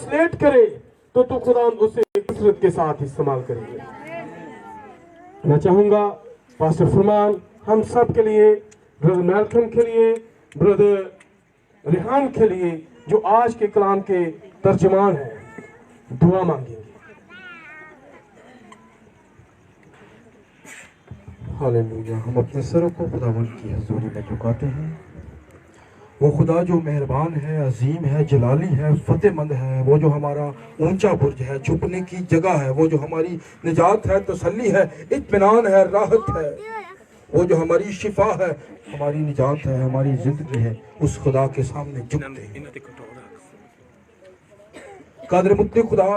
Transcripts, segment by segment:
Select करे तो तू खुदा उसे कसरत के साथ इस्तेमाल करेंगे। मैं चाहूंगा पास्टर फरमान हम सब के लिए, ब्रदर मैल्कम के लिए, ब्रदर रेहान के लिए जो आज के कलाम के तर्जमान हैं, दुआ मांगेंगे। हालेलुया। हम अपने सरों को खुदावंद की हजूरी में झुकाते हैं। वो खुदा जो मेहरबान है, अजीम है, जलाली है, फतेहमंद है, वो जो हमारा ऊंचा बुर्ज है, छुपने की जगह है, वो जो हमारी निजात है, तसल्ली है, इत्मीनान है, राहत है, वो जो हमारी शिफा है, हमारी निजात है, हमारी जिंदगी है, उस खुदा के सामने झुकते हैं। कादर मुत्तक़ खुदा,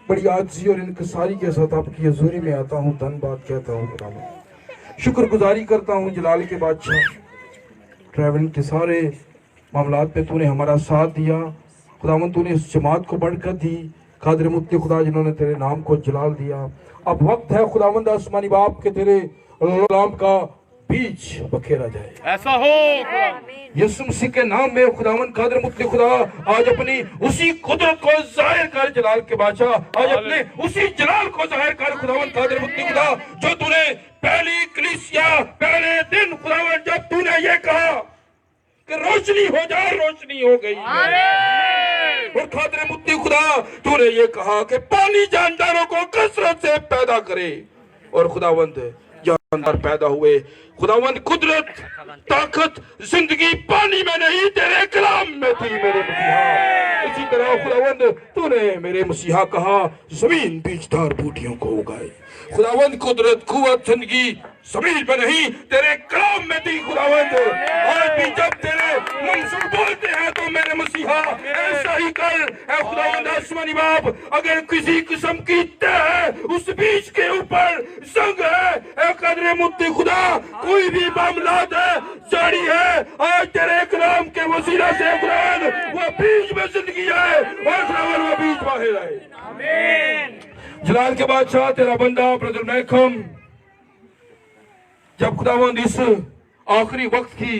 बड़ी आजिज़ी और इनकिसारी के साथ आपकी हजूरी में आता हूँ, धन्यवाद कहता हूँ खुदा, शुक्रगुजारी करता हूँ जलाल के बादशाह। ट्रैवलिंग के सारे मामलात में तूने हमारा साथ दिया खुदावंद, तूने इस जमात को बढ़कर दी कादर मुत्तक़ खुदा, जिन्होंने तेरे नाम को जलाल दिया। अब वक्त है खुदावंद आसमानी बाप के तेरे नाम का बीज बखेरा जाए, ऐसा हो यीशु मसीह के नाम में खुदावंद कादर मुत्तक़ खुदा, आज अपनी उसी कुदरत को जाहिर कर जलाल के बादशाह, आज अपने उसी जलाल को जाहिर कर खुदावंद कादर मुत्तक़ खुदा, जो तूने पहली कलीसिया पहले दिन खुदावंद जब तूने ये कहा कि रोशनी हो जाए, रोशनी हो गई। और कादर मुत्तक़ खुदा, तूने ये कहा कि पानी जानदारों को कसरत से पैदा करे, और खुदावंद जानदार पैदा हुए। खुदावंद कुदरत, ताकत, जिंदगी पानी में नहीं तेरे कलाम में थी मेरे मसीहा। इसी तरह खुदावंद तूने मेरे मसीहा कहा जमीन बीजदार बूटियों को उगाए। खुदावंद कुदरत, कुव्वत, जिंदगी जमीन में नहीं तेरे कलाम में थी खुदावंद। आज भी जब तेरे मंसूर बोलते हैं तो मेरे मसीहा ऐसा ही कर। ऐ खुदावंद आसमानी बाप, अगर किसी किस्म की तह है उस बीज के ऊपर, संग है ऐ कादर मुत्तक़ खुदा, कोई भी मामलात है, जारी है, आज तेरे कलाम के वसीला से खुदावंद वो बीज में जिंदगी आए और खुदावंद वो बीज बाहर आए। जलाल के बादशाह तेरा बंदा ब्रदर मैल्कम जब खुदावंद इस आखिरी वक्त की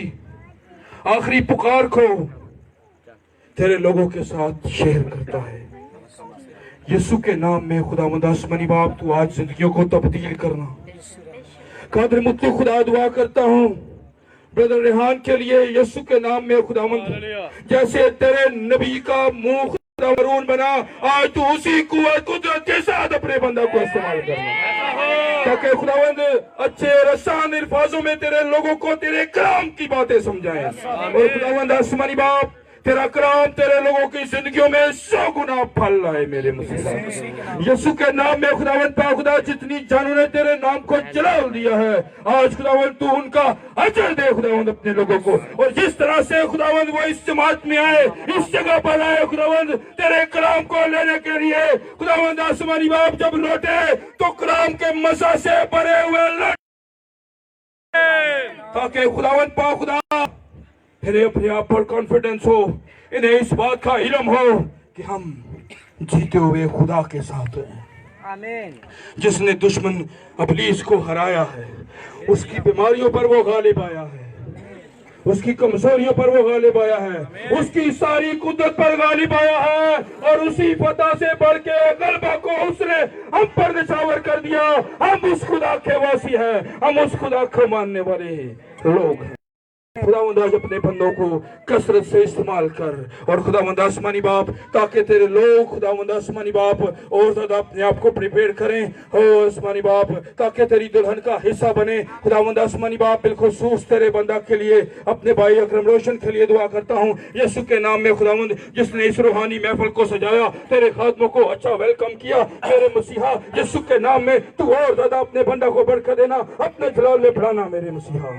आखिरी पुकार को तेरे लोगों के साथ शेयर करता है, यीशु के नाम में खुदावंद आसमानी बाप, तू आज जिंदगियों को तब्दील करना। कादर मुत्तक़ खुदा, दुआ करता हूँ ब्रदर रेहान के लिए यीशु के नाम में खुदावंद, जैसे तेरे नबी का मुंह मरून बना, आज तू उसी कुव्वत कुदरत के साथ अपने बंदा को इस्तेमाल करना, ताकि खुदावंद अच्छे और आसान अल्फाजों में तेरे लोगों को तेरे कलाम की बातें समझाएं। और खुदावंद आसमानी बाप, तेरा कलाम तेरे लोगों की जिंदगियों में 100 गुना फल लाए मेरे मसीहा। यीशु के नाम में खुदावंद पा खुदा, जितनी जानों ने तेरे नाम को जलाल दिया है, आज खुदावंद तू उनका अजर दे खुदावंद अपने लोगों को। और जिस तरह से खुदावंद वो इस जमात में आए, इस जगह पर आए खुदावंद तेरे कलाम को लेने के लिए, खुदावंद आसमानी बाप जब लौटे तो कलाम के मजा से भरे हुए लौटे, ताकि खुदावंद पा खुदा इन्हें अपने आप पर कॉन्फिडेंस हो, इन्हें इस बात का इल्म हो कि हम जीते हुए खुदा के साथ हैं। आमीन। जिसने दुश्मन इब्लीस को हराया है, उसकी बीमारियों पर वो गालिब आया है, उसकी कमजोरियों पर वो गालिब आया है, उसकी सारी कुदरत पर गालिब आया है, और उसी फतह से बढ़ के गलबा को उसने हम पर निछावर कर दिया। हम उस खुदा के वासी हैं, हम उस खुदा को मानने वाले लोग हैं। खुदावंद आज अपने बंदों को कसरत से इस्तेमाल कर, और खुदावंद आसमानी बाप, ताकि तेरे लोग खुदावंद आसमानी बाप और ज्यादा अपने आप को प्रिपेयर करें हो आसमानी बाप, ताकि तेरी दुल्हन का हिस्सा बने। खुदावंद आसमानी बाप, बिलखुसूस तेरे बंदा के लिए, अपने भाई अकरम रोशन के लिए दुआ करता हूँ यीशु के नाम में खुदावंद, जिसने इस रूहानी महफिल को सजाया, तेरे खादमों को अच्छा वेलकम किया मेरे मसीहा, यीशु के नाम में तू और ज्यादा अपने बंदा को बढ़कर देना, अपने जलाल में बढ़ाना मेरे मसीहा,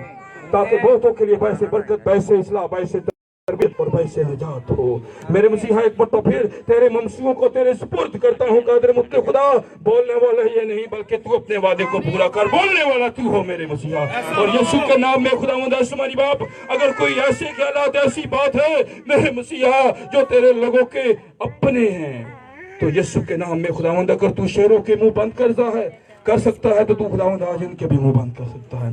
ताकि बहुतों के लिए पैसे बरकत, पैसे इस्लाह, पैसे तरबियत और पैसे निजात हो मेरे मसीहा। एक बार फिर तेरे ममसियों को तेरे सुपुर्द करता हूँ कादर मुत्तक़ खुदा, बोलने वाला ये नहीं बल्कि तू अपने वादे को पूरा कर, बोलने वाला तू हो मेरे मसीहा। और यीशु के नाम में खुदावंद आसमानी बाप, अगर कोई ऐसे ख्यालात, ऐसी बात है मेरे मसीहा जो तेरे लोगों के अपने हैं, तो यीशु के नाम में खुदावंद, अगर तू शेरों के मुंह बंद कर सकता है तो तू खुदावंद आज इनके भी मुंह बंद कर सकता है।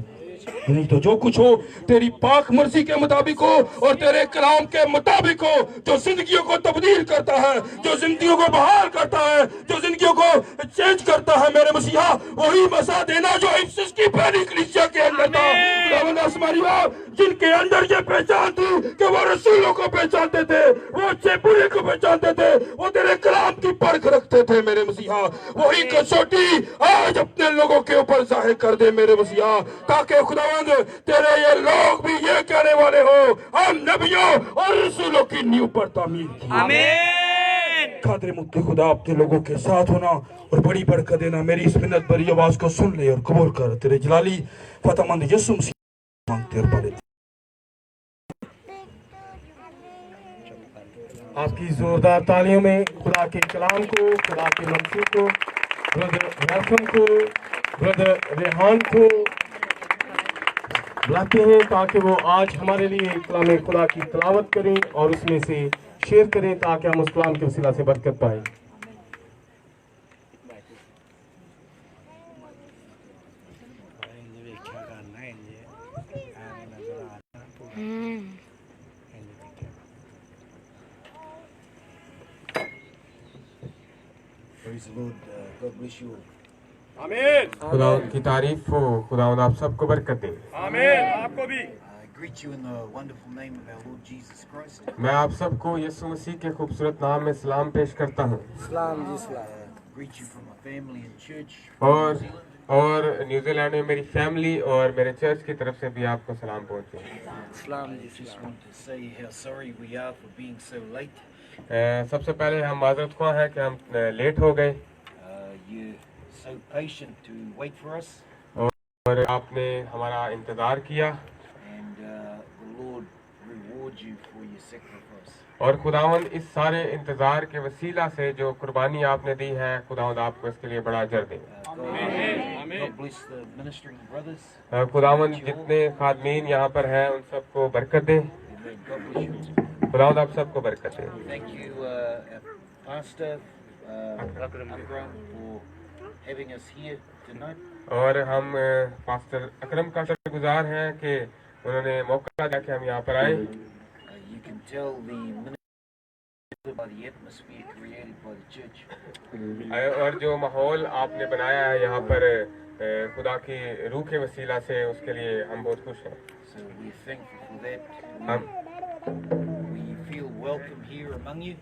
नहीं तो जो कुछ हो तेरी पाक मर्जी के मुताबिक हो और तेरे कलाम के मुताबिक हो, जो जिंदगियों को तब्दील करता है, जो जिंदगियों को बहाल करता है, जो जिंदगियों को चेंज करता है। मेरे मसीहा वही मसा देना जो इफ्सुस की पहली कलीसिया के अंदर था। खुदावंद आसमानी बाप, जिनके अंदर ये पहचान थी कि वो रसूलों को पहचानते थे, वो अच्छे बुरे को पहचानते थे, वो तेरे कलाम की परख रखते थे। मेरे मसीहा वही कसौटी आज अपने लोगों के ऊपर जाहिर कर दे मेरे मसीहा, ताकि खुदावंद तेरे ये लोग भी ये कहने वाले हो, हम नबियों और रसूलों की नींव पर तामीर की। आमीन। खातिर मुद्दे खुदा अपने लोगों के साथ होना और बड़ी बरकत देना। मेरी इस मिन्नत भरी आवाज को सुन ले और कबूल कर। तेरे जलाली फतहमंद यीशु मसीह मांगते और पाले। आपकी जोरदार तालियों में खुदा के कलाम को, खुदा के मंसूर को, ब्रदर मैल्कम को, ब्रदर रेहान को बुलाते हैं ताकि वो आज हमारे लिए कलाम खुदा की तिलावत करें और उसमें से शेयर करें ताकि हम उस कलाम के वसीला से बरकत पाएं। Praise the Lord. God bless you all. खुदा की तारीफ हो, खुदा आप सबको बरकत दे। I greet you in the wonderful name of our Lord Jesus Christ. मैं आप सबको यीशु मसीह के खूबसूरत नाम में सलाम पेश करता हूँ Greet you from my family and church. और न्यूजीलैंड में मेरी फैमिली और मेरे चर्च की तरफ से भी आपको सलाम पहुँचे। Just want to say how sorry we are for being so late. सबसे पहले हम माजरत ख्वाह हैं कि हम लेट हो गए You're so patient to wait for us, और आपने हमारा इंतज़ार किया and the Lord reward you for your sacrifice. और खुदावंद इस सारे इंतज़ार के वसीला से जो कुर्बानी आपने दी है, खुदावंद आपको इसके लिए बड़ा अजर दे। God bless the ministering brothers. खुदावंद जितने खादमीन यहाँ पर हैं उन सबको बरकत दे। God bless you. खुदावंद आप सबको बरकत दे। Thank you, Pastor Akram, for having us here tonight. और हम पास्टर अकरम का शुक्रगुजार हैं कि उन्होंने मौका दिया कि हम यहाँ पर आए। You can tell the ministry by the atmosphere created by the church. और जो माहौल आपने बनाया है यहाँ पर खुदा की रूह के वसीला से, उसके लिए हम बहुत खुश हैं। So we're thankful for that. हम We feel welcome here among you.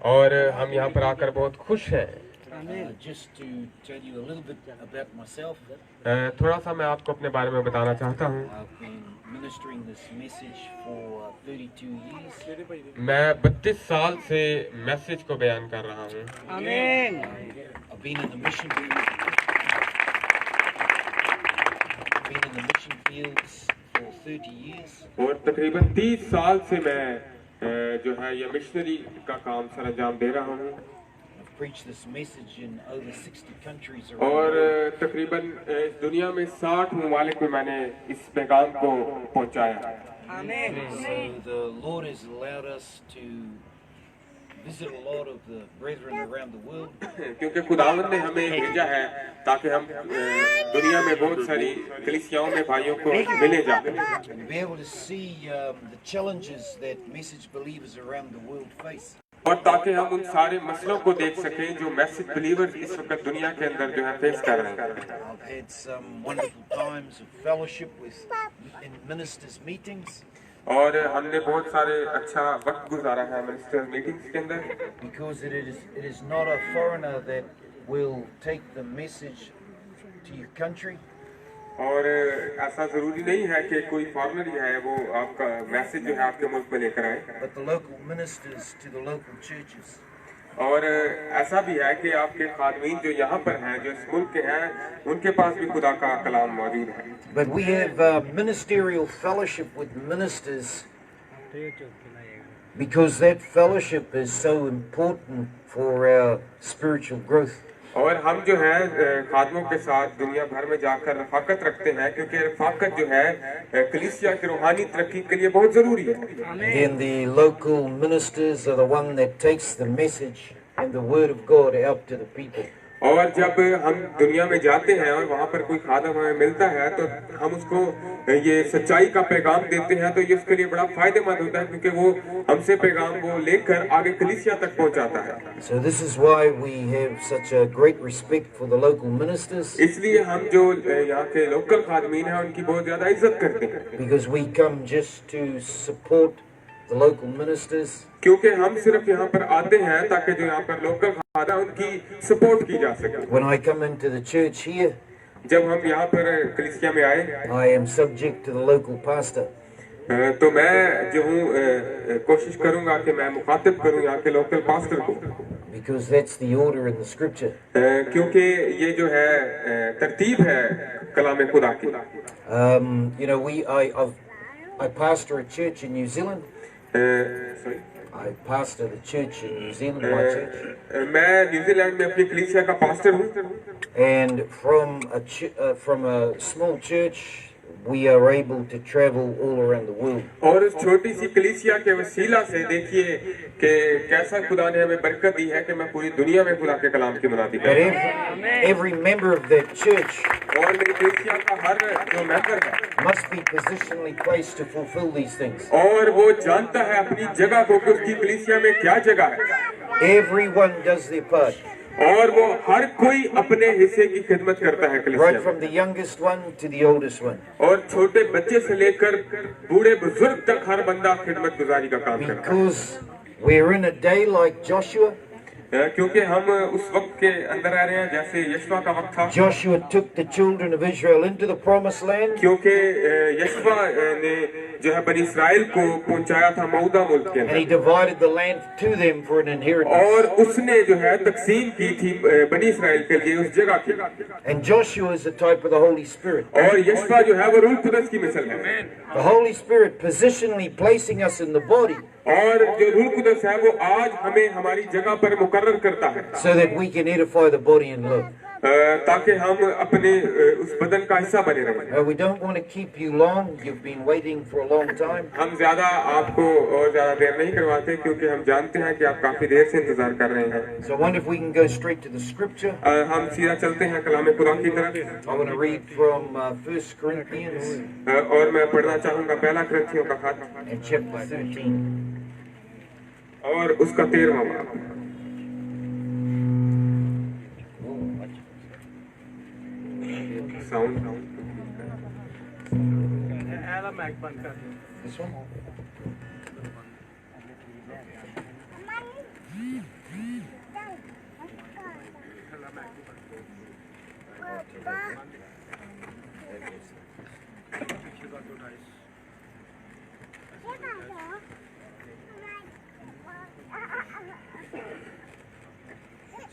और हम यहाँ पर आकर बहुत खुश हैं। Just to tell you a little bit about myself, थोड़ा सा मैं आपको अपने बारे में बताना चाहता हूँ। I've been ministering this message for 32 years. मैं 32 साल से मैसेज को बयान कर रहा हूँ। आमीन। I've been in the mission fields for 30 years. और तकरीबन 30 साल से मैं जो है ये मिशनरी का काम सर अंजाम दे रहा हूँ। I've preached this message in over 60 countries around और the world. तकरीबन इस दुनिया में 60 ममालिक में मैंने इस पैगाम को पहुंचाया। So the Lord has allowed us to visit a lot of the brethren around the world. क्योंकि खुदावंद ने हमें भेजा है ताकि हम दुनिया में बहुत सारी कलीसियाओं में भाइयों को मिले जाएं And be able to see the challenges that message believers around the world face. और ताकि हम उन सारे मसलों को देख सकें जो मैसेज बिलीवर्स इस वक्त दुनिया के अंदर जो है फेस कर रहे हैं। I've had some wonderful times of fellowship in ministers' meetings. और हमने बहुत सारे अच्छा वक्त गुजारा है मिनिस्टर मीटिंग्स के अंदर, Because it is not a foreigner that will take the message to your country. और ऐसा जरूरी नहीं है कि कोई फॉरेनर ही है वो आपका मैसेज जो है आपके मुल्क में लेकर आए, But the local ministers to the local churches. और ऐसा भी है कि आपके खादमीन जो यहाँ पर हैं जो इस मुल्क के हैं उनके पास भी खुदा का कलाम मौजूद है। But we have ministerial fellowship with ministers because that fellowship is so important for our spiritual growth. और हम जो है खादमों के साथ दुनिया भर में जाकर रफाकत रखते हैं क्योंकि रफाकत जो है कलीसिया की रूहानी तरक्की के लिए बहुत जरूरी है। Then the local ministers are the one that takes the message and the word of God out to the people. और जब हम दुनिया में जाते हैं और वहाँ पर कोई खादम हमें मिलता है तो हम उसको ये सच्चाई का पैगाम देते हैं, तो ये उसके लिए बड़ा फायदेमंद होता है क्योंकि वो हमसे पैगाम वो लेकर आगे कलीसिया तक पहुँचाता है। So this is why we have such a great respect for the local ministers, इसलिए हम जो यहाँ के लोकल खादमीन हैं उनकी बहुत ज्यादा इज्जत करते हैं, because we come just to support the local ministers. क्योंकि हम सिर्फ यहाँ पर आते हैं ताकि जो यहाँ पर लोकल खादा उनकी सपोर्ट की जा सके। When I come into the church here, जब हम यहाँ पर कलीसिया में आए I am subject to the local pastor. तो मैं जो हूँ कोशिश करूँगा कि मैं मुखातिब करूँ यहाँ के लोकल पास्टर को, Because that's the order in the scripture. क्योंकि ये जो है तरतीब है कलाम खुदा की। You know, I pastor a church in New Zealand. sorry? I pastor the church in New Zealand, my church. मैं न्यूजीलैंड में अपनी कलीसिया का पास्टर हूँ, And from a small church, we are able to travel all around the world. और इस छोटी सी कलीसिया के वसीला से देखिए कि कैसा खुदा ने हमें बरकत दी है कि मैं पूरी दुनिया में खुदा के कलाम की मुनादी But करूँ। every member of that church और मेरी कलीसिया का हर जो मेंबर है must be positionally placed to fulfill these things. और वो जानता है अपनी जगह को कि उसकी कलीसिया में क्या जगह है, Everyone does their part, और वो हर कोई अपने हिस्से की खिदमत करता है कलीसिया right में। from the youngest one to the oldest one. और छोटे बच्चे से लेकर बूढ़े बुजुर्ग तक हर बंदा खिदमत गुजारी का काम करता है। Because we're in a day like Joshua. क्योंकि हम उस वक्त के अंदर आ रहे हैं जैसे यशवा का वक्त था, Joshua took the children of Israel into the promised land. क्योंकि यशवा ने जो है बनी इसराइल को पहुंचाया था मऊदा मुल्क के And he अंदर, divided the land to them for an inheritance. और उसने जो है तकसीम की थी बनी इसराइल के लिए उस जगह की। And Joshua is the type of the Holy Spirit. और यशवा जो है वो रूह कुदस की मिसाल है, The Holy Spirit positionally placing us in the body और जो रूह कुदस है वो आज हमें हमारी जगह पर मुकर्रर करता है, so that we can edify the body in love. ताकि हम अपने उस बदन का हिस्सा बने रहें। We don't want to keep you long. You've been waiting for a long time. हम ज्यादा आपको और ज्यादा देर नहीं करवाते क्योंकि हम जानते हैं कि आप काफी देर से इंतजार कर रहे हैं। So I wonder if we can go straight to the scripture. हम सीधा चलते हैं कलाम खुदा की तरफ, I want to read from 1 Corinthians और मैं पढ़ना चाहूंगा पहला कुरिन्थियों का खत and chapter 13. और उसका 13वां बाब। Sound This one?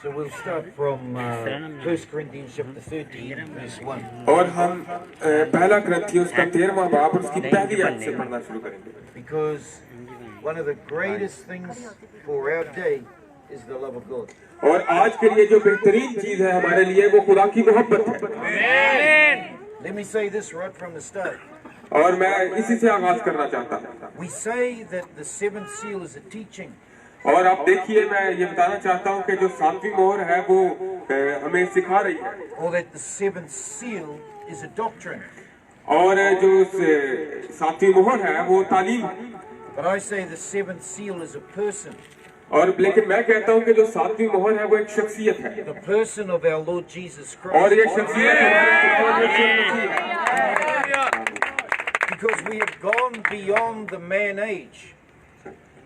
So we'll start from 1 Corinthians chapter 13, verse 1. और हम पहला कुरिन्थियों उसका 13वां बाब और उसकी पहली आयत से पढ़ना शुरू करेंगे, Because one of the greatest things for our day is the love of God. और आज के लिए जो बेहतरीन चीज है हमारे लिए वो खुदा की मोहब्बत है। Let me say this right from the start. और मैं इसी से आगाज करना चाहता हूँ। We say that the seventh seal is a teaching. और आप देखिए मैं ये बताना चाहता हूँ कि जो 7वीं मोहर है वो हमें सिखा रही है, Or that the seventh seal is a doctrine. और जो 7वीं मोहर है वो तालीम है। But I say the seventh seal is a person. और लेकिन मैं कहता हूँ कि जो 7वीं मोहर है वो एक शख्सियत है, The person of our Lord Jesus और Christ. ये शख्सियत हमारे खुदा यीशु मसीह है। Because we have gone beyond the man age.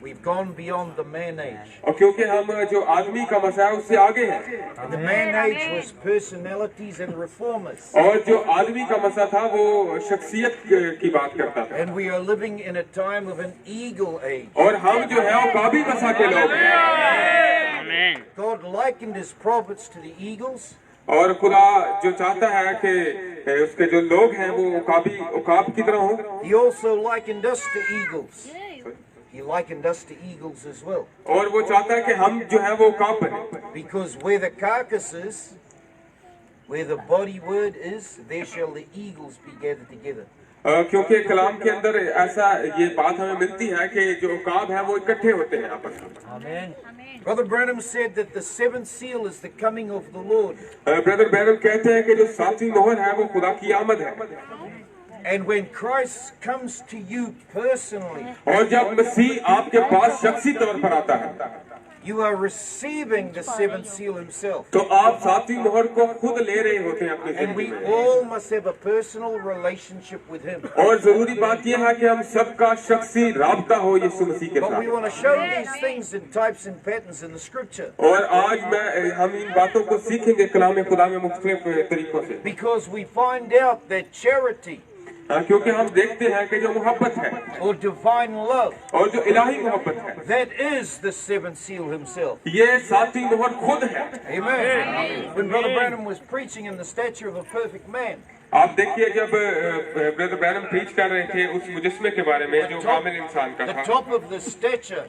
We've gone beyond the man age. और क्योंकि हम जो आदमी का मसा है उससे आगे हैं, And the man age was personalities and reformers. और जो आदमी का मसा था वो शख्सियत की बात करता था, And we are living in a time of an eagle age. और हम जो है वो काबी मसा के लोग हैं। God likened his prophets to the eagles. और खुदा जो चाहता है कि उसके जो लोग हैं वो उकाब की तरह हों, He also likened us to eagles. He likened us to eagles as well. और वो चाहता है कि हम जो है वो उकाब बने, Because where the carcass is, where the body word is, there shall the eagles be gathered together. क्योंकि कलाम के अंदर ऐसा ये बात हमें मिलती है कि जो औकाब है वो इकट्ठे होते हैं आपस में। Amen. Brother Branham said that the seventh seal is the coming of the Lord. Brother Branham कहते हैं कि जो 7वीं मोहर है वो खुदा की आमद है। And when Christ comes to you personally, और जब मसीह आपके पास शख्सी तौर पर आता है, you are receiving the seventh seal himself. तो आप 7वीं मोहर को खुद ले रहे होते हैं अपने And we जिंदगी में। all must have a personal relationship with him. और जरूरी बात यह है कि हम सबका शख्सी राबता हो यीशु मसीह के But we साथ। want to show these things in types and patterns in the scripture. और आज हम इन बातों को सीखेंगे कलाम खुदा में मुख्तलिफ तरीकों से, Because we find out that charity क्योंकि हम देखते हैं कि जो मोहब्बत है or divine love, और जो इलाही मोहब्बत है, that is the seventh seal himself. ये 7वीं मोहर खुद है। Amen. When Brother Branham was preaching in the stature of a perfect man, आप देखिए जब ब्रदर ब्रैनम प्रीच कर रहे थे उस मुजस्मे के बारे में जो कामिल इंसान का the था, top of the stature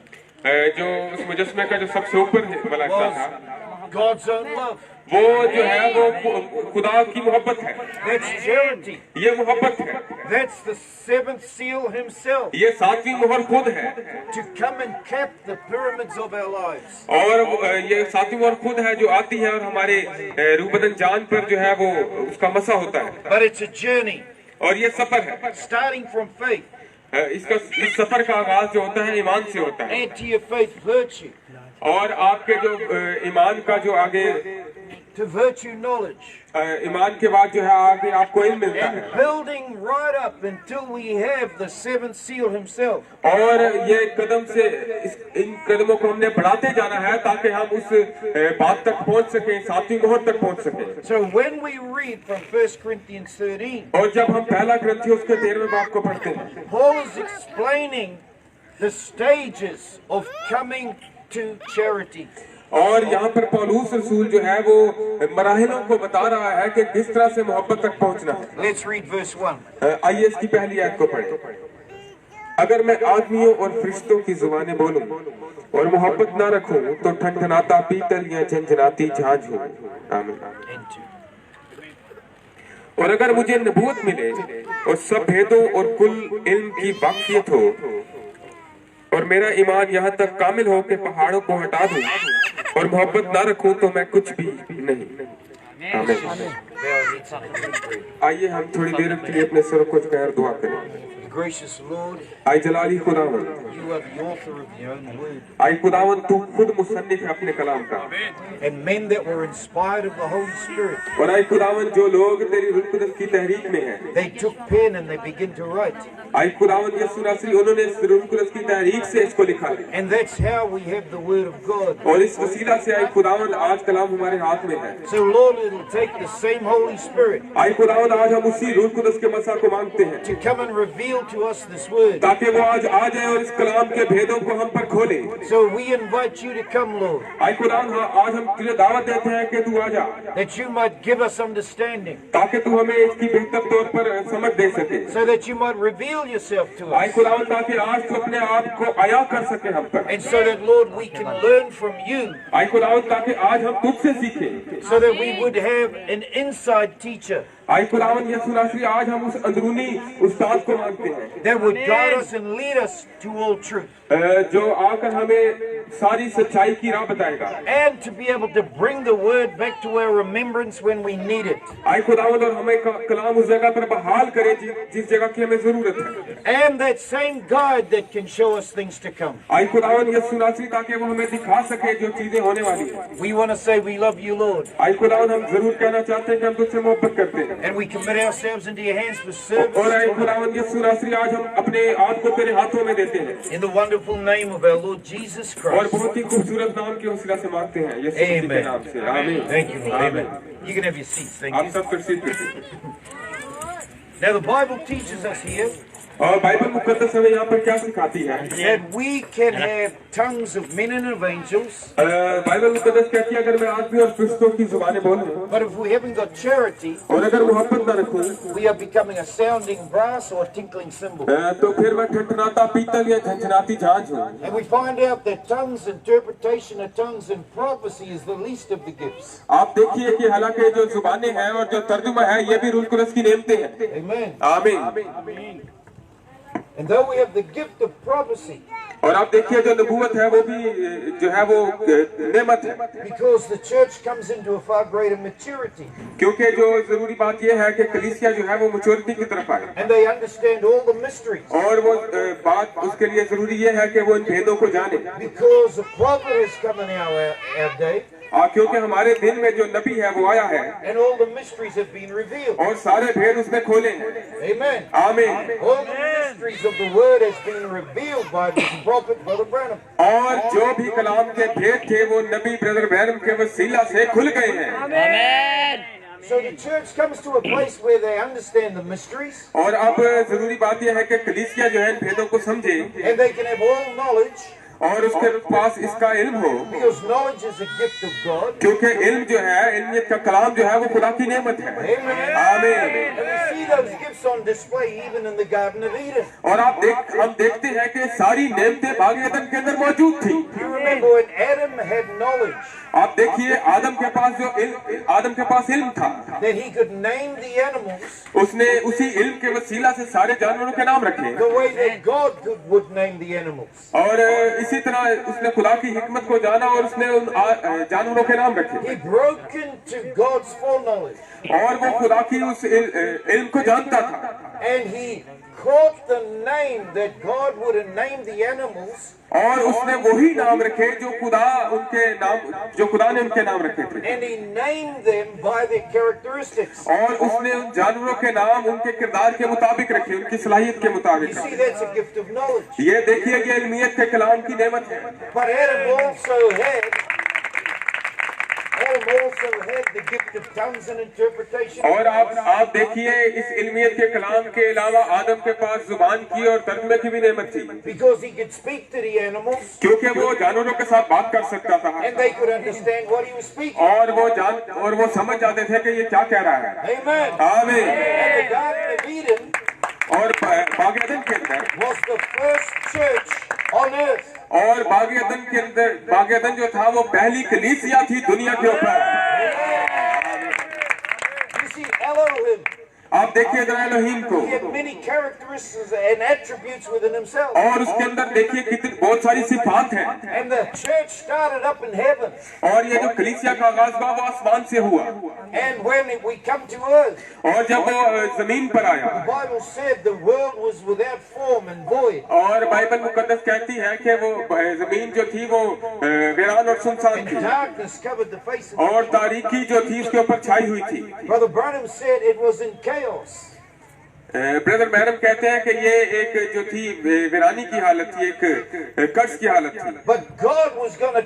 जो उस मुजस्मे का जो सबसे ऊपर वाला हिस्सा था, was God's own love. वो जो है वो खुदा की मोहब्बत है। That's charity. ये मोहब्बत है, That's the seventh seal himself. ये 7वीं मोहर खुद है। To come and cap the pyramids of our lives. और ये 7वीं मोहर खुद है जो आती है और हमारे रूबदन जान पर जो है वो उसका मसा होता है। But it's a journey, और ये सफर है, starting from faith. इस सफर का आगाज जो होता है ईमान से होता है। Add to your faith virtue. और आपके जो ईमान का जो आगे To virtue knowledge. ईमान के बाद जो है आगे आपको इल्म मिलता And है। building right up until we have the seventh seal himself. और ये कदम से इन कदमों को हमने बढ़ाते जाना है ताकि हम उस बात तक पहुंच सकें, 7वीं मोहर तक पहुंच सकें। So when we read from 1 Corinthians 13, और जब हम पहला ग्रंथियों उसके 13वें बाब को पढ़ते हैं, Paul is explaining the stages of coming to charity. और यहाँ पर पौलुस रसूल जो है वो मराहिलों को बता रहा है कि किस तरह से मोहब्बत तक पहुंचना है। Let's read verse 1. आइए इसकी पहली आयत को पढ़ें। अगर मैं आदमियों और फरिश्तों की जुबानें बोलूं और मोहब्बत ना रखूं तो ठनठनाता पीतल या झंझनाती झांझ हूं। आमीन। And 2. और अगर मुझे नबूवत मिले और सब भेदों और कुल इल्म की वाकियत हो और मेरा ईमान यहाँ तक कामिल हो कि पहाड़ों को हटा दूं और मोहब्बत ना रखूं तो मैं कुछ भी नहीं। आमीन। आइए हम थोड़ी देर के लिए अपने सर को झुकाकर दुआ करें। Gracious Lord, आई जलाली खुदावन, you are the author of your own word. आई खुदावन तू खुद मुसन्निफ है अपने कलाम का। And men that were inspired of the Holy Spirit, और आई खुदावन जो लोग तेरी रूह कुदस की तहरीक में हैं, they took pen and they began to write. आई खुदावन यीशु नासरी उन्होंने इस रूह कुदस की तहरीक से इसको लिखा है। And that's how we have the word of God. और इस वसीला से आई खुदावन आज कलाम हमारे हाथ में है। So Lord, it'll take the same Holy Spirit आई खुदावन आज हम उसी रूह कुदस के मसा को मांगते हैं to come and reveal to us this word. ताकि वो आज आ जाए और इस कलाम के भेदों को हम पर खोले। So we invite you to come, Lord, आई खुदावन आज हम तुझे दावत देते हैं कि तू आ जा that you might give us understanding, ताकि तू हमें इसकी बेहतर तौर पर समझ दे सके। so that you might reveal yourself to I us, खुदावन ताकि आज तू अपने आप को आया कर सके हम पर। and so that, Lord, we can learn from you, आई खुदावन ताकि आज हम तुझसे सीखें। so that we would have an inside teacher आई खुदावन यीशु नासरी आज हम उस अंदरूनी उस्ताद को मांगते हैं that would guide us and lead us to all truth, जो आकर हमें सारी सच्चाई की राह बताएगा। and to be able to bring the word back to our remembrance when we need it, आई खुदावन और हमें कलाम उस जगह पर बहाल करे जिस जगह की हमें जरूरत है। and that same guide that can show us things to come. आई खुदावन यीशु नासरी ताकि वो हमें दिखा सके जो चीजें होने वाली हैं। We want to say we love you, Lord, आई खुदावन हम जरूर कहना चाहते हैं कि हम तुझसे मोहब्बत करते हैं। and we commit ourselves into your hands for और आई service खुदावन यीशु नासरी आज हम अपने आप को तेरे हाथों में देते हैं in the wonderful name of our Lord Jesus और Christ. बहुत ही खूबसूरत नाम के वसीला से मांगते हैं यीशु मसीह के नाम से। आमीन। Thank you, Lord. Amen. You can have your seats. Thank आप you. सब कुर्सी पे। Now the Bible teaches us here और बाइबल मुकद्दस हमें यहाँ पर क्या सिखाती है? That we can have tongues of men and of angels, Bible मुकद्दस कहती है अगर मैं आदमी और फरिश्तों की जुबानें बोलूं but if we haven't got charity, और अगर मोहब्बत न रखूं we are becoming a sounding brass or a tinkling cymbal. तो फिर मैं ठठनाता पीतल या झंझनाती झांझ हूँ। And we find out that tongues, interpretation of tongues and prophecy is the least of the gifts. आप देखिए कि हालांकि जो जुबानें हैं और जो तर्जुमा है ये भी रूल कुदस की नेमतें हैं। Amen. आमीन। And though we have the gift of prophecy, और आप देखिए जो नबूवत है वो भी जो है वो नेमत है, because the church comes into a far greater maturity क्योंकि जो जरूरी बात ये है कि कलीसिया जो है वो मैच्योरिटी की तरफ आए and they understand all the mysteries. और वो बात उसके लिए जरूरी ये है कि वो इन भेदों को जाने, Because a prophet has come in our day क्योंकि हमारे दिन में जो नबी है वो आया है and all the mysteries have been revealed. और सारे भेद उसने खोले हैं। Amen. आमीन। All the mysteries of the word has been revealed by the prophet Brother Branham. और जो भी कलाम के भेद थे वो नबी ब्रदर ब्रैनम के वसीला से खुल गए हैं। Amen. So the church comes to a place where they understand the mysteries और अब जरूरी बात यह है कि कलीसिया जो है इन भेदों को समझे and they can have all knowledge, और उसके पास इसका इल्म हो, because knowledge is a gift of God. क्योंकि इल्म जो है, इल्मियत का कलाम जो है वो खुदा की नेमत है। Amen. आमीन। And we see those gifts on display even in the Garden of Eden. और हम देखते हैं कि सारी नेमतें बाग एदन के अंदर मौजूद थी। You remember when Adam had knowledge आप देखिए आदम के पास इल्म था, that he could name the animals उसने उसी इल्म के वसीला से सारे जानवरों के नाम रखे the way that God would name the animals. और इसी तरह उसने खुदा की हिकमत को जाना और उसने उन जानवरों के नाम रखे He broke into God's foreknowledge और वो खुदा की उस इल्म को जानता था and he caught the name that God would have named the animals और उसने वही नाम रखे जो खुदा ने उनके नाम रखे थे and he named them by their characteristics. और उसने उन जानवरों के नाम उनके किरदार के मुताबिक रखे, उनकी सलाहियत के मुताबिक You see, रखे। that's a gift of knowledge. ये देखिए ये इल्मियत के कलाम की नेमत है। But Adam also had the gift of tongues and interpretation. और आप देखिए इस इल्मियत के कलाम के अलावा आदम के पास जुबान की और तर्जुमे की भी नेमत थी, Because he could speak to the animals क्योंकि वो जानवरों के साथ बात कर सकता था and they could understand what he was speaking. और वो समझ जाते थे कि ये क्या कह रहा है। Amen. आमीन। And the Garden of Eden और बाग एदन के अंदर was the first church on earth. और बाग एदन जो था वो पहली कलीसिया थी दुनिया के ऊपर। You see, Elohim, आप देखिए जरा एलोहीम को he had many characteristics and attributes within himself. और उसके अंदर देखिए कितनी बहुत सारी सिफात हैं And the church started up in heaven. और ये जो कलीसिया का आगाज हुआ वो आसमान से हुआ And when we come to earth, और जब वो जमीन पर आया the Bible said the world was without form and void. और बाइबल मुकद्दस कहती है कि वो जमीन जो थी वो वीरान और सुनसान And थी darkness covered the face of the और तारीकी जो थी उसके ऊपर छाई हुई थी। Brother Branham said it was in chaos. Brother मैरम कहते हैं कि ये एक जो थी वीरानी की हालत थी, एक कर्ज की हालत थी। But God was going to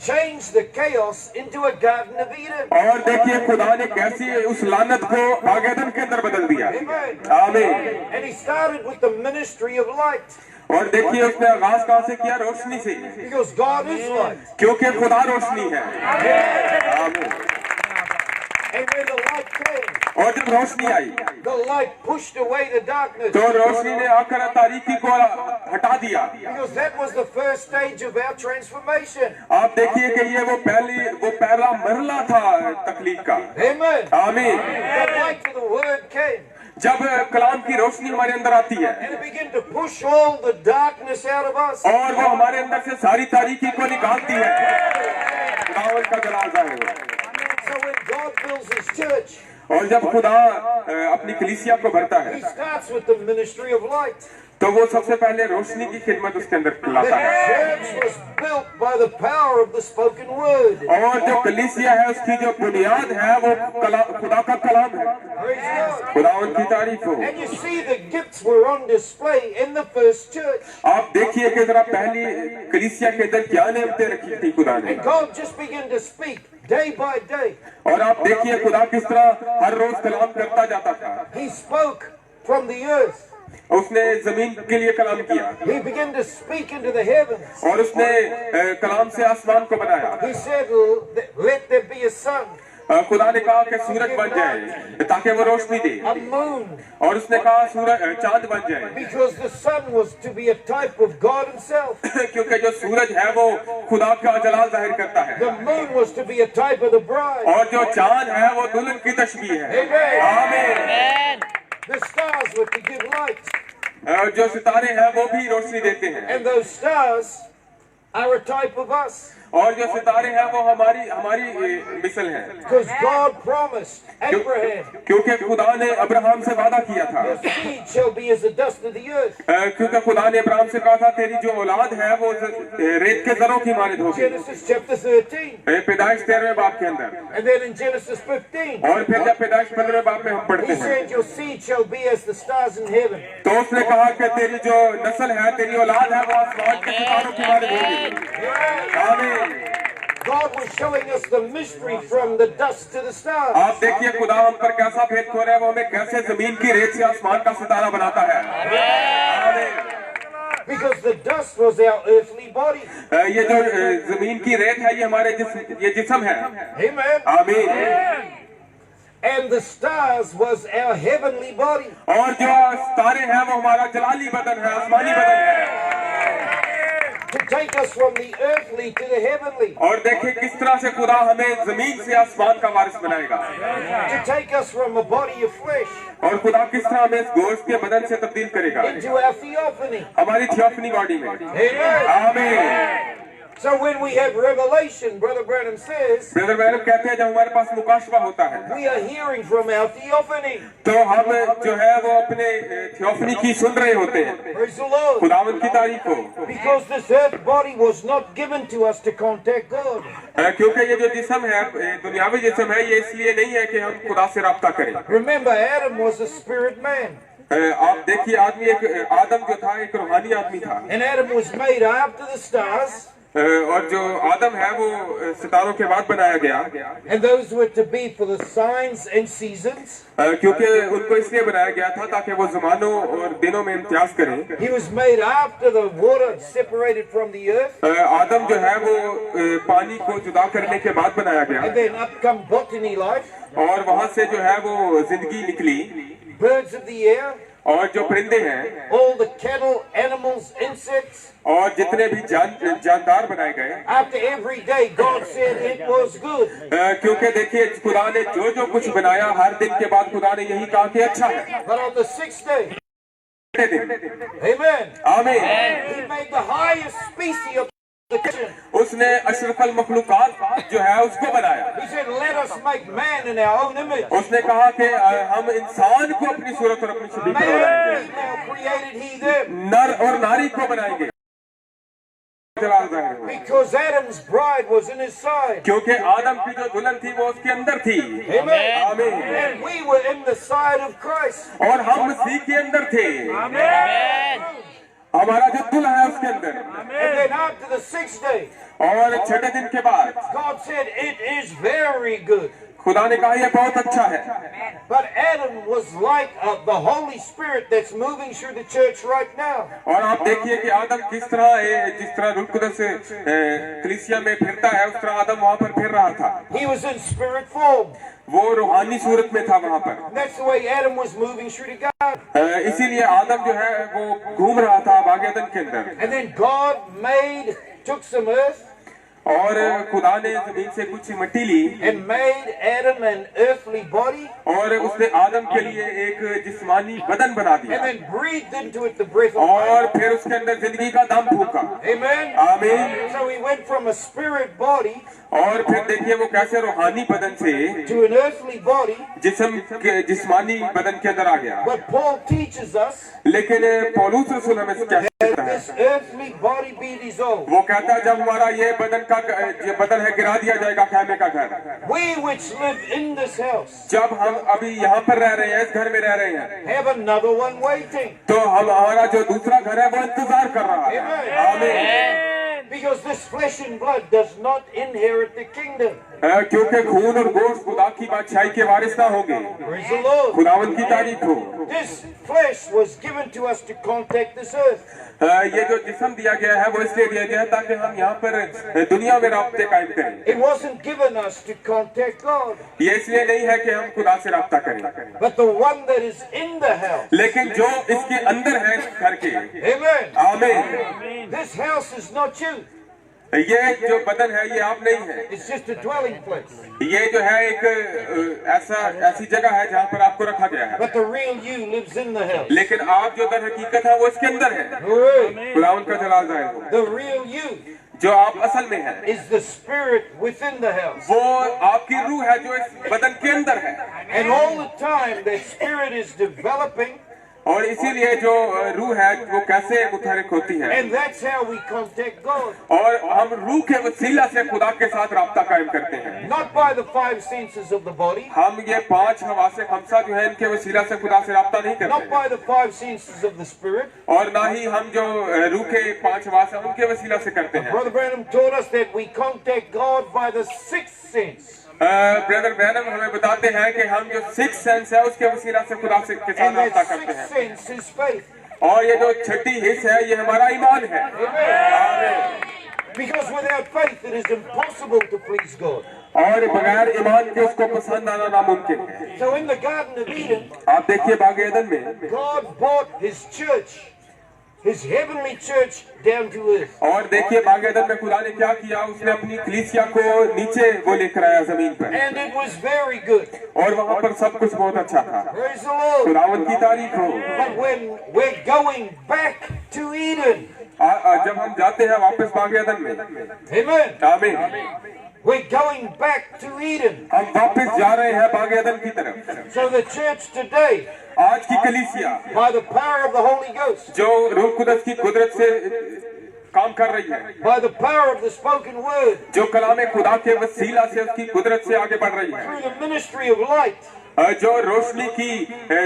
change the chaos into a Garden of Eden. और देखिए खुदा ने कैसी उस लानत को बाग एदन के अंदर बदल दिया। Amen. आमीन। And he started with the ministry of light. और देखिए उसने आगाज कहाँ से किया? रोशनी से, Because God is light. क्योंकि खुदा रोशनी है। आमीन। And when the light came, और जब रोशनी आई the light pushed away the darkness. तो रोशनी ने आकर तारीकी को हटा दिया। Because that was the first stage of our transformation. आप देखिए कि ये वो पहला मरला था तकलीफ का। Amen. आमीन। The light of the word came. जब कलाम की रोशनी हमारे अंदर आती है And it began to push all the darkness out of us. और वो हमारे अंदर से सारी तारीकी को निकालती है, खुदावंद का जनाजा है वो। So when God fills his church, और जब खुदा अपनी कलीसिया को भरता है he starts with the ministry of light. तो वो सबसे पहले रोशनी की खिदमत उसके अंदर The लाता है। church was built by the power of the spoken word. और जो कलीसिया है उसकी जो बुनियाद है वो खुदा का कलाम है। Praise God. खुदावंद की तारीफ हो। And you see the gifts were on display in the first church. आप देखिए कि जरा पहली कलीसिया के अंदर क्या नेमतें रखी थी खुदा ने, And God just began to speak day by day. और आप देखिए खुदा किस तरह हर रोज कलाम करता जाता था। He spoke from the earth. उसने जमीन के लिए कलाम किया He began to speak into the heavens. और उसने कलाम से आसमान को बनाया। He said, let there be a sun, खुदा ने कहा कि सूरज बन जाए ताकि वो रोशनी दे, a moon, और उसने कहा सूरज चांद बन जाए, because the sun was to be a type of God himself. क्योंकि जो सूरज है वो खुदा का जलाल जाहिर करता है, The moon was to be a type of the bride. और जो चांद है वो दुल्हन की तशबीह है। Amen. आमीन। The stars were to give light. और जो सितारे हैं वो भी रोशनी देते हैं, And those stars are a type of us. और जो सितारे हैं वो हमारी मिसल हैं, Because God promised Abraham, क्योंकि खुदा ने अब्राहम से वादा किया था, your seed shall be as the dust of the earth. क्योंकि खुदा ने अब्राहम से कहा था तेरी जो औलाद है वो रेत के जरों की मानिंद होगी। Genesis chapter 13. पैदाइश 13वें बाब के अंदर, And then in Genesis 15, और फिर जब पैदाइश 15वें बाब में हम पढ़ते he हैं said, your seed shall be as the stars in heaven. तो उसने कहा कि तेरी जो नस्ल है, तेरी औलाद है वो आसमान के सितारों की मानिंद होगी। आमीन। God was showing us the mystery from the dust to the stars. आप देखिए खुदा हम पर कैसा भेद खोल रहा है, वो हमें कैसे जमीन की रेत से आसमान का सितारा बनाता है। आमीन। Because the dust was our earthly body. ये जो जमीन की रेत है ये हमारे ये जिस्म है। Amen. आमीन। And the stars was our heavenly body. और जो सितारे हैं वो हमारा जलाली बदन है, आसमानी बदन है। To take us from the earthly to the heavenly. और देखिए किस तरह से खुदा हमें जमीन से आसमान का वारिस बनाएगा, To take us from a body of flesh और खुदा किस तरह हमें इस गोश्त के बदन से तब्दील करेगा into our theophany. हमारी थियोफनी बॉडी में। Amen. आमीन। So when we have revelation, Brother Branham says, brother madam कहते हैं जब हमारे पास मुकाशवा होता है we are hearing from our theophany. तो हम जो है वो अपने थियोफनी की सुन रहे होते हैं। Praise the Lord. खुदावंद की तारीफ हो, Because this earth body was not given to us to contact God. क्योंकि ये जो जिस्म है दुनियावी जिस्म है, ये इसलिए नहीं है कि हम खुदा से राब्ता करें। Remember, Adam was a spirit man. आप देखिए आदम जो था एक रूहानी आदमी था, And Adam was made after the stars. और जो आदम है वो सितारों के बाद बनाया गया, And those were to be for the signs and seasons. क्योंकि उनको इसलिए बनाया गया था ताकि वो ज़मानों और दिनों में इम्तियाज करें। He was made after the water separated from the earth. आदम जो है वो पानी को जुदा करने के बाद बनाया गया, And then up come botany life, और वहाँ से जो है वो जिंदगी निकली, birds of the air, और जो परिंदे हैं all the cattle, animals, insects. और जितने भी जानदार बनाए गए। After every day, God said it was good. क्योंकि देखिए खुदा ने जो जो कुछ बनाया हर दिन के बाद खुदा ने यही कहा कि अच्छा है। But on the sixth day, amen, आमीन। He made the highest species of the creation. उसने अशरफल मखलूकात जो है उसको बनाया। He said, let us make man in our own image. उसने कहा कि हम इंसान को अपनी सूरत और अपनी छवि में Male बनाएंगे, and female created He them. नर और नारी को बनाएंगे। Because Adam's bride was in his side. क्योंकि आदम की जो दुल्हन थी वो उसके अंदर थी। Amen. आमीन। And we were in the side of Christ. और हम मसीह के अंदर थे। Amen. हमारा जो दुल्हा है उसके अंदर। And then after the sixth day, और छठे दिन के बाद God said, it is very good. खुदा ने कहा ये बहुत अच्छा है। But Adam was like the Holy Spirit that's moving through the church right now. और आप देखिए कि आदम जिस तरह रूह कुदस कलीसिया में फिरता है, उस तरह आदम वहाँ पर फिर रहा था। He was in spirit form. वो रूहानी सूरत में था वहाँ पर। That's the way Adam was moving through the garden. इसीलिए आदम जो है वो घूम रहा था बागेदन के अंदर। And then God took some earth और खुदा ने जमीन से कुछ मिट्टी ली and made Adam an earthly body. और उसने आदम के लिए एक जिस्मानी बदन बना And दिया then breathed into it the breath of और life. फिर उसके अंदर जिंदगी का दम फूका। Amen. आमीन। So he went from a spirit body और फिर देखिए वो कैसे रूहानी बदन से to an earthly body. जिस्मानी बदन के अंदर आ गया। But Paul teaches us लेकिन पौलुस रसूल हमें क्या कहता that है? this earthly body be dissolved. वो कहता है जब हमारा ये बदन है गिरा दिया जाएगा खेमे का घर। We which live in this house जब हम अभी यहाँ पर रह रहे हैं, इस घर में रह रहे हैं, have another one waiting. तो हमारा जो दूसरा घर है वो इंतजार कर रहा है। आमीन। Because this flesh and blood does not inherit the kingdom. क्योंकि खून और गोश्त खुदा की बादशाही के वारिस ना होंगे। Praise the Lord. खुदावन की तारीफ हो। This flesh was given to us to contact this earth. ये जो जिस्म दिया गया है वो इसलिए दिया गया है ताकि हम यहाँ पर दुनिया में राब्ते कायम करें। It wasn't given us to contact God. ये इसलिए नहीं है कि हम खुदा से राब्ता करें, But the one that is in the house. लेकिन जो इसके अंदर है इस घर के। Amen. आमीन। This house is not you. ये जो बदन है ये आप नहीं है। It's just a dwelling place. ये जो है एक ऐसी जगह है जहाँ पर आपको रखा गया है। But the real you lives in the house. लेकिन आप जो दर हकीकत है वो इसके अंदर है। Hooray. खुदावन का जलाल जाहिर हो। The real you जो आप असल में है is the spirit within the house. वो आपकी रूह है जो इस बदन के अंदर है। And all the time that spirit is developing. और इसीलिए जो रूह है वो कैसे मुतहरिक होती है। And that's how we contact God. और हम रूह के वसीला से खुदा के साथ राब्ता कायम करते हैं। Not by the five senses of the body. हम ये 5 हवासे खमसा जो है इनके वसीला से खुदा से राब्ता नहीं Not करते। by the five senses of the spirit. और ना ही हम जो रूह के 5 हवास हैं उनके वसीला से करते हैं। Brother Branham taught us that we contact God by the sixth sense. Brother Branham हमें बताते हैं कि हम जो 6th सेंस है उसके वसीला से खुदा से के साथ And राब्ता that करते sixth हैं। sense is faith. और ये जो छठी हिस्स है ये हमारा ईमान है। Amen. Because without faith it is impossible to please God. और बगैर ईमान के उसको पसंद आना नामुमकिन है। So in the Garden of Eden, आप देखिए बाग एदन में God brought His church, His heavenly church, down to earth. और देखिए बाग एदन में खुदा ने क्या किया, उसने अपनी कलीसिया को नीचे वो लेकर आया जमीन पर। And it was very good. और वहाँ पर सब कुछ बहुत अच्छा था। Praise the Lord. खुदावन की तारीफ हो। But when we're going back to Eden, जब हम जाते हैं वापस बाग एदन में, amen, आमीन, we're going back to Eden. हम वापस जा रहे हैं बाग एदन की तरफ। So the church today, आज की कलीसिया by the power of the Holy Ghost, जो रूह कुदस की कुदरत से काम कर रही है, by the power of the spoken word, जो कलाम खुदा के वसीला से उसकी कुदरत से आगे बढ़ रही है, through the ministry of light, जो रोशनी की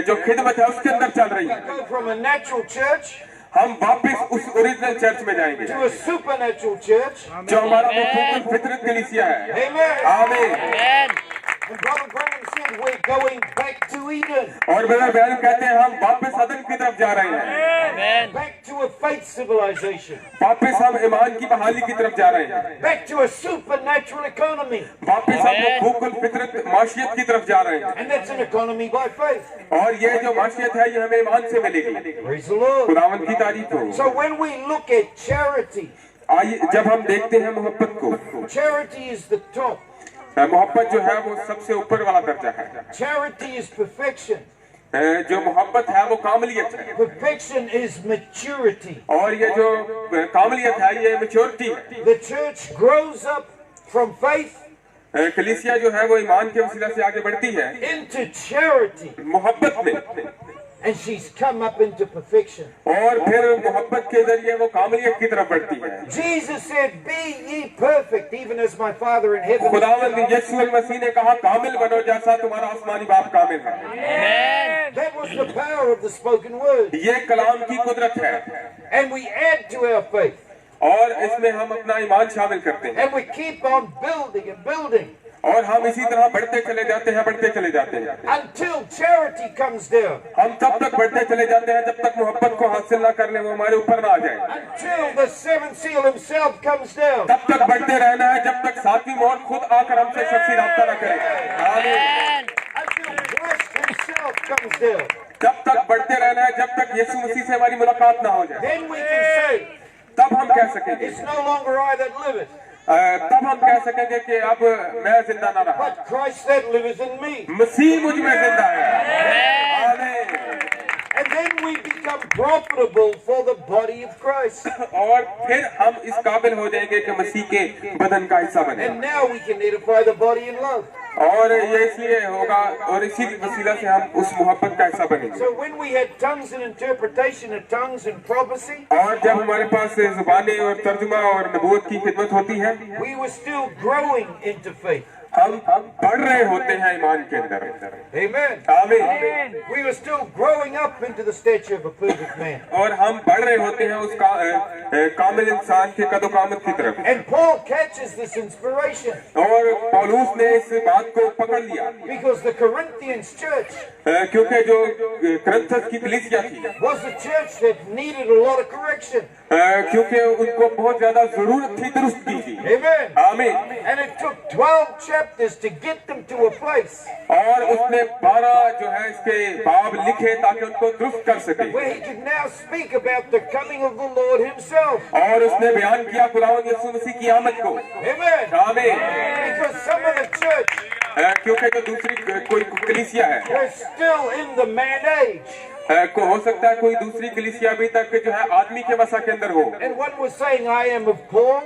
जो खिदमत है उसके अंदर चल रही है, go from a natural church हम वापस उस ओरिजिनल चर्च में जाएंगे to a supernatural church. जो हमारा मुकम्मल फितरत कलीसिया है। Amen. आमीन। And Brother Branham said we're going back to Eden, और ब्रदर बैरन कहते हैं हम वापस अदन की तरफ जा रहे हैं, back to a faith civilization, वापस हम ईमान की बहाली की तरफ जा रहे हैं, back to a supernatural economy. वापस हम मुकम्मल फितरत माशियत की तरफ जा रहे हैं। And that's an economy by faith. और ये जो माशियत है ये हमें ईमान से मिलेगी। Praise the Lord. खुदावंद की तारीफ हो। So when we look at charity, आइए जब हम देखते हैं मोहब्बत को, charity is the top. मोहब्बत जो है वो सबसे ऊपर वाला दर्जा है। Charity is perfection. जो मोहब्बत है वो कामलियत है, Perfection is maturity. और ये जो कामलियत है ये मैच्योरिटी है। The church grows up from faith कलीसिया जो है वो ईमान के वसीला से आगे बढ़ती है into charity, मोहब्बत में, and she's come up into perfection. और फिर मोहब्बत के जरिए वो कामलियत की तरफ बढ़ती है। Jesus said, "Be ye perfect, even as my Father in heaven is खुदावंद perfect." यीशु मसीह ने कहा कामिल बनो जैसा तुम्हारा आसमानी बाप कामिल है। That was the power of the spoken word. ये कलाम की कुदरत है, And we add to our faith. और इसमें हम अपना ईमान शामिल करते हैं, And we keep on building and building और हम इसी तरह बढ़ते चले जाते हैं, बढ़ते चले जाते हैं। until charity comes down. हम तब तक बढ़ते चले जाते हैं जब तक मोहब्बत को हासिल ना कर ले, वो हमारे ऊपर ना आ जाए। Until the seventh seal himself comes down. तब तक बढ़ते रहना है जब तक सातवीं मोहर खुद आकर हमसे शख्सी राब्ता ना करे। आमीन। Until Christ himself comes down. तब तक बढ़ते रहना है जब तक यीशु मसीह से हमारी मुलाकात ना हो जाए। Then we can say, तब हम कह सकेंगे, it's no longer I that liveth, तब हम कह सकेंगे कि अब मैं जिंदा ना रहा, but Christ that liveth in me. मसीह मुझ में जिंदा है। आमीन। And then we become profitable for the body of Christ. और फिर हम इस काबिल हो जाएंगे कि मसीह के बदन का हिस्सा बने। And now we can edify the body in love. और ये इसलिए होगा और इसी वसीला से हम उस मोहब्बत का हिस्सा बनेंगे। So when we had tongues and interpretation of tongues and prophecy, और जब हमारे पास जुबानें और तर्जुमा और नबूवत की खिदमत होती है, we were still growing into faith. हम बढ़ रहे होते हैं ईमान के अंदर। Amen. आमीन। We were still growing up into the stature of a perfect man. और हम बढ़ रहे होते हैं उस कामिल इंसान के कदो-कामत की तरफ। And Paul catches this inspiration और पौलुस ने इस बात को पकड़ लिया because the Corinthians church क्योंकि जो करंथस की कलीसिया थी was a church that needed a lot of correction. क्योंकि उनको बहुत ज्यादा जरूरत थी दुरुस्त की थी। Amen. आमीन। And it took 12 chapters to get them to a place और उसने 12 जो है इसके बाब लिखे ताकि उनको दुरुस्त कर सके where he could now speak about the coming of the Lord himself. और उसने बयान किया खुदावंद यीशु मसीह की आमद को। Amen. आमीन। Because some of the church क्योंकि जो दूसरी कोई कलीसिया है were still in the man age. को हो सकता है कोई दूसरी कलीसिया अभी तक जो है आदमी के वसा के अंदर हो And one was saying, I am of Paul.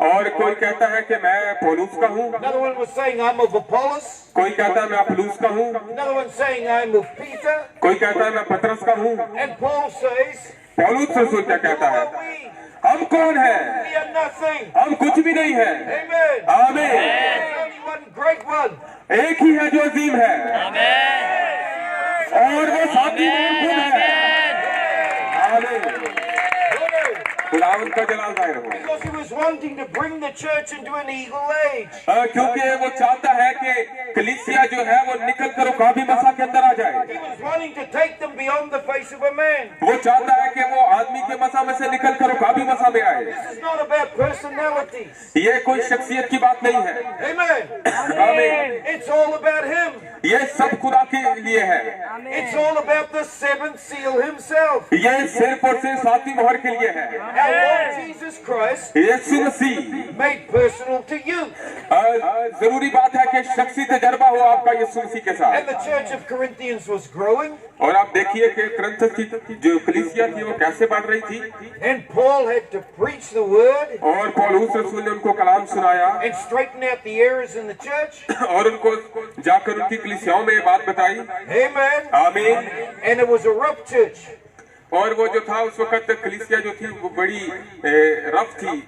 और कोई कहता है कि मैं पौलुस का हूँ, Another one was saying, I'm of Apollos. कोई कहता है मैं अपुल्लोस का हूँ, Another one saying, I'm of Peter. कोई कहता है मैं पतरस का हूँ। And Paul says, पौलुस रसूल क्या कहता who है? are we? हम कौन है? We are nothing. हम कुछ भी नहीं है। Amen. आमीन। There's only one great one. एक ही है जो अजीम है और वो साथी में खुद है। आमीन। खुदावंद का जलाल जाहिर हो। Because he was wanting to bring the church into an eagle age. क्योंकि वो चाहता है कि कलीसिया जो है वो निकल कर उकाबी मसा के अंदर आ जाए। He was wanting to take them beyond the face of a man. वो चाहता है कि वो आदमी के मसा में से निकल कर उकाबी मसा में आए। This is not about personalities. ये कोई शख्सियत की बात नहीं है। Amen. आमीन। It's all about him. ये सब खुदा के लिए है। It's all about the seventh seal himself. ये सिर्फ और सिर्फ सातवीं मोहर के लिए है। Our Lord Jesus Christ Yeshu Masih made personal to you. जरूरी बात है कि शख्सी तजर्बा हो आपका यीशु मसीह के साथ। And the church of Corinthians was growing. और आप देखिए कि करंथस की जो कलीसिया थी वो कैसे बढ़ रही थी। And Paul had to preach the word और पौलुस रसूल ने उनको कलाम सुनाया and straighten out the errors in the church. और उनको जाकर उनकी कलीसियाओं में ये बात बताई। Amen. आमीन। And it was a rough church. और वो जो था उस वक्त कलीसिया जो थी वो बड़ी रफ थी।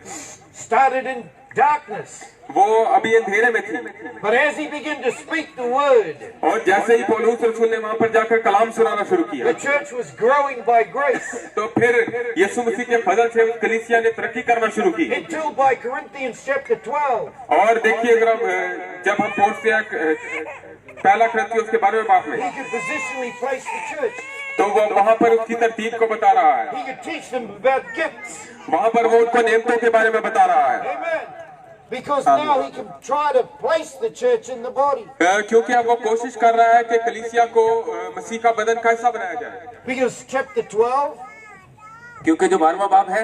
Started in darkness. वो अभी अंधेरे में थी। But as he began to speak the word, और जैसे ही पौलुस रसूल ने वहाँ पर जाकर कलाम सुनाना शुरू किया the church was growing by grace. तो फिर यीशु मसीह के फजल से उस कलीसिया ने तरक्की करना शुरू की। Until by Corinthians chapter 12, और देखिए अगर जब हम पहुंचते हैं पहला करंथियों उसके 12वें बाब में he could positionally place the church. तो वो वहाँ पर उसकी तरतीब को बता रहा है। He could teach them about gifts. वहाँ पर वो उनको नेमतों के बारे में बता रहा है। Amen. Because now he can try to place the church in the body. क्योंकि अब वो कोशिश कर रहा है कि कलीसिया को मसीह का बदन का हिस्सा बनाया जाए। Because chapter 12, क्योंकि जो 12वां बाब है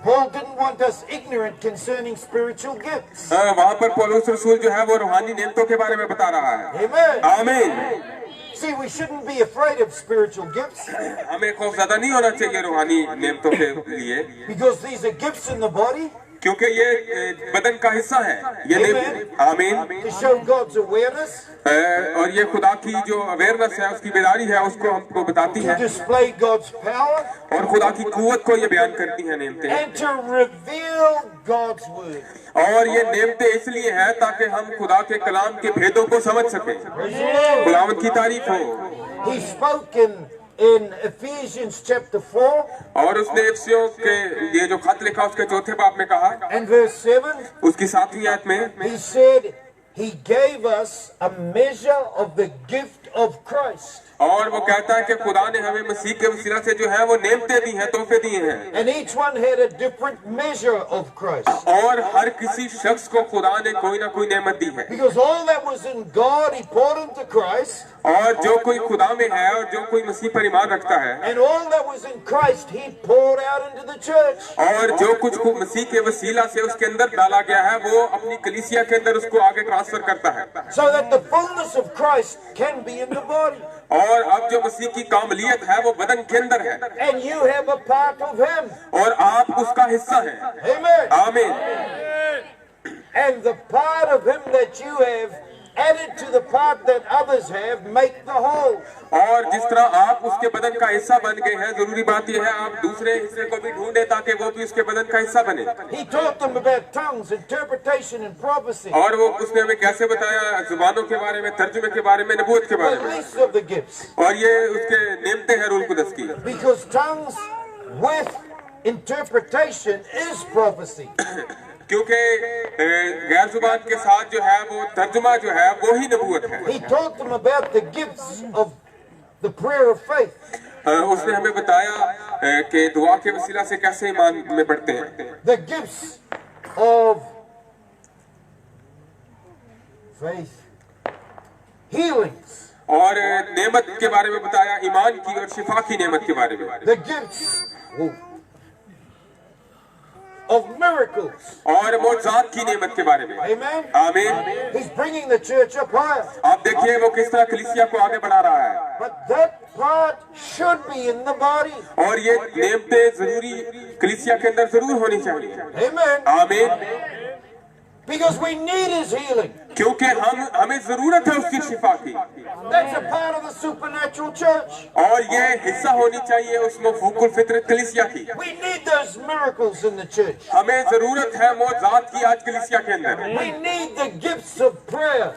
Paul didn't want us ignorant concerning spiritual gifts. वहाँ पर पौलुस रसूल जो है वो रूहानी नेमतों के बारे में बता रहा है। Amen. आमीन। See, we shouldn't be afraid of spiritual gifts हमें खौफ ज्यादा नहीं होना चाहिए रूहानी नेमतों के लिए because these are gifts in the body क्योंकि ये बदन का हिस्सा है। ये नेम आमीन। to show God's awareness, और ये खुदा की जो अवेयरनेस है उसकी बेदारी है उसको हमको बताती to है display God's power, और खुदा की कुव्वत को ये बयान करती है नेमतें। and to reveal God's word. और ये नेमतें इसलिए हैं ताकि हम खुदा के कलाम के भेदों को समझ सकें। Praise the Lord. खुदावंद की तारीफ हो। He spoke in Ephesians chapter 4 और उसने इफिसियों के ये जो खत लिखा उसके चौथे बाब में कहा and verse 7, उसकी 7वीं आयत में he said, He gave us a measure of the gift of Christ. और वो कहता है कि खुदा ने हमें मसीह के वसीला से जो है वो नेमतें दी हैं, तोहफे दिए हैं। And each one had a different measure of Christ. और हर किसी शख्स को खुदा ने कोई ना कोई नेमत दी है। Because all that was in God, He poured into Christ. और जो कोई खुदा में है और जो कोई मसीह पर ईमान रखता है And all that was in Christ, He poured out into the church. और जो कुछ को मसीह के वसीला से उसके अंदर डाला गया है वो अपनी कलीसिया के अंदर उसको आगे ट्रांसफर करता है। So that the fullness of Christ can be in the body. और अब जो मसीह की कामलियत है वो बदन के अंदर है And you have a part of Him. और आप उसका हिस्सा हैं। Amen. आमीन। And the part of Him that you have added to the part that others have, make the whole. और जिस तरह आप उसके बदन का हिस्सा बन गए हैं, जरूरी बात यह है आप दूसरे हिस्से को भी ढूंढे ताकि वो भी उसके बदन का हिस्सा बने। He taught them about tongues, interpretation, and prophecy. और वो उसने हमें कैसे बताया जुबानों के बारे में, तर्जुमे के बारे में, नबूवत के बारे The में। least of the gifts. और ये उसके नेमते हैं रूल कुदस की। Because tongues with interpretation is prophecy. क्योंकि गैर जुबान के साथ जो है वो तर्जुमा जो है वो ही नबूवत है। He taught them about the gifts of the prayer of faith. उसने हमें बताया कि दुआ के वसीला से कैसे ईमान में बढ़ते हैं। The gifts of faith. Healings. और नेमत के बारे में बताया, ईमान की और शिफा की नेमत के बारे में। The gifts of miracles. और मौजज़ात की नेमत के बारे में। Amen. आमीन। He's bringing the church up higher. आप देखिए वो किस तरह कलीसिया को आगे बढ़ा रहा है। But that part should be in the body. और ये नेमतें जरूरी कलीसिया के अंदर जरूर होनी चाहिए। Amen. आमीन। Because we need his healing. क्योंकि हमें जरूरत है उसकी शिफा की। That's a part of the supernatural church. और ये हिस्सा होनी चाहिए उस मफूकुल फितरत कलीसिया की। We need those miracles in the church. हमें जरूरत है मौजज़ात की आज कलीसिया के अंदर। We need the gifts of prayer.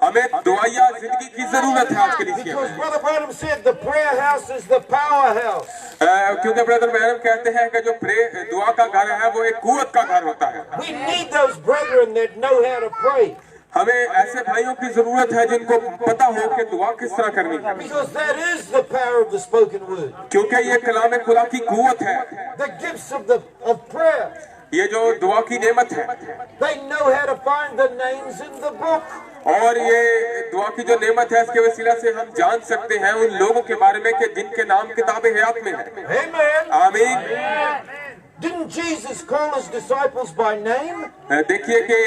हमें दुआया जिंदगी की जरूरत है आज कलीसिया Because में। Brother Branham said the prayer house is the powerhouse. क्योंकि ब्रदर मैडम कहते हैं कि जो दुआ का घर है वो एक कुव्वत का घर होता है। We need those brethren that know how to pray. हमें ऐसे भाइयों की जरूरत है जिनको पता हो कि दुआ किस तरह करनी है। Because that is the power of the spoken word. क्योंकि ये कलाम खुदा की कुव्वत है। The gifts of prayer. ये जो दुआ की नेमत है। They know how to find the names in the book. और ये दुआ की जो नेमत है इसके वसीला से हम जान सकते हैं उन लोगों के बारे में कि जिनके नाम किताब हयात में है। Amen. आमीन। Didn't Jesus call his disciples by name? देखिए कि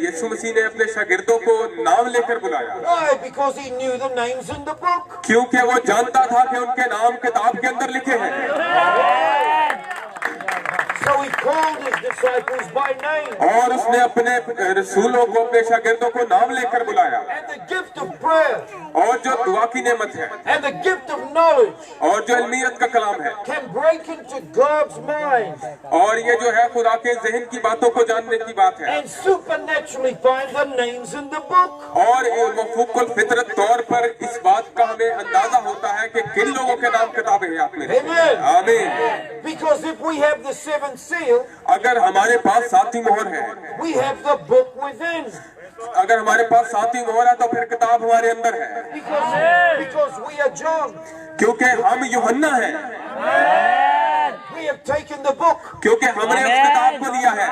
यीशु मसीह ने अपने शागिर्दों को नाम लेकर बुलाया। Why? Because he knew the names in the book. क्योंकि वो जानता था कि उनके नाम किताब के अंदर लिखे हैं। So he called his disciples by name. और उसने अपने रसूलों को, अपने शागिर्दों को नाम लेकर बुलाया। And the gift of prayer और जो दुआ की नेमत है and the gift of knowledge और जो इल्मियत का कलाम है can break into God's mind और ये जो है खुदा के ज़हन की बातों को जानने की बात है and supernaturally find the names in the book. और मफूकुल फितरत तौर पर इस बात का हमें अंदाजा होता है कि किन लोगों के नाम किताब हयात में हैं। Amen. आमीन। Because if we have the seventh seal, अगर हमारे पास सातवीं मोहर है, we have the book within. अगर हमारे पास सातवीं मोहर है तो फिर किताब हमारे अंदर है। Because we are John. क्योंकि हम यूहन्ना हैं। We have taken the book. क्योंकि हमने उस किताब को लिया है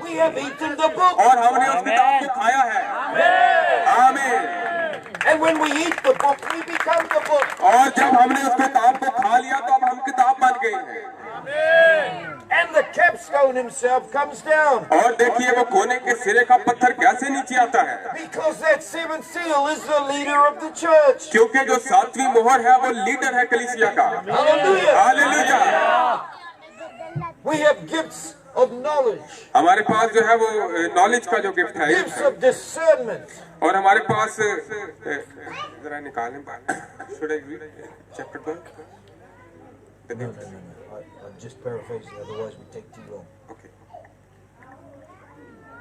We have eaten the book. और हमने उस किताब को खाया है। आमीन। And when we eat the book, we become the book. और जब हमने उस किताब को खा लिया तो अब हम किताब बन गए हैं। And the capstone himself comes down. और देखिए वो कोने के सिरे का पत्थर कैसे नीचे आता है। Because that seventh seal is the leader of the church. क्योंकि जो सातवीं मोहर है वो लीडर है कलीसिया का। Hallelujah. Hallelujah. We have gifts of knowledge. हमारे पास जो है वो नॉलेज का जो गिफ्ट है Gifts of discernment. और हमारे पास जरा निकालें should I read chapter 12? No. I'm just paraphrasing, otherwise we take too long. Okay.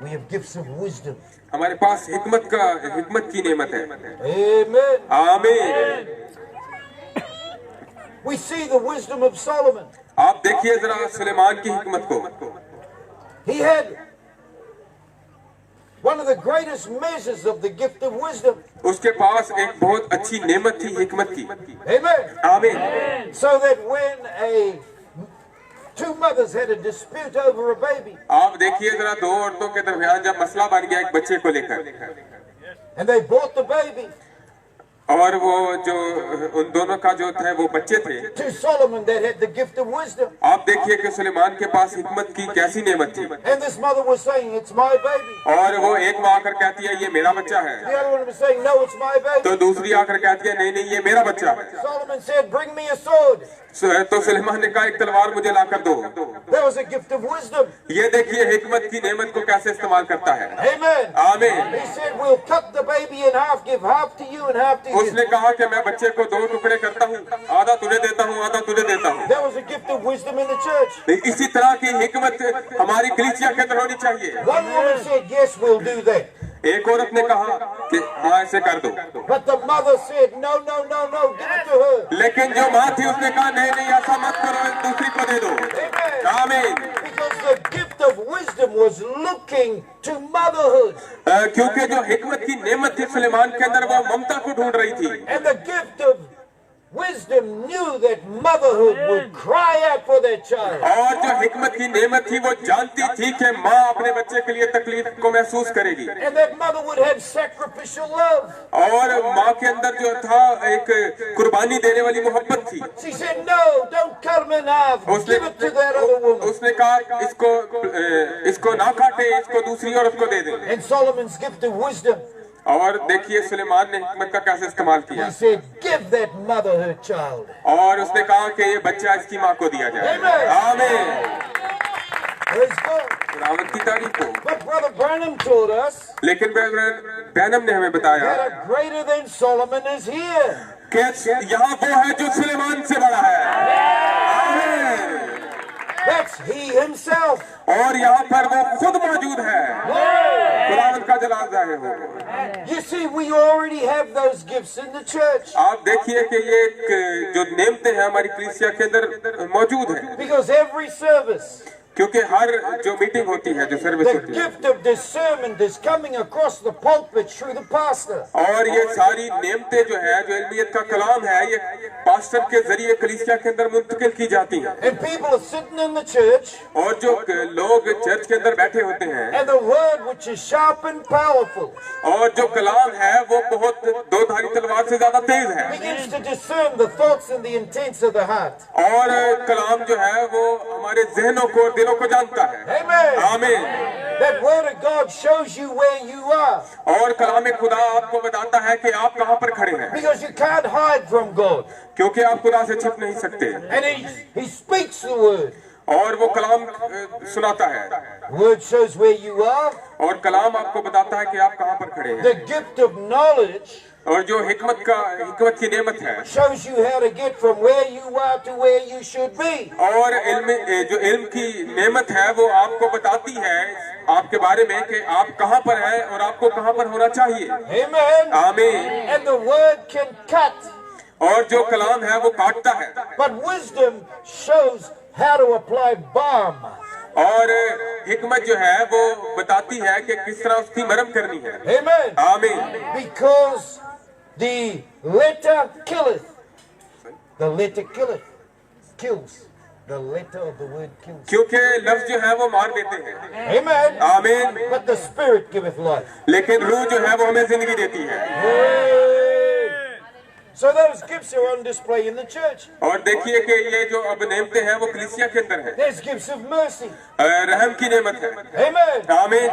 We have gifts of wisdom. हमारे पास हिकमत की नेमत है। Amen. आमीन। We see the wisdom of Solomon. आप देखिए जरा सुलेमान की हिकमत को। He had one of the greatest measures of the gift of wisdom. उसके पास एक बहुत अच्छी नेमत थी हिकमत की। Amen. आमीन। So that when two mothers had a dispute over a baby, आप देखिए जरा दो औरतों के दरमियान जब मसला बन गया एक बच्चे को लेकर and they bought the baby, और वो जो उन दोनों का जो थे वो बच्चे थे। To Solomon that had the gift of wisdom. आप देखिए कि सुलेमान के पास हिकमत की कैसी नेमत थी। And this mother was saying, it's my baby. और वो एक माँ आकर कहती है ये मेरा बच्चा है, The other one was saying, no, it's my baby. तो दूसरी आकर कहती है नहीं नहीं ये मेरा बच्चा है। Solomon said, bring me a sword. तो सुलेमान ने कहा एक तलवार मुझे लाकर दो। That was a gift of wisdom. ये देखिए हिकमत की नेमत को कैसे इस्तेमाल करता है। Amen. आमीन। He said, we'll cut the baby in half, give half to you and half to उसने him. कहा कि मैं बच्चे को दो टुकड़े करता हूँ, आधा तुझे देता हूँ आधा तुझे देता हूँ। That was a gift of wisdom in the church. इसी तरह की हिकमत हमारी कलीसिया के अंदर होनी चाहिए। One woman said, yes, we'll do that. एक औरत ने कहा कि हाँ ऐसे कर दो, But the mother said, no, no, no, no, give it to her. लेकिन जो माँ थी उसने कहा नहीं नहीं ऐसा मत करो, दूसरी को दे दो। Amen. आमीन। Because the gift of wisdom was looking to motherhood. क्योंकि जो हिकमत की नेमत थी सुलेमान के अंदर वो ममता को ढूंढ रही थी। And the gift of wisdom knew that motherhood would cry out for their child. और जो हिकमत की नेमत थी वो जानती थी कि माँ अपने बच्चे के लिए तकलीफ को महसूस करेगी। And that mother would have sacrificial love. और माँ के अंदर जो था एक कुर्बानी देने वाली मोहब्बत थी। She said, no, don't cut him in half. Give it to that other woman. उसने कहा इसको ना काटे, इसको दूसरी औरत को दे दे। And Solomon's gift of wisdom, और देखिए सुलेमान ने हिकमत का कैसे इस्तेमाल किया। he said, give that mother her child. और उसने कहा कि ये बच्चा इसकी माँ को दिया जाए। आमीन। Praise God. खुदावंद की तारीफ हो। But Brother Branham told us लेकिन बैनम ने हमें बताया that a greater than Solomon is here. कि यहाँ वो है जो सुलेमान से बड़ा है। आमीन। That's he himself. और यहाँ पर वो खुद मौजूद है। खुदावंद का जलाल ज़ाहिर हो। You see, we already have those gifts in the church. आप देखिए कि ये जो नेमतें हैं हमारी कलीसिया के अंदर मौजूद है। Because every service, क्योंकि हर जो मीटिंग होती है, जो सर्विस the होती है, gift of discernment is coming across the pulpit through the pastor. और ये सारी नेमतें जो है, जो इल्मियत का कलाम है, ये पास्टर के जरिए कलीसिया के अंदर मुंतकिल की जाती है। And people are sitting in the church, और जो लोग चर्च के अंदर बैठे होते हैं, and the word which is sharp and powerful और जो कलाम है वो बहुत दो धारी तलवार से ज्यादा तेज है, begins to discern the thoughts and the intents of the heart. और कलाम जो है वो हमारे जहनों को और दिलों को जानता है। Amen. आमीन। That word of God shows you where you are. और कलाम खुदा आपको बताता है कि आप कहाँ पर खड़े हैं, Because you can't hide from God. क्योंकि आप खुदा से छिप नहीं सकते। And he speaks the word. और वो कलाम सुनाता है, Word shows where you are. और कलाम आपको बताता है कि आप कहाँ पर खड़े हैं। The gift of knowledge और जो हिकमत की नेमत है, shows you how to get from where you are to where you should be. और जो इल्म की नेमत है वो आपको बताती है आपके बारे में कि आप कहाँ पर हैं और आपको कहाँ पर होना चाहिए। Amen. आमीन। And the word can cut, और जो कलाम है वो काटता है, but wisdom shows how to apply balm. और हिकमत जो है वो बताती है कि किस तरह उसकी मरहम करनी है। Amen. आमीन। Because the letter killeth. The letter killeth. Kills. The letter of the word kills. क्योंकि लफ्ज जो है वो मार देते हैं। Amen. आमीन। But the spirit giveth life. लेकिन रूह जो है वो हमें जिंदगी देती है। So those gifts are on display in the church. और देखिए कि ये जो अब नेमतें हैं वो कलीसिया के अंदर है। There's gifts of mercy. रहम की नेमत है। Amen. आमीन।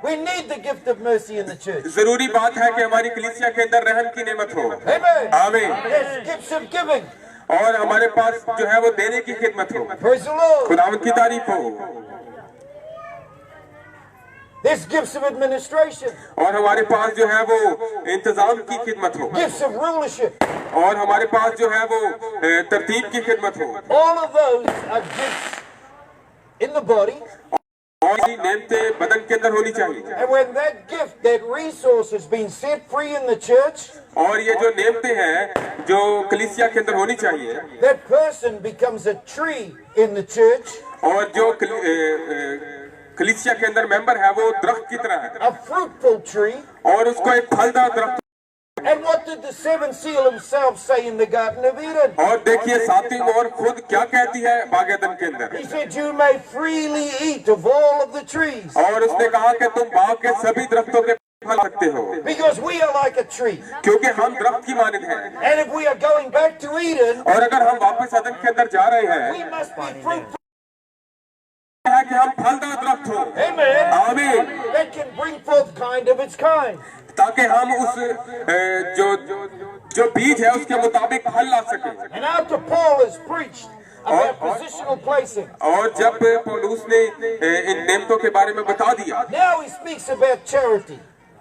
We need the gift of mercy in the church. जरूरी बात है कि हमारी कलीसिया के अंदर रहम की नेमत हो। Amen. आमीन। There's gifts of giving. और हमारे पास जो है वो देने की खिदमत हो। Praise the Lord. खुदावंद की तारीफ हो। There's gifts of administration. और हमारे पास जो है वो इंतजाम की खिदमत हो। Gifts of rulership. और हमारे पास जो है वो तरतीब की खिदमत हो। All of those are gifts in the body. और ये नेमतें बदन के अंदर होनी चाहिए। And when that gift, that resource has been set free in the church, और ये जो नेमतें हैं जो कलीसिया के अंदर होनी चाहिए, that person becomes a tree in the church, और जो कलीसिया के अंदर मेंबर है वो दरख्त की तरह है, a fruitful tree. और उसको एक फलदार दरख्त। And what did the seventh seal himself say in the Garden of Eden? और देखिए सातवीं मोहर खुद क्या कहती है बाग एदन के अंदर। He said, you may freely eat of all of the trees. और उसने कहा कि तुम बाग के सभी दरख्तों के फल सकते हो, Because we are like a tree. क्योंकि हम दरख्त की मानद हैं। And if we are going back to Eden, और अगर हम वापस अदन के अंदर जा रहे हैं, we must be fruitful. है कि हम फलदार दरख्त हो। Amen. आमीन। That can bring forth kind of its kind. ताकि हम उस जो बीज है उसके मुताबिक फल ला सकें। And after Paul has preached about positional placing, और जब पौलुस ने इन नेमतों के बारे में बता दिया, now he speaks about charity.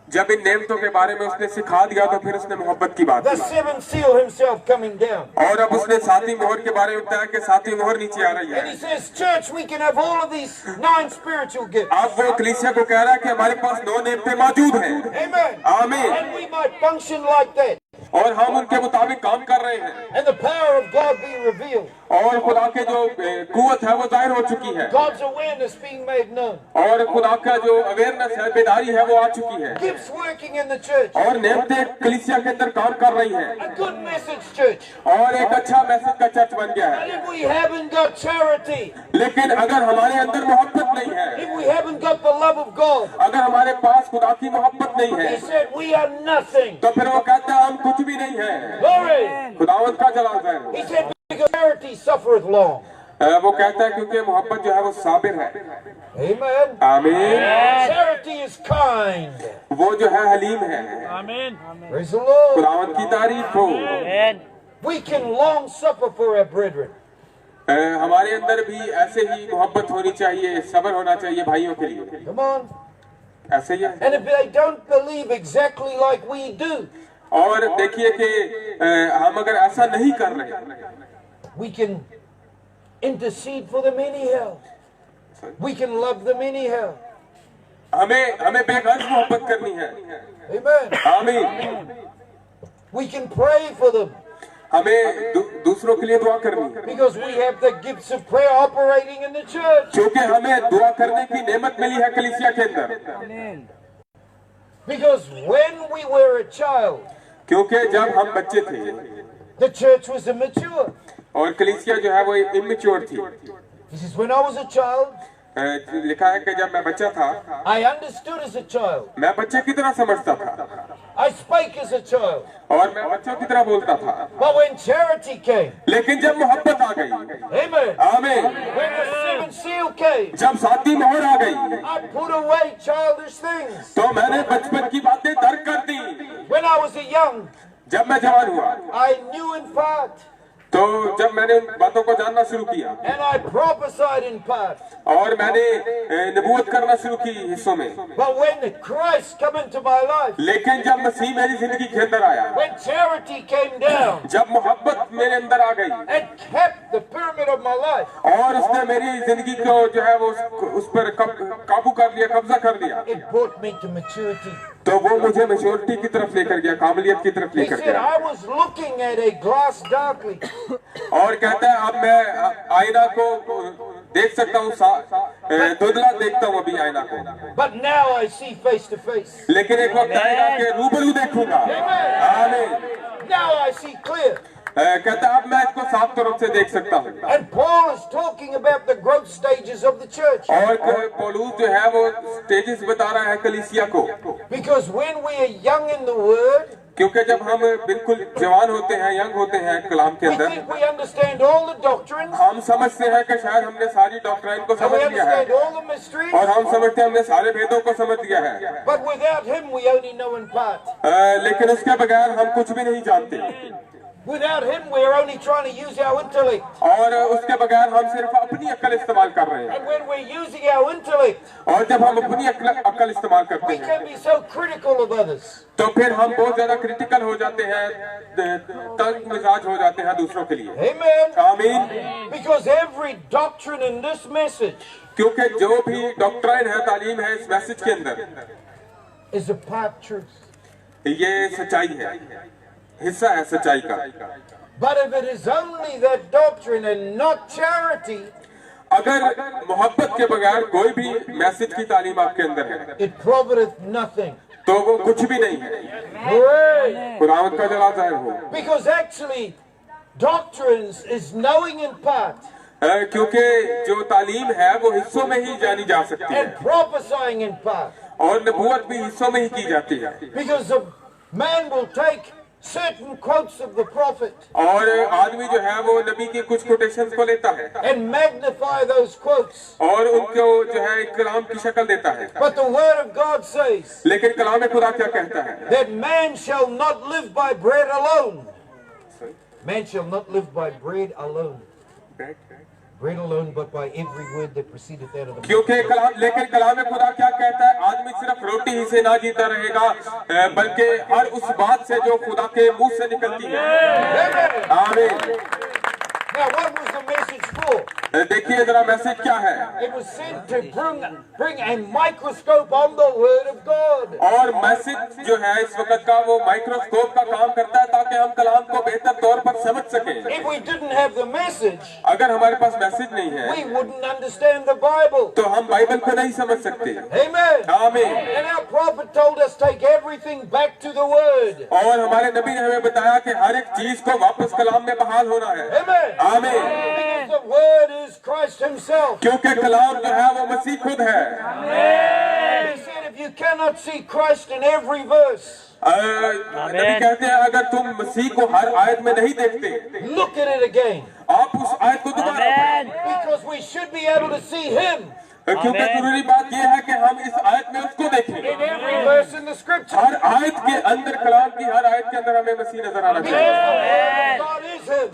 जब इन नेमतों के बारे में उसने सिखा दिया तो फिर उसने मोहब्बत की बात The की। seventh seal himself coming down. और अब उसने सातवीं मोहर के बारे में बताया कि सातवीं मोहर नीचे आ रही And he है। says, church, we can have all of these 9 spiritual gifts. अब वो कलीसिया को कह रहा है कि हमारे पास 9 नेमतें मौजूद हैं। Amen. आमीन। And we might function like that. और हम उनके मुताबिक काम कर रहे हैं। And the power of God being revealed. और खुदा के जो कुव्वत है वो जाहिर हो चुकी है। God's awareness being made known. और खुदा का जो अवेयरनेस है, बेदारी है, वो आ चुकी है। Gifts working in the church. और नेमतें कलीसिया के अंदर काम कर रही हैं। A good message, church. और एक अच्छा मैसेज का चर्च बन गया But है। if we haven't got charity, लेकिन अगर हमारे अंदर मोहब्बत नहीं है, if we haven't got the love of God, अगर हमारे पास खुदा की मोहब्बत नहीं है, he said we are nothing. तो फिर वो कहता है हम कुछ भी नहीं है। Glory. खुदावंत का जलाल जाहिर He हो। said because charity suffereth long. वो कहता है क्योंकि मोहब्बत जो है वो साबिर है। Amen. आमीन। Charity is kind. वो जो है हलीम है। Praise the Lord. खुदावंत की तारीफ हो। We can long suffer for our brethren. हमारे अंदर भी ऐसे ही मोहब्बत होनी चाहिए, सब्र होना चाहिए भाइयों के लिए। Come on. ऐसे ही है। And if they don't believe exactly like we do, और देखिए कि हम अगर ऐसा नहीं कर रहे, we can intercede for them anyhow. We can love them anyhow. हमें बेगर्ज मोहब्बत करनी है। Amen. आमीन। We can pray for them हमें दूसरों के लिए दुआ करनी है, because we have the gifts of prayer operating in the church. क्योंकि हमें दुआ करने की नेमत मिली है कलीसिया के अंदर। Because when we were a child, क्योंकि जब हम बच्चे थे the church was immature. और कलीसिया जो है वो इमेच्योर थी। He says, when I was a child, लिखा है कि जब मैं बच्चा था, I understood as a child. मैं बच्चे की तरह समझता था I spake as a child. और मैं बच्चों की तरह बोलता था। But when charity came, लेकिन जब मोहब्बत आ गई, amen, आमीन, when the seventh seal came, जब सातवीं मोहर आ गई, I put away childish things. तो मैंने बचपन की बातें तर्क कर दी। When I was a young, जब मैं जवान हुआ, I knew in part, तो जब मैंने उन बातों को जानना शुरू किया and I prophesied in part. और मैंने नबूवत करना शुरू की हिस्सों में, But when Christ come into my life, लेकिन जब मसीह मेरी जिंदगी के अंदर आया, when charity came down जब मोहब्बत मेरे अंदर आ गई and kept the pyramid of my life, और उसने मेरी जिंदगी को जो है वो उस पर काबू कर लिया, कब्जा कर लिया, it brought me to maturity. तो वो मुझे मैच्योरिटी की तरफ लेकर गया, काबिलियत की तरफ He लेकर said, गया। I was looking at a glass darkly, और कहता है अब मैं आईना को देख सकता हूँ, धुंधला देखता हूँ अभी आईना को, but now I see face to face. लेकिन एक वक्त आएगा कि रूबरू देखूंगा। आमीन। Now I see clear. कहता है अब मैं इसको साफ तरफ से देख सकता हूँ। And Paul is talking about the growth stages of the church. और पौलुस जो है वो स्टेजेस बता रहा है कलीसिया को, Because when we are young in the word, क्योंकि जब हम बिल्कुल जवान होते हैं, यंग होते हैं कलाम के we अंदर, think we understand all the doctrines, हम समझते हैं कि शायद हमने सारी डॉक्ट्राइन को and we समझ लिया है understand all the mysteries, और हम समझते हैं हमने सारे भेदों को समझ लिया है, but without him we only know in part. लेकिन उसके बगैर हम कुछ भी नहीं जानते, Without him we are only trying to use our intellect. और उसके बगैर हम सिर्फ अपनी अक्ल इस्तेमाल कर रहे हैं। And when we're using our intellect, और जब हम अपनी अक्ल इस्तेमाल करते we हैं can be so critical of others. तो फिर हम बहुत ज्यादा क्रिटिकल हो जाते हैं, तंग मिजाज हो जाते हैं दूसरों के लिए। Amen. आमीन। Because every doctrine in this message क्योंकि जो भी डॉक्ट्राइन है, तालीम है इस मैसेज के अंदर, is a part truth. ये सच्चाई है, हिस्सा है सच्चाई का। But if it is only that doctrine and not charity, अगर मोहब्बत के बगैर कोई भी मैसेज की तालीम आपके अंदर है it profiteth nothing. तो वो कुछ भी नहीं है। Hooray! खुदावंत का जलाल जाहिर हो। Because actually, doctrines is knowing in part क्योंकि जो तालीम है वो हिस्सों में ही जानी जा सकती है and prophesying in part. और नबूवत भी हिस्सों में ही की जाती है। Because a man will take certain quotes of the prophet और आदमी जो है वो नबी की कुछ कोटेशंस को लेता है and magnify those quotes. और उनको जो है एक कलाम की शक्ल देता है। But the word of God says लेकिन कलाम खुदा क्या कहता है? that man shall not live by bread alone. Man shall not live by bread alone. Bread alone, but by every word that proceedeth out of the mouth. क्योंकि लेकिन कलाम खुदा क्या कहता है? आदमी सिर्फ रोटी ही से ना जीता रहेगा, बल्कि हर उस बात से जो खुदा के मुंह से निकलती है। आमीन। Now, what was the message for? देखिए जरा मैसेज क्या है? It was sent to bring a microscope on the word of God. और मैसेज जो है इस वक्त का वो माइक्रोस्कोप का काम करता है ताकि हम कलाम को बेहतर तौर पर समझ सकें। If we didn't have the message, अगर हमारे पास मैसेज नहीं है we wouldn't understand the Bible. तो हम बाइबल को नहीं समझ सकते। Amen. आमीन। And our prophet told us take everything back to the word. और हमारे नबी ने हमें बताया कि हर एक चीज को वापस कलाम में बहाल होना है। Amen. आमीन। Because the word is Christ himself. क्योंकि कलाम जो है वो मसीह खुद है। He said if you cannot see Christ in every verse, नबी कहते हैं अगर तुम मसीह को हर आयत में नहीं देखते, look at it again. आप उस आयत को दोबारा Because we should be able to see him क्योंकि जरूरी बात यह है कि हम इस आयत में उसको देखें। in every verse in the scripture. हर आयत के अंदर कलाम की हर आयत के अंदर हमें मसीह नजर आना Because चाहिए। the word of God is him.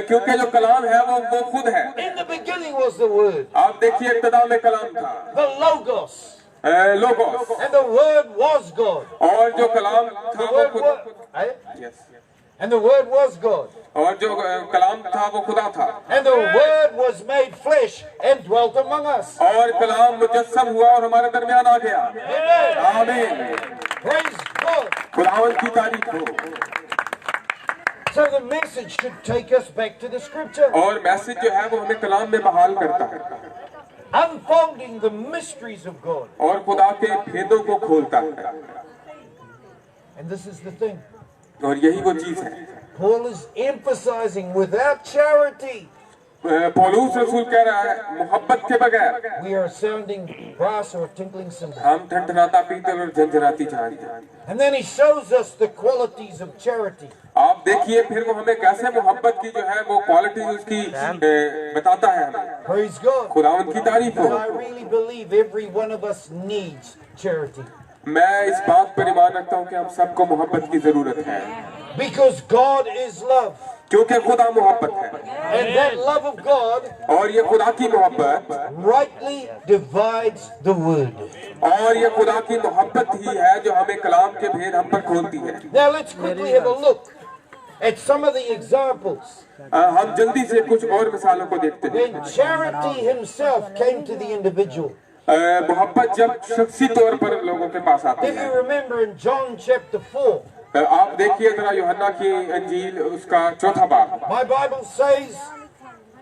क्योंकि जो कलाम है वो खुद है। In the beginning was the word, आप देखिए इब्तिदा में कलाम था, the Logos, logos, and the word was God. और जो कलाम था The वो word खुद, was, eh? Yes. And the word was God. और जो कलाम था वो खुदा था, And the word was made flesh and dwelt among us. और कलाम मुजस्सम हुआ और हमारे दरमियान आ गया। Amen. आमीन। Praise God. खुदावंद की तारीफ हो। So the message should take us back to the scripture. और मैसेज जो है वो हमें कलाम में बहाल करता है Unfolding the mysteries of God. और खुदा के भेदों को खोलता है। And this is the thing. और यही वो चीज है। Paul is emphasizing without charity, पौलुस रसूल कह रहा है मोहब्बत के बगैर we are sounding brass or a tinkling cymbal. हम ठनठनाता पीतल और झंझनाती झांझ हैं। And then he shows us the qualities of charity. आप देखिए फिर वो हमें कैसे मोहब्बत की जो है वो क्वालिटी उसकी बताता है हमें। Praise God. खुदावंद की तारीफ हो। And I really believe every one of us needs charity. मैं इस बात पर ईमान रखता हूँ कि हम सबको मोहब्बत की जरूरत है Because God is love. क्योंकि खुदा मोहब्बत है And that love of God और ये खुदा की मोहब्बत rightly divides the word. और ये खुदा की मोहब्बत ही है जो हमें कलाम के भेद हम पर खोलती है। Now let's quickly have a look at some of the examples. हम जल्दी से कुछ और मिसालों को देखते हैं। When charity himself came to the individual. मोहब्बत जब शख्सी तौर पर लोगों के पास आती If है। you remember in John chapter 4, आप देखिए जरा यूहन्ना की अंजील उसका 4 बाब। my Bible says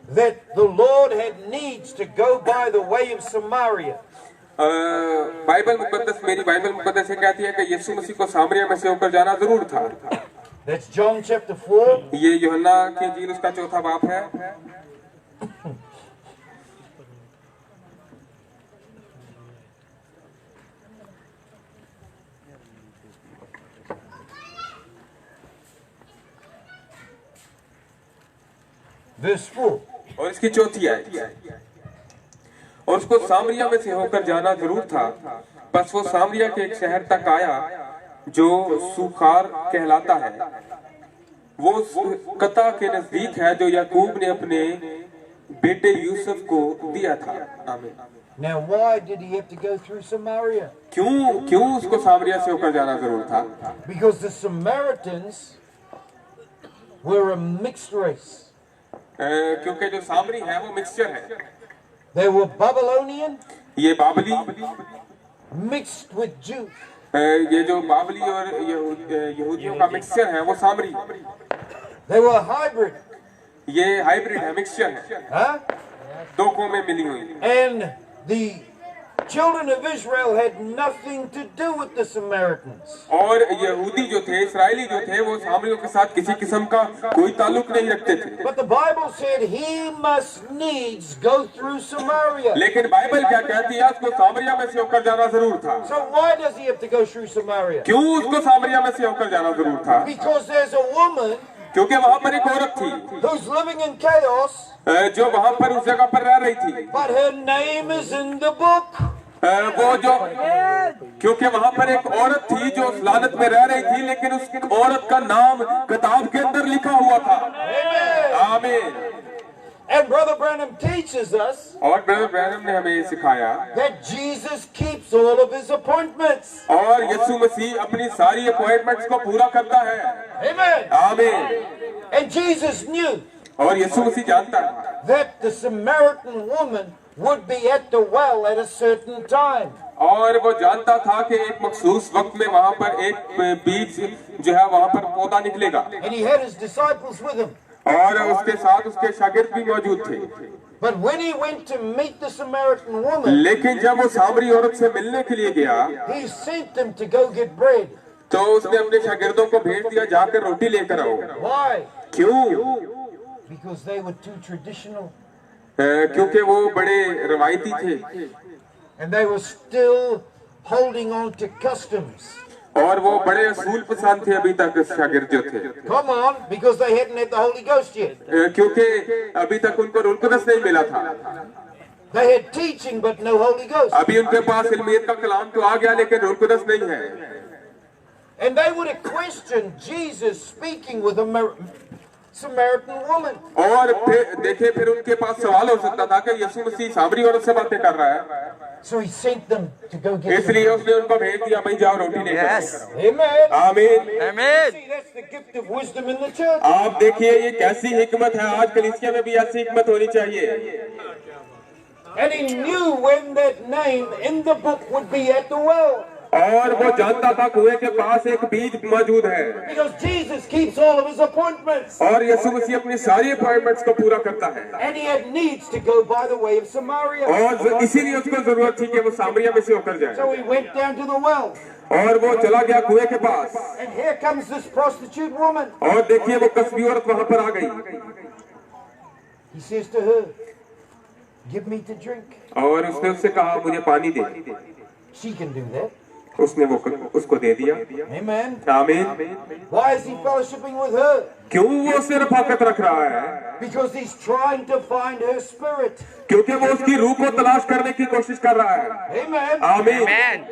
that the Lord had needs to go by the way of Samaria. Bible मुकद्दस मेरी बाइबल मुकद्दस ये कहती है कि यीशु मसीह को सामरिया में से होकर जाना जरूर था। That's John chapter 4. ये यूहन्ना की अंजील उसका 4 बाब है। Verse 4. और इसकी 4 आयत। और उसको सामरिया में से होकर जाना जरूर था, बस वो सामरिया के एक शहर तक आया जो सुखार कहलाता है। वो कता के नजदीक है जो याकूब ने अपने बेटे यूसुफ को दिया था। आमीन। Now why did he have to go through Samaria? क्यों उसको सामरिया से होकर जाना जरूर था? Because the Samaritans were a mixed race. क्योंकि जो सामरी है वो मिक्सचर है। They were Babylonian ये बाबली mixed with Jew. ये जो बाबली और यहूदियों का मिक्सचर है वो सामरी। They were hybrid. ये हाइब्रिड है, मिक्सचर है, Huh? 2 कौमें मिली हुई। And the children of Israel had nothing to do with the Samaritans. और यहूदी जो थे इस्राएली जो थे वो सामरियों के साथ किसी किस्म का कोई ताल्लुक नहीं रखते थे। But the Bible said he must needs go through Samaria. लेकिन बाइबल क्या कहती है, उसको सामरिया में से होकर जाना जरूर था। So why does he have to go through Samaria? क्यों उसको सामरिया में से होकर जाना जरूर था? Because there's a woman क्योंकि वहाँ पर एक औरत थी who's living in chaos, जो वहाँ पर उस जगह पर रह रही थी। but her name is in the book. वो जो क्योंकि वहाँ पर एक औरत थी जो उस लानत में रह रही थी, लेकिन उस औरत का नाम किताब के अंदर लिखा हुआ था। आमीन। And Brother Branham teaches us और ब्रदर ब्रैनम ने हमें ये सिखाया that Jesus keeps all of his appointments. और यीशु मसीह अपनी सारी अपॉइंटमेंट्स को पूरा करता है। Amen. आमीन। And Jesus knew और यीशु मसीह जानता है that the Samaritan woman would be at the well at a certain time. और वो जानता था कि एक मखसूस वक्त में वहाँ पर एक बीज जो है वहाँ पर पौधा निकलेगा, And he had his disciples with him. और उसके साथ उसके शागिर्द भी मौजूद थे। But when he went to meet the Samaritan woman, लेकिन जब वो सामरी औरत से मिलने के लिए गया he sent them to go get bread. तो उसने अपने शागिर्दों को भेज दिया, जाकर रोटी लेकर आओ। Why? क्यों? Because they were too traditional. क्योंकि वो बड़े रवायती थे And they were still holding on to customs. और वो बड़े असूल पसंद थे अभी तक शागिर्द जो थे। Come on, because they hadn't had the Holy Ghost yet. क्योंकि अभी तक उनको रूह कुदस नहीं मिला था। They had teaching but no Holy Ghost. अभी उनके पास इल्मियत का कलाम तो आ गया, लेकिन रूह कुदस नहीं है। And they would have questioned Jesus speaking with a Samaritan woman. और फिर देखे, फिर उनके पास सवाल हो सकता था कि यीशु मसीह सामरी औरत से बातें कर रहा है, So he sent them to go get इसलिए some. उसने उनको भेज दिया, भाई जाओ रोटी लेकर आओ। Amen. आमीन। Amen. See, that's the gift of wisdom in the church. आप देखिए ये कैसी हिकमत है, आज कलीसिया में भी ऐसी हिकमत होनी चाहिए। And he knew when that name in the book would be at the well. और वो जानता था कुएं के पास एक बीज मौजूद है, Because Jesus keeps all of his appointments. और यीशु मसीह अपनी सारी अपॉइंटमेंट्स को पूरा करता है। And he had needs to go by the way of Samaria. और इसीलिए उसको जरूरत थी कि वो सामरिया में से होकर जाए। So he went down to the well. और वो चला गया कुएं के पास, And here comes this prostitute woman. और देखिए वो कस्बी औरत वहां पर आ गई। He says to her, give me to drink. और उसने उससे कहा, मुझे पानी दे। She can do that. उसने वो उसको दे दिया। Amen. आमीन। Why is he fellowshipping with her? क्यों वो उससे रफाकत रख रहा है? Because he's trying to find her spirit. क्योंकि वो उसकी रूह को तलाश करने की कोशिश कर रहा है। Amen. आमीन। Amen.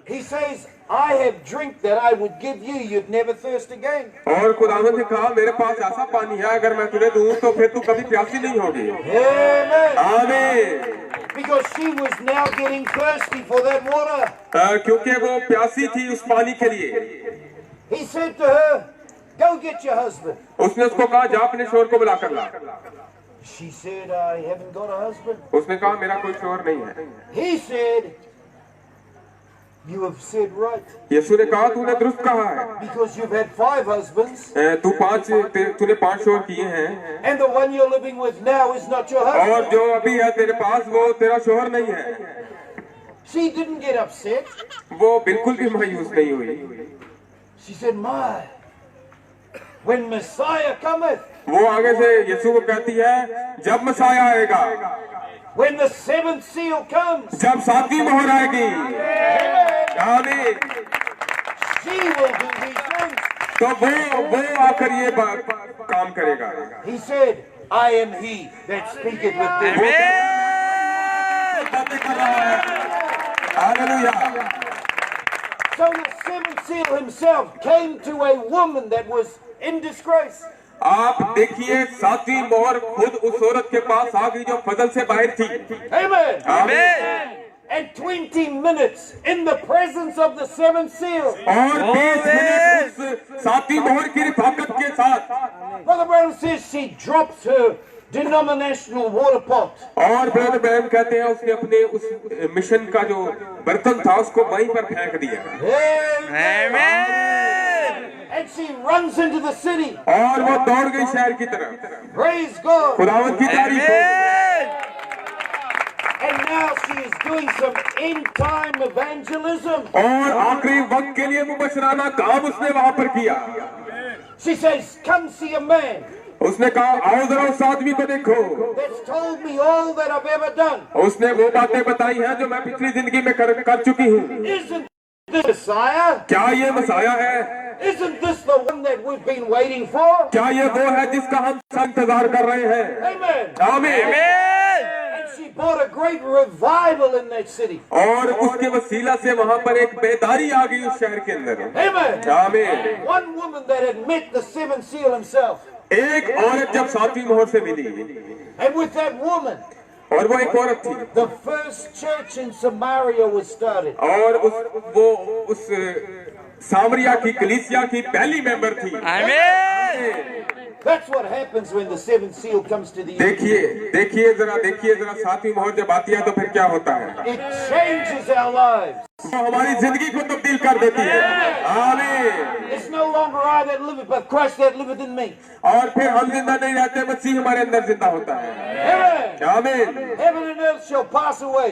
He says, I have drink that I would give you, you'd never thirst again. और खुदावंद ने कहा, मेरे पास ऐसा पानी है, अगर मैं तुझे दूं तो फिर तू कभी प्यासी नहीं होगी। Amen. आमीन। Because she was now getting thirsty for that water. क्योंकि वो प्यासी थी उस पानी के लिए। He said to her, go get your husband. उसने उसको कहा, जा अपने शोहर को बुला कर ला। She said, I haven't got a husband. उसने कहा, मेरा कोई शोहर नहीं है। He said, you have said right. यीशु ने कहा, तूने दुरुस्त कहा है। Because you've had 5 husbands. तूने 5 शोहर किए हैं, And the one you're living with now is not your और husband. जो अभी है तेरे पास वो तेरा शोहर नहीं है। She didn't get upset. वो बिल्कुल भी मायूस नहीं हुई। She said, my, when Messiah cometh, वो आगे से यीशु को कहती है, जब मसाया आएगा, when the 7th seal comes, जब 7वीं मोहर आएगी, आमीन, she will do these things. तो वो आकर ये काम करेगा। He said, I am he that speaketh with thee. बातें कर रहा है। Hallelujah. So the 7th seal himself came to a woman that was in disgrace. आप देखिए 7वीं मोहर खुद उस औरत के पास आ गई जो फजल से बाहर थी। Amen. आमीन। And 20 minutes in the presence of the 7th seal. और 20 मिनट उस 7वीं मोहर की रिफाकत के साथ। Brother Brown says she drops her denominational water pot. और ब्रदर ब्रैनम कहते हैं उसने अपने उस मिशन का जो बर्तन था उसको वहीं पर फेंक दिया। Amen. And she runs into the city. और वो दौड़ गई शहर की तरफ। Praise God. खुदावंद की तारीफ हो। Amen. And now she is doing some end-time evangelism. और आखिरी वक्त के लिए मुबशराना काम उसने वहां पर किया। She says, come see a man उसने कहा आओ जरा उस आदमी को देखो। that's told me all that I've ever done. उसने वो बातें बताई हैं जो मैं पिछली जिंदगी में कर चुकी हूँ। Isn't this Messiah? क्या ये मसाया है? Isn't this the one that we've been waiting for? क्या ये वो है जिसका हम सब इंतजार कर रहे हैं? Amen. आमीन। And she brought a great revival in that city. और उसके वसीला से वहाँ पर एक बेदारी आ गई उस शहर के अंदर। Amen. आमीन। One woman that had met the seventh seal himself. एक औरत जब सातवीं मोहर से मिली And with that woman, और वो एक औरत थी the first church in Samaria was started. और उस सामरिया की कलीसिया की पहली मेंबर थी। आमीन। That's what happens when the seventh seal comes to the earth. देखिए जरा सातवीं मोहर जब आती है तो फिर क्या होता है? It changes our lives. वो हमारी जिंदगी को तब्दील कर देती है। आमीन। It's no longer I that liveth, but Christ that liveth in me. और फिर हम जिंदा नहीं रहते, मसीह हमारे अंदर जिंदा होता है। Amen. आमीन। Heaven and earth shall pass away.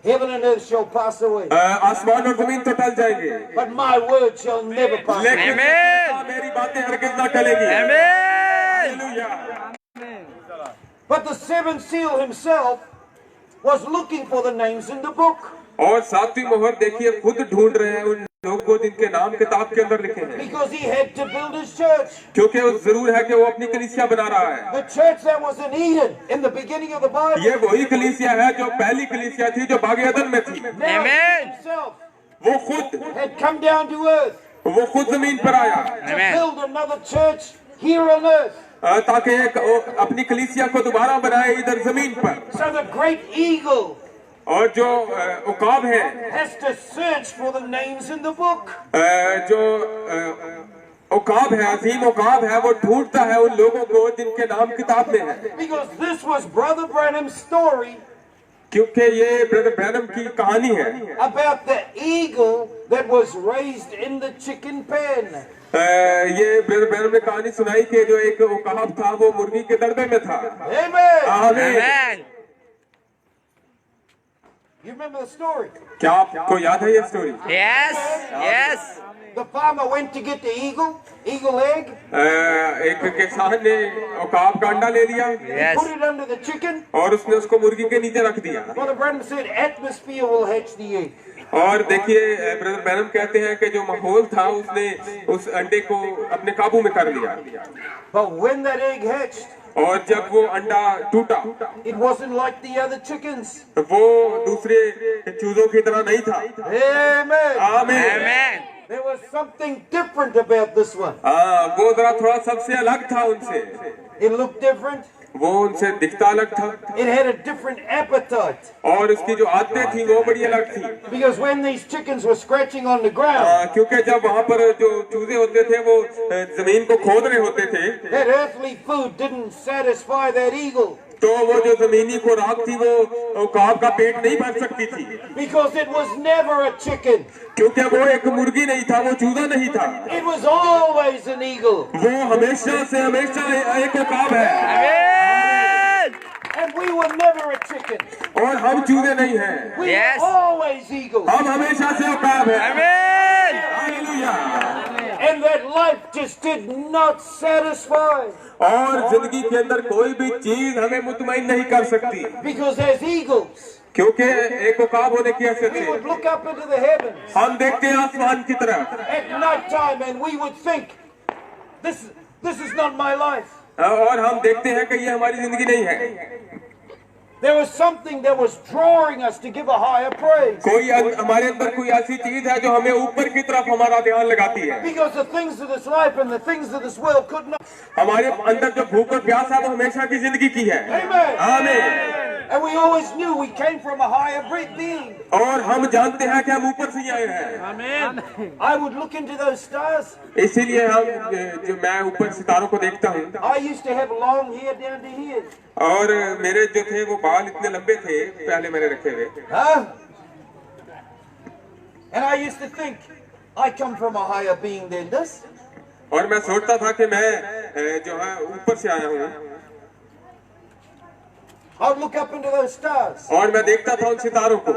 Heaven and earth shall pass away. आसमान और जमीन तो टल जाएंगे, But my word shall never pass away. लेकिन मेरी बातें हरगिज़ ना टलेंगी। Hallelujah. But the seventh seal himself was looking for the names in the book. और सातवीं मोहर देखिए खुद ढूंढ रहे हैं उन लोगों को जिनके नाम किताब के अंदर लिखे हैं, Because he had to build his church. क्योंकि वो जरूर है कि वो अपनी कलीसिया बना रहा है। The church that was in Eden in the beginning of the Bible. ये वही कलीसिया है जो पहली कलीसिया थी जो बाग एदन में थी। Now he himself वो खुद had come down to earth जमीन पर आया to build another church here on earth. ताकि एक अपनी कलीसिया को दोबारा बनाए इधर जमीन पर। So the great eagle और जो उकाब है, has to search for the names in the book. जो उकाब है, अजीम उकाब है, वो ढूंढता है उन लोगों को जिनके नाम किताब में है। Because this was Brother Branham's story क्योंकि ये ब्रदर ब्रैनम की कहानी है about the eagle that was raised in the chicken pen. ये ब्रदर ब्रैनम ने कहानी सुनाई कि जो एक उकाब था वो मुर्गी के दर्दे में था। Amen. आमीन। You remember the story? क्या आपको याद है ये story? Yes. The farmer went to get the eagle egg, एक किसान ने उकाब का अंडा ले लिया Yes. put it under the chicken. और उसने उसको मुर्गी के नीचे रख दिया। Brother Branham said atmosphere will hatch the egg. और देखिए ब्रदर ब्रैनम कहते हैं कि जो माहौल था उसने उस अंडे को अपने काबू में कर लिया। But when that egg hatched, और जब वो अंडा टूटा it wasn't like the other chickens. वो दूसरे चूजों की तरह नहीं था। Amen. आमीन। Amen. There was something different about this one. वो जरा थोड़ा सबसे अलग था उनसे, It looked different. वो उनसे दिखता अलग था It had a different appetite. और उसकी जो आदतें थी वो बड़ी अलग थी। Because when these chickens were scratching on the ground, क्योंकि जब वहाँ पर जो चूजे होते थे वो जमीन को खोद रहे होते थे, that earthly food didn't satisfy that eagle. तो वो जो जमीनी खुराक थी वो उकाब का पेट नहीं भर सकती थी, Because it was never a chicken. क्योंकि वो एक मुर्गी नहीं था, वो चूजा नहीं था, It was always an eagle. वो हमेशा से हमेशा एक उकाब है। Amen. And we were never a chicken. और हम चूजे नहीं हैं, We Yes. were always eagles. हम हमेशा से उकाब है। Amen. Hallelujah. And that life just did not satisfy. और जिंदगी के अंदर कोई भी चीज हमें मुतमईन नहीं कर सकती, Because as eagles, क्योंकि एक उकाब होने की हैसियत we would से look up into the heavens हम देखते हैं आसमान की तरफ at night time and we would think, this is not my life. और हम देखते हैं कि ये हमारी जिंदगी नहीं है। There was something that was drawing us to give a higher praise. कोई हमारे अंदर कोई ऐसी चीज है जो हमें ऊपर की तरफ हमारा ध्यान लगाती है। Because the things of this life and the things of this world could not. हमारे अंदर जो भूख और प्यास है वो हमेशा की जिंदगी की है। Amen. आमीन। And we always knew we came from a higher being. और हम जानते हैं कि हम ऊपर से ही आए हैं। I would look into those stars. इसीलिए हम जो मैं ऊपर सितारों को देखता हूँ, I used to have long hair down to here. और मेरे जो थे वो बाल इतने लंबे थे पहले मैंने रखे हुए, Huh? And I used to think, I come from a higher being than this. और मैं सोचता था कि मैं जो है ऊपर से आया हूँ। I'd look up into those stars. और मैं देखता था उन सितारों को।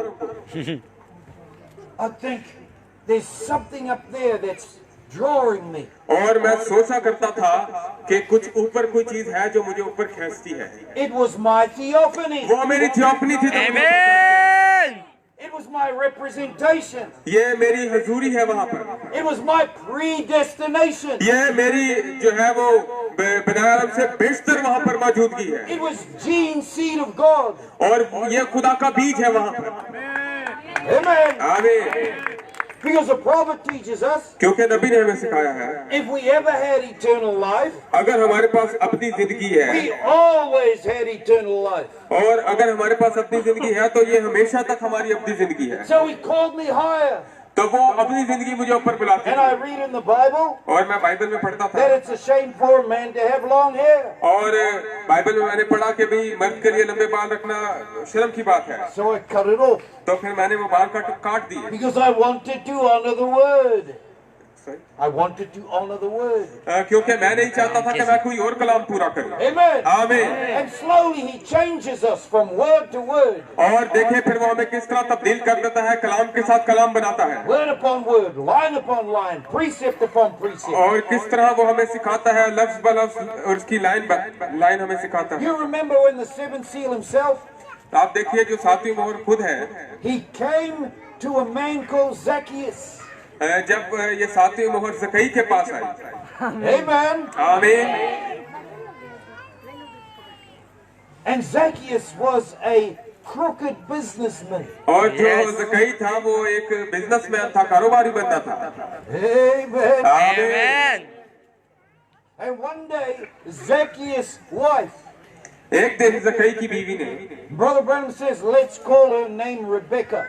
I'd think there's something up there that's drawing me. और मैं सोचा करता था कि कुछ ऊपर कोई चीज है जो मुझे ऊपर खींचती है। It was my theophany. वो मेरी थियोफनी थी। Amen. It was my representation. ये मेरी हजूरी है वहाँ पर। It was my predestination. ये मेरी जो है वो बनाया से बेशतर वहाँ पर मौजूदगी है। It was gene seed of God. और ये खुदा का बीज है वहाँ पर। Amen. आमीन। Because the prophet teaches us, क्योंकि नबी ने हमें सिखाया है, if we ever had eternal life, अगर हमारे पास अपनी जिंदगी है, we always had eternal life. और अगर हमारे पास अपनी जिंदगी है तो ये हमेशा तक हमारी अपनी जिंदगी है। So he called me higher. तो वो अपनी जिंदगी मुझे ऊपर बुलाती And है। I read in the Bible और मैं बाइबल में पढ़ता था, that it's a shame for a man to have long hair. और बाइबल में मैंने पढ़ा कि भाई मर्द के लिए लंबे बाल रखना शर्म की बात है। So I cut it off तो फिर मैंने वो बाल काट दिए। because I wanted to honor the word. I wanted to honor the word. क्योंकि मैं नहीं चाहता था कि मैं कोई और कलाम पूरा करूं। Amen. आमीन। And slowly he changes us from word to word. और देखें फिर वो हमें किस तरह तब्दील कर देता है, कलाम के साथ कलाम बनाता है। Word upon word, line upon line, precept upon precept. और किस तरह वो हमें सिखाता है, लफ्ज ब लफ्ज, और उसकी लाइन हमें सिखाता है। You remember when the seventh seal himself, आप देखिए जो सातवीं मोहर खुद है, he came to a man called Zacchaeus. जब ये सातवीं मोहर ज़कई के पास आई। Amen. आमीन। And Zacchaeus was a crooked businessman. और जो ज़कई था वो एक बिजनेसमैन था, कारोबारी बंदा था। Amen. आमीन। And one day, Zacchaeus' wife, एक दिन ज़कई की बीवी ने, Brother Branham says, let's call her name Rebecca.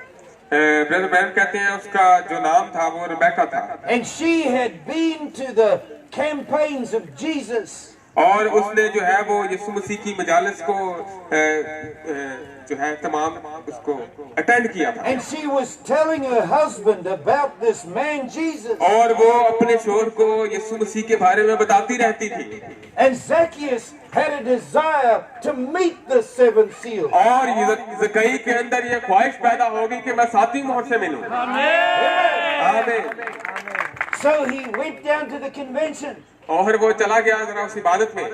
Brother ma'am कहते हैं उसका जो नाम था वो रिबेका था। And she had been to the campaigns of Jesus. और उसने जो है वो यीशु मसीह की मजालिस को जो है तमाम उसको अटेंड किया था। And she was telling her husband about this man Jesus. और वो अपने शोहर को यीशु मसीह के बारे में बताती रहती थी। And Zacchaeus had a desire to meet the seventh seal. और ज़कई के अंदर ये ख्वाहिश पैदा होगी कि मैं सातवीं मोहर से मिलूं। आमीन। So he went down to the convention. और वो चला गया जरा उस इबादत में।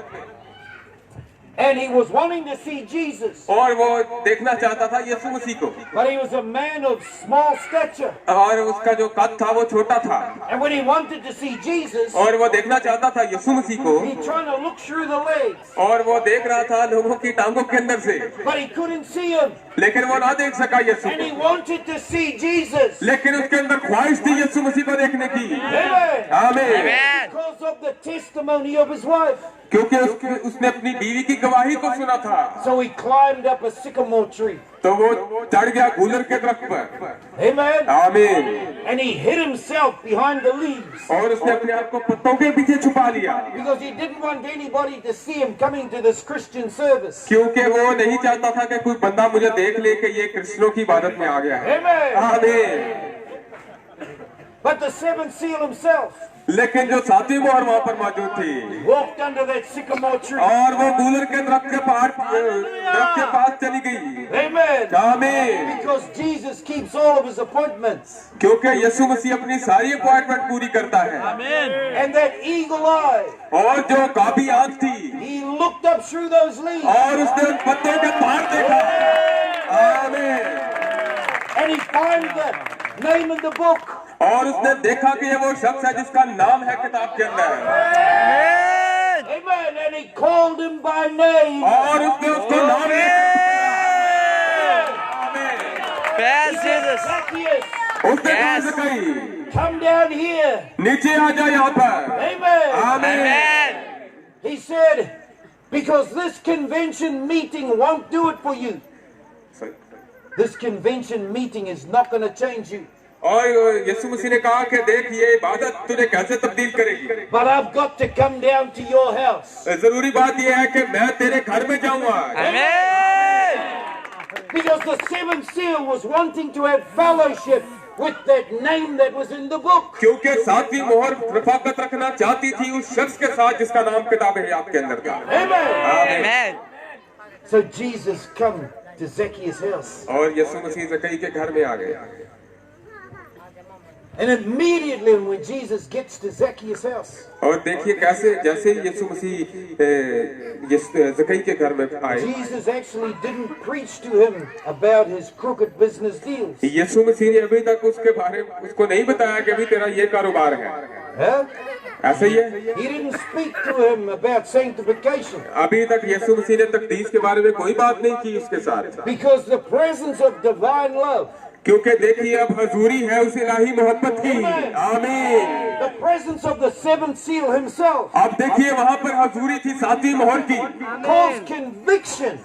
And he was wanting to see Jesus. और वो देखना चाहता था यीशु मसीह को। But he was a man of small stature. और उसका जो कद था वो छोटा था। And when he wanted to see Jesus, और वो देखना चाहता था यीशु मसीह को। he trying to look through the legs. और वो देख रहा था लोगों की टांगों के अंदर से। But he couldn't see him. लेकिन वो ना देख सका यीशु And he को। wanted to see Jesus. लेकिन उसके अंदर ख्वाहिश थी यीशु मसीह को देखने की। Amen. आमीन। Amen. Because of the testimony of his wife. क्योंकि उसने अपनी बीवी की गवाही को सुना था। So he climbed up a sycamore tree. तो वो चढ़ गया गूलर के दरख्त पर। Amen. आमीन। And he hid himself behind the leaves. और उसने अपने आप को पत्तों के पीछे छुपा लिया। Because he didn't want anybody to see him coming to this Christian service. क्योंकि वो नहीं चाहता था कि कोई बंदा मुझे देख ले कि ये क्रिश्चियनों की इबादत में आ गया है। Amen. आमीन। But the seventh seal himself लेकिन जो सातवीं मोहर वहाँ पर मौजूद थी, walked under that sycamore tree. और वो गूलर के दरख्त के पास चली गई। Amen. आमीन। Because Jesus keeps all of his appointments. क्योंकि यीशु मसीह अपनी सारी अपॉइंटमेंट पूरी करता है। And that eagle eye, और जो काबी आंख थी, he looked up through those leaves. और उसने उन पत्तों के पार देखा। आमीन। And he found the name in the book. और उसने देखा कि ये वो शख्स है जिसका नाम है किताब के अंदर। Amen. And he called him by name. और उसने उसको नाम Yes, Jesus. Zacchaeus, उसने कहा Yes. ज़कई, come down here. नीचे आ जा यहाँ पर। Amen. आमीन। Amen. He said, because this convention meeting won't do it for you. This convention meeting is not going to change you. और यीशु मसीह ने कहा कि देख ये इबादत तुझे कैसे तब्दील करेगी। But I've got to come down to your house. जरूरी बात यह है कि मैं तेरे घर में जाऊंगा। Amen. Because the seventh seal was wanting to have fellowship with that name that was in the book. क्योंकि सातवीं मोहर रफाकत रखना चाहती थी उस शख्स के साथ जिसका नाम किताब हयात के अंदर था। Amen. Amen. So Jesus come to Zacchaeus' house. और यीशु मसीह ज़कई के घर में आ गए। And immediately when Jesus gets to Zacchaeus' house, और देखिए कैसे जैसे ही यीशु मसीह ज़कई के घर में आए, Jesus actually didn't preach to him about his crooked business deals. यीशु मसीह ने अभी तक उसके बारे में उसको नहीं बताया कि अभी तेरा ये कारोबार है, Huh? ऐसा ही है। He didn't speak to him about sanctification. अभी तक यीशु मसीह ने तकदीस के बारे में कोई बात नहीं की उसके साथ, Because the presence of divine love, क्योंकि देखिए अब हजूरी है उस इलाही मोहब्बत की। आमीन। the presence of the seventh seal himself, अब देखिए वहाँ पर हजूरी थी सातवीं मोहर की। caused conviction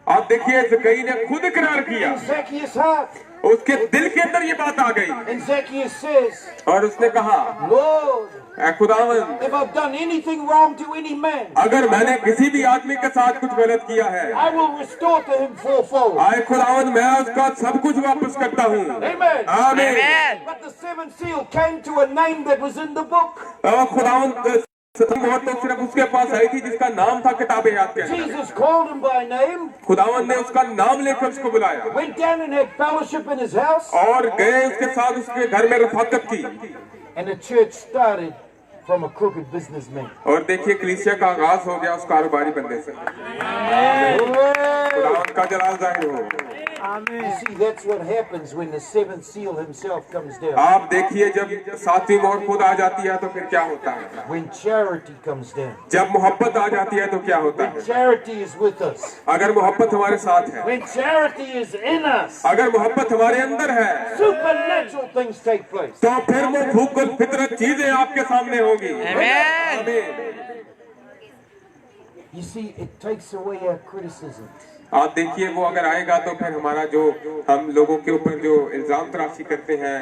आप देखिए ज़कई ने खुद इकरार किया, in Zacchaeus' heart. उसके दिल के अंदर ये बात आ गई And Zacchaeus says, और उसने कहा, Lord, ऐ खुदावन, if I've done anything wrong to any man, अगर मैंने किसी भी आदमी के साथ कुछ गलत किया है, I will restore to him fourfold. आए खुदावन मैं उसका सब कुछ वापस करता हूँ। Amen. आमीन। Amen. But the seventh seal came to a name that was in the book. और खुदावन मोहर तो सिर्फ उसके पास आई थी जिसका नाम था किताबे याद के। Jesus called him by name, खुदावन ने उसका नाम लेकर उसको बुलाया went down and had fellowship in his house, और गए उसके साथ उसके घर में रफाकत की। and the church started from a crooked businessman. और देखिए कलीसिया का आगाज हो गया उस कारोबारी बंदे से। खुदावन का जलाल जाहिर हो। You see, that's what happens when the seventh seal himself comes down. आप देखिए जब सातवीं मोहर खुद आ जाती है तो फिर क्या होता है, When charity comes down. जब मोहब्बत आ जाती है तो क्या होता है। When charity is with us. अगर मोहब्बत हमारे साथ है, When charity is in us. अगर मोहब्बत हमारे अंदर है, Supernatural things take place. तो फिर वो फूकल फितरत चीजें आपके सामने होंगी। Amen. आमीन। You see, it takes away our criticisms. आप देखिए वो अगर आएगा तो फिर हमारा जो हम लोगों के ऊपर जो इल्जाम तराशी करते हैं,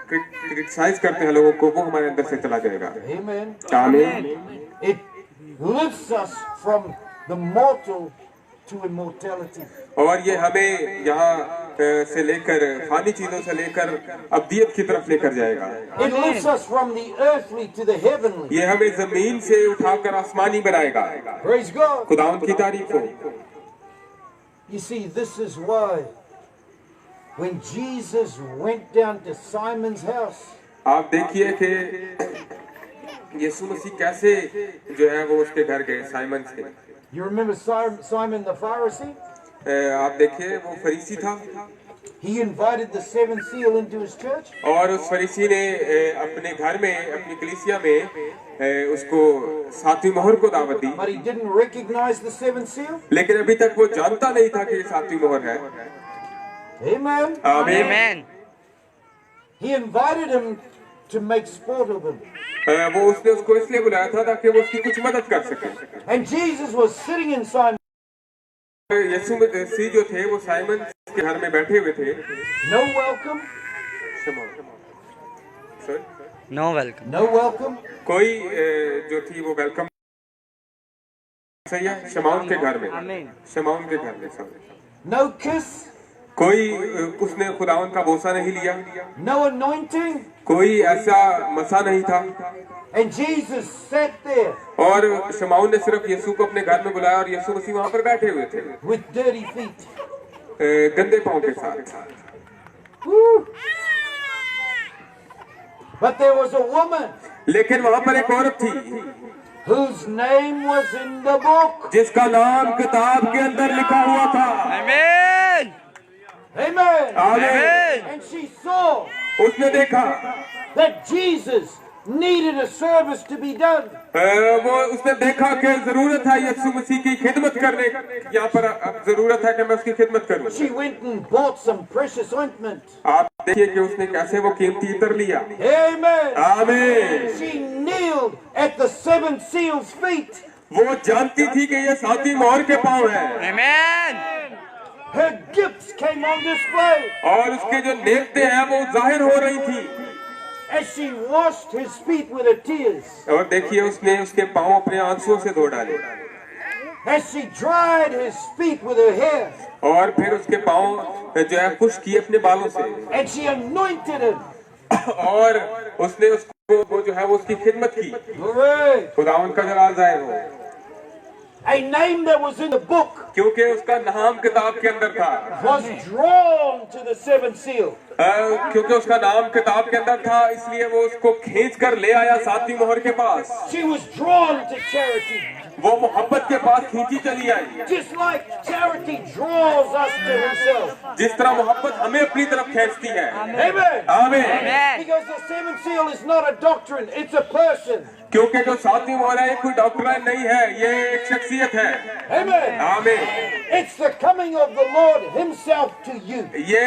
क्रिटिसाइज करते हैं लोगों को, वो हमारे अंदर से चला जाएगा। Amen. आमीन। It lifts us from the mortal to immortality. और ये हमें यहाँ से लेकर फानी चीजों से लेकर अब्दियत की तरफ लेकर जाएगा। It lifts us from the earthly to the heavenly. ये हमें जमीन से उठाकर आसमानी बनाएगा। Praise God. खुदावंद की तारीफ हो। You see, this is why when Jesus went down to Simon's house, आप देखिए कि यीशु मसीह कैसे जो है वो उसके घर गए साइमन से। you remember Simon the Pharisee? आप देखिए वो फरीसी था He invited the seventh seal into his church. और उस फरीसी ने अपने घर में अपनी कलीसिया में उसको सातवीं मोहर को दावत दी, But he didn't recognize the seventh seal. लेकिन अभी तक वो जानता नहीं था कि ये सातवीं मोहर है। Amen. आमीन। Amen. He invited him to make sport of him. वो उसने उसको इसलिए बुलाया था ताकि वो उसकी कुछ मदद कर सके। And Jesus was sitting in Simon. यीशु मसीह जो थे वो साइमन के घर में बैठे हुए थे। No welcome. Sorry? No welcome. No welcome. कोई जो थी वो वेलकम सही है, शमाउन के घर में, शमाउन के घर में सब। No kiss. कोई उसने खुदावन का बोसा नहीं लिया, No anointing. कोई ऐसा मसा नहीं था। And Jesus sat there और शमाउन ने सिर्फ यीशु को अपने घर में बुलाया और यीशु मसीह वहां पर बैठे हुए थे with dirty feet. गंदे पांव के साथ। Woo. But there was a woman लेकिन वहां पर एक औरत थी whose name was in the book. जिसका नाम किताब के अंदर लिखा हुआ था। Amen. Amen. Amen. And she saw उसने देखा that Jesus needed a service to be done. वो उसने देखा कि जरूरत है यीशु मसीह की खिदमत करने, यहाँ पर अब जरूरत है कि मैं उसकी खिदमत करूं। She went and bought some precious ointment. आप देखिए कि उसने कैसे वो कीमती इत्र लिया। Amen. आमीन। She kneeled at the seventh seal's feet. वो जानती थी कि ये सातवीं मोहर के पांव है Amen. Her gifts came on display और उसके जो नेमतें हैं वो जाहिर हो रही थी। as she washed his feet with her tears, और देखिए उसने उसके पांव अपने आंसुओं से धो डाले as she dried his feet with her hair, और फिर उसके पांव जो है खुश्क किए अपने बालों से and she anointed him. और उसने उसको वो जो है वो उसकी खिदमत की। Glory. खुदावंद का जलाल जाहिर हो। a name that was in the book क्योंकि उसका नाम किताब के अंदर था, was drawn to the seventh seal. क्योंकि उसका नाम किताब के अंदर था, इसलिए वो उसको खींच कर ले आया सातवीं मोहर के पास। She was drawn to charity. वो मोहब्बत के पास खींची चली आई, Just like charity draws us to himself. जिस तरह मोहब्बत हमें अपनी तरफ खींचती है। Amen. आमीन। Because the seventh seal is not a doctrine, it's a person. क्योंकि जो सातवीं मोहर है ये कोई डॉक्ट्राइन नहीं है, ये एक शख्सियत है। Amen. आमीन। It's the coming of the Lord himself to you. ये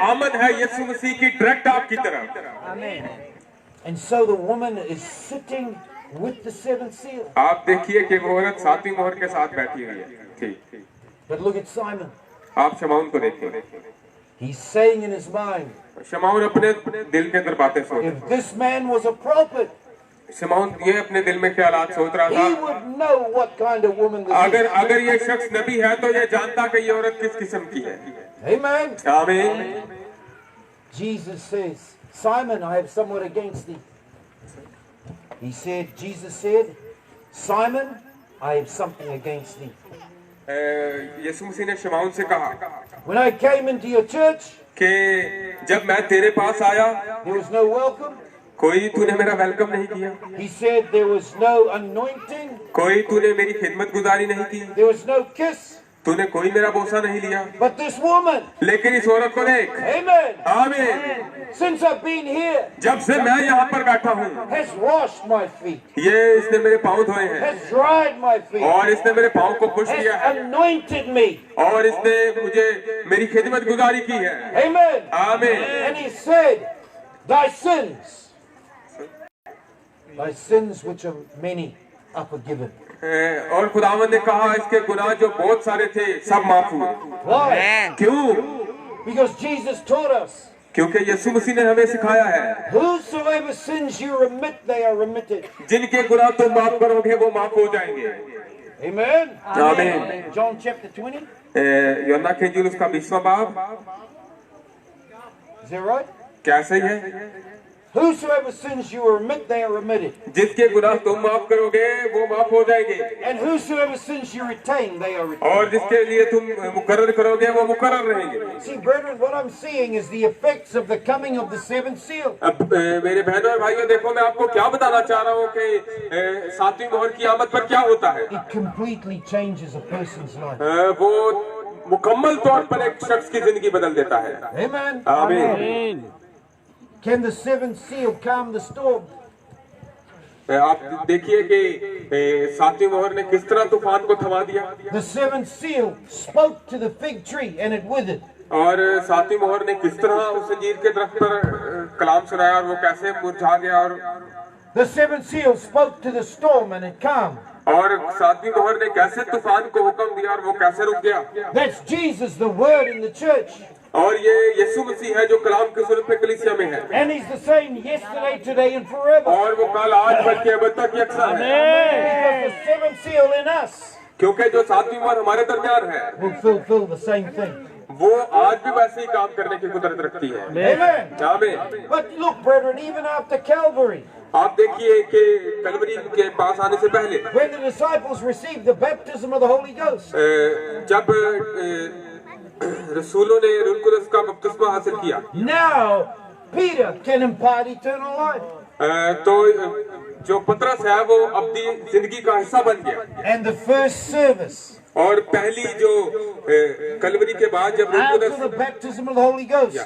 आमद है यीशु मसीह की डायरेक्ट आपकी तरफ। And so the woman is sitting with the seventh seal. आप देखिए कि वो औरत सातवीं मोहर के साथ बैठी हुई है। ठीक, But look at Simon. आप शमौन को देखिए। He's saying in his mind, शमौन अपने दिल के अंदर बातें सोच, if this man was a prophet, शमौन ये अपने दिल में ख्यालात सोच रहा he था, would know what kind of woman this अगर ये शख्स नबी है तो ये जानता कि ये औरत किस किस्म की है। is. Amen. आमीन। Jesus says, Simon, I have somewhat against thee. Jesus said, Simon, I have something against thee. यीशु मसीह ने शमौन से कहा When I came into your church, कि जब मैं तेरे पास आया, there was no welcome. कोई तूने मेरा वेलकम नहीं किया, He said there was no anointing. कोई तूने मेरी खिदमत गुजारी नहीं की, There was no kiss. तूने कोई मेरा बोसा नहीं लिया। But this woman, लेकिन इस औरत को देख। amen, आमीन। since I've been here, जब से मैं यहाँ पर बैठा हूँ, has washed my feet, ये इसने मेरे पाँव धोए हैं has dried my feet, और इसने मेरे पाँव को खुश has किया है anointed me. और इसने मुझे मेरी खिदमत गुजारी की है। Amen. आमीन। And he said, thy sins which are many are forgiven. और खुदावंद ने कहा इसके गुनाह जो बहुत सारे थे सब माफ हुए। Why? क्यों? Because Jesus taught us, क्योंकि यीशु मसीह ने हमें सिखाया है, whosoever sins you remit, they are remitted. जिनके गुनाह तुम माफ करोगे वो माफ हो जाएंगे। Amen. आमीन। John chapter 20. यूहन्ना के इंजील उसका 20वां बाब, Is that right? क्या सही है? Whosoever sins you remit, they are remitted. जिसके गुनाह तुम माफ करोगे वो माफ हो जाएंगे And whosoever sins you retain, they are retained. और जिसके लिए तुम मुकर्रर करोगे वो मुकर्रर रहेंगे। See, brethren, what I'm seeing is the effects of the coming of the seventh seal. अब मेरे बहनों और भाइयों देखो मैं आपको क्या बताना चाह रहा हूँ कि सातवीं मोहर की आमद पर क्या होता है। It completely changes a person's life. वो मुकम्मल तौर पर एक शख्स की जिंदगी बदल देता है। Amen. आमीन। Can the seventh seal calm the storm? आप देखिए कि सातवीं मोहर ने किस तरह तूफान को थमा दिया। The seventh seal spoke to the fig tree and it withered. और सातवीं मोहर ने किस तरह उस अंजीर के दरख्त पर कलाम सुनाया और वो कैसे मुरझा गया। और The seventh seal spoke to the storm and it calmed. और सातवीं मोहर ने कैसे तूफान को हुक्म दिया और वो कैसे रुक गया। That's Jesus, the word in the church. और ये यीशु मसीह है जो कलाम के सूरत पे कलीसिया में है। And he's the same yesterday, today and forever. और वो कल आज बल्कि अब तक यकसा है। Because the seventh seal in us क्योंकि जो सातवीं मोहर हमारे दरमियान है will fulfill the same thing. वो आज भी वैसे ही काम करने की कुदरत रखती है। Amen. आमीन। But look, brethren, even after Calvary, आप देखिए कि कलवरी के पास आने से पहले when the disciples received the baptism of the Holy Ghost, जब रसूलों ने रूह कुदस का बपतिस्मा हासिल किया, now Peter can impart eternal life. तो जो पतरस है वो अपनी जिंदगी का हिस्सा बन गया। And the first service और पहली जो कलवरी के बाद जब रूह after the Quddus baptism of the Holy Ghost,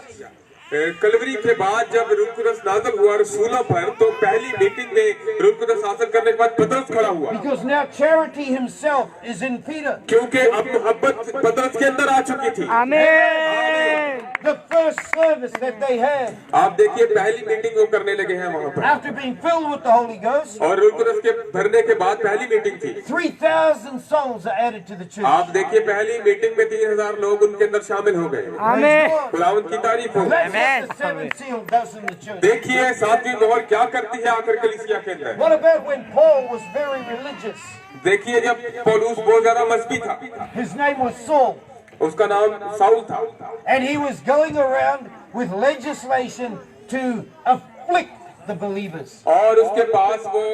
Kalvari के बाद जब रूह कुदस नाज़िल हुआ रसूलों पर, तो पहली मीटिंग में रूह कुदस हासिल करने के बाद पतरस खड़ा हुआ। because now charity himself is in Peter. क्योंकि अब मोहब्बत पतरस के अंदर आ चुकी थी। Amen. The first service that they had आप देखिए पहली मीटिंग वो करने लगे हैं वहाँ पर, after being filled with the Holy Ghost, और रूह कुदस के भरने के बाद पहली मीटिंग थी। 3,000 souls are added to the church. आप देखिए पहली मीटिंग में 3000 लोग उनके अंदर शामिल हो गए। Amen. खुदावंद की तारीफ हो। That's what the seventh seal does in the church. देखिए सातवीं मोहर क्या करती है आकर कलीसिया के अंदर। What about when Paul was very religious? देखिए जब पौलुस बहुत ज्यादा मजहबी था, His name was Saul, उसका नाम साउल था and he was going around with legislation to afflict the believers. और उसके पास वो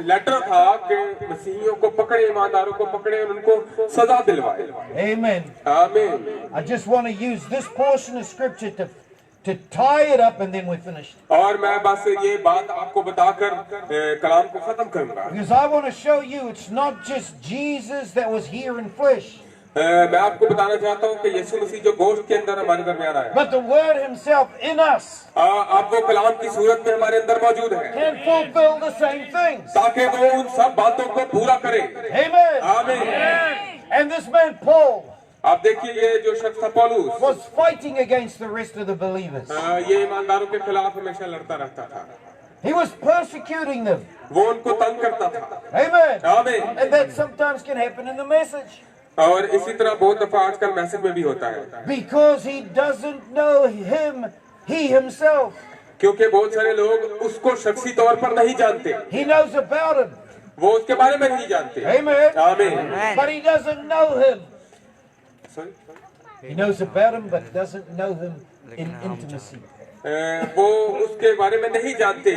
लेटर था कि मसीहियों को पकड़े, ईमानदारों को पकड़े और उनको सजा दिलवाए। Amen. आमीन। I just want to use this portion of scripture to tie it up, and then we're finished. और मैं बस ये बात आपको बताकर कलाम को खत्म करूंगा। Because I want to show you it's not just Jesus that was here in flesh, मैं आपको बताना चाहता हूँ कि यीशु मसीह जो गोश्त के अंदर हमारे दरमियान आया, but the Word Himself in us आप वो कलाम की सूरत में हमारे अंदर मौजूद है, can fulfill the same things. ताकि वो उन सब बातों को पूरा करे। Amen. आमीन। And this man Paul आप देखिए ये जो शख्स था पौलुस, was fighting against the rest of the believers. ये ईमानदारों के खिलाफ हमेशा लड़ता रहता था। He was persecuting them. वो उनको तंग करता था। Amen. आमीन। And that sometimes can happen in the message. और इसी तरह बहुत दफा आजकल मैसेज में भी होता है, Because he doesn't know him, he himself. क्योंकि बहुत सारे लोग उसको शख्सी तौर पर नहीं जानते, He knows about him. वो उसके बारे में नहीं जानते। Amen. आमीन। But he doesn't know him. Sorry? He knows about him, but doesn't know him in intimacy. वो उसके बारे में नहीं जानते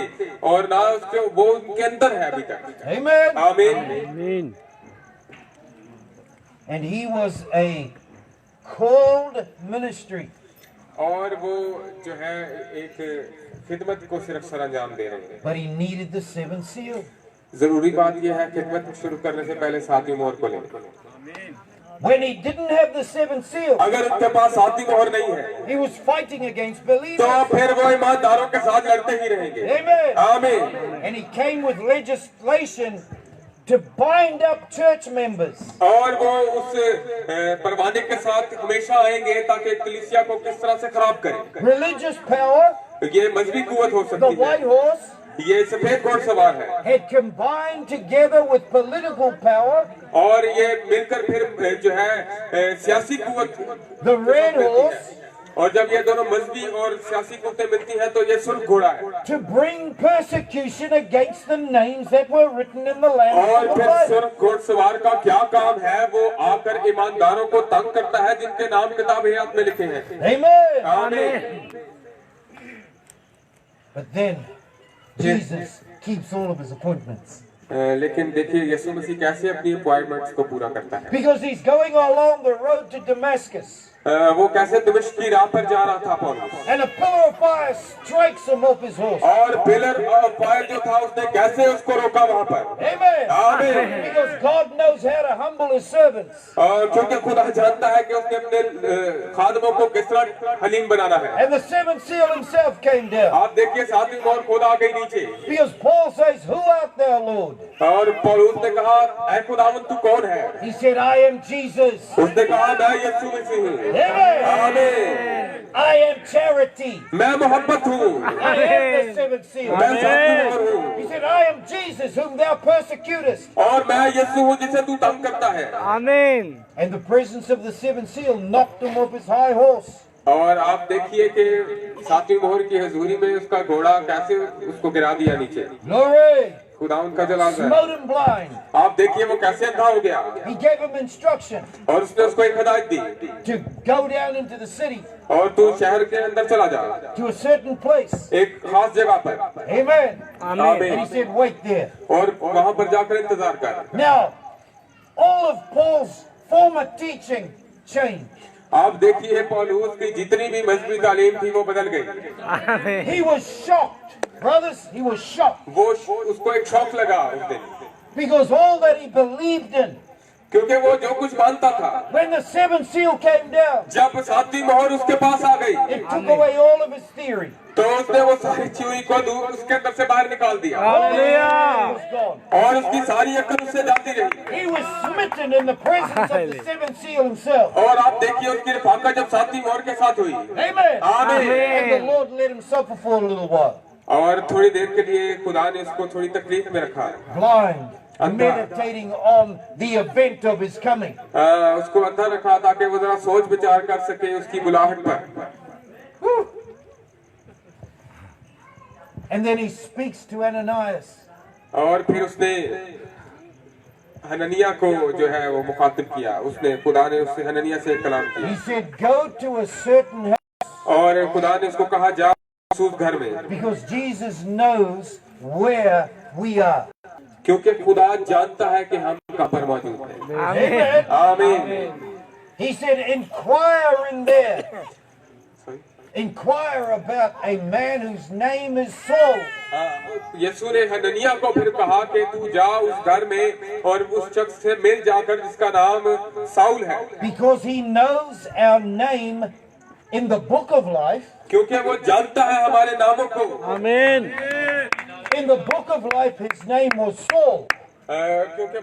और ना उसके वो उनके अंदर है अभी तक। Amen. आमीन। And he was a called ministry. और वो जो है एक खिदमत को सिर्फ सर अंजाम दे रहे हैं। But he needed the seventh seal. जरूरी बात यह है खिदमत शुरू करने से पहले सातवीं मोहर को लें। When he didn't have the seventh seal, अगर उसके पास सातवीं मोहर नहीं है, he was fighting against तो believers. फिर वो ईमानदारों के साथ लड़ते ही रहेंगे। Amen. आमीन। And he came with legislation to bind up church members. और वो उस परवाने के साथ हमेशा आएंगे ताकि कलीसिया को किस तरह से खराब करें। Religious power, ये मजहबी कुवत हो the सकती white है, horse, ये सफेद घोड़सवार है, had combined together with political power, और ये मिलकर फिर जो है सियासी कुवत, the red horse, और जब ये दोनों मजहबी और सियासी कुवतें मिलती हैं तो ये सुर्ख घोड़ा है, to bring persecution against the names that were written in the Lamb's और Book of फिर Life. सुर्ख घोड़सवार का क्या काम है, वो आकर ईमानदारों को तंग करता है जिनके नाम किताब हयात में लिखे हैं। Amen. आमीन। But then Jesus keeps all of his appointments. लेकिन देखिए यीशु मसीह कैसे अपनी अपॉइंटमेंट्स को पूरा करता है। Because he's going along the road to Damascus. वो कैसे दमिश्क की राह पर जा रहा था पौलुस, And a pillar of fire strikes him off his horse. और पिलर ऑफ फायर जो था उसने कैसे उसको रोका वहां पर। Amen. आमीन। Because God knows how to humble his servants. और क्योंकि खुदा जानता है कि उसने अपने खादमों को किस तरह हलीम बनाना है। And the seventh seal himself came down. आप देखिए सातवीं मोहर खुद आ गई नीचे, Because Paul says, "Who art thou, Lord?" और पौलुस ने कहा ऐ खुदावन तू कौन है? He said, "I am Jesus." उसने कहा मैं यीशु मसीह हूँ। Amen. आमीन। I am charity. मैं मोहब्बत हूँ, I am the seventh seal. मैं सातवीं मोहर हूँ, He said, "I am Jesus whom thou persecutest." और मैं यीशु हूँ जिसे तू तंग करता है। Amen. And the presence of the seventh seal knocked him off his high horse. और आप देखिए कि सातवीं मोहर की हजूरी में उसका घोड़ा कैसे उसको गिरा दिया नीचे। Glory. खुदा उनका जलाल है। Smote him blind. आप देखिए वो कैसे अंधा हो गया, He gave him instruction और उसने उसको एक हिदायत दी, to go down into the city और तू शहर के अंदर चला जा, to a certain place. एक खास जगह पर। Amen. Amen. And he said, "Wait there." और वहां पर जाकर इंतजार कर। Now, all of Paul's former teaching changed. आप देखिए पौलुस की जितनी भी मजहबी तालीम थी वो बदल गई। Amen. He was shocked, brothers. He was shocked वो उसको एक शौक लगा उस दिन, because all that he believed in, क्योंकि वो जो कुछ मानता था, when the seventh seal came down, जब सातवीं मोहर उसके पास आ गई it took away all of his theory. तो उसने वो सारी थ्योरी को दूर उसके अंदर से बाहर निकाल दिया, All his theory Hallelujah. was gone. और उसकी सारी अक्ल उससे जाती रही। He was smitten in the presence of the seventh seal himself. और आप देखिए उसकी रफाकत जब सातवीं मोहर के साथ हुई, Amen. आमीन। And the Lord let him suffer for a little while. और थोड़ी देर के लिए खुदा ने उसको थोड़ी तकलीफ में रखा, Blind, अंधा। meditating on the event of his coming. उसको अंधा रखा ताकि वो जरा सोच विचार कर सके उसकी बुलाहट पर। And then he speaks to Ananias. और फिर उसने हननिया को जो है वो मुखातिब किया, उसने खुदा ने उससे हननिया से कलाम किया, He said, "Go to a certain house और खुदा ने उसको कहा जा उस घर में, Because Jesus knows where we are. क्योंकि खुदा जानता है कि हम कहाँ पर मौजूद हैं। Amen. आमीन। He said, inquire in there. Inquire about a man whose name is Saul. यीशु ने हननिया को फिर कहा कि तू जा उस घर में और उस शख्स से मिल जाकर जिसका नाम साउल है, Because he knows our name in the book of life. क्योंकि वो जानता है हमारे नामों को। Amen. In the book of life, his name was Saul. क्योंकि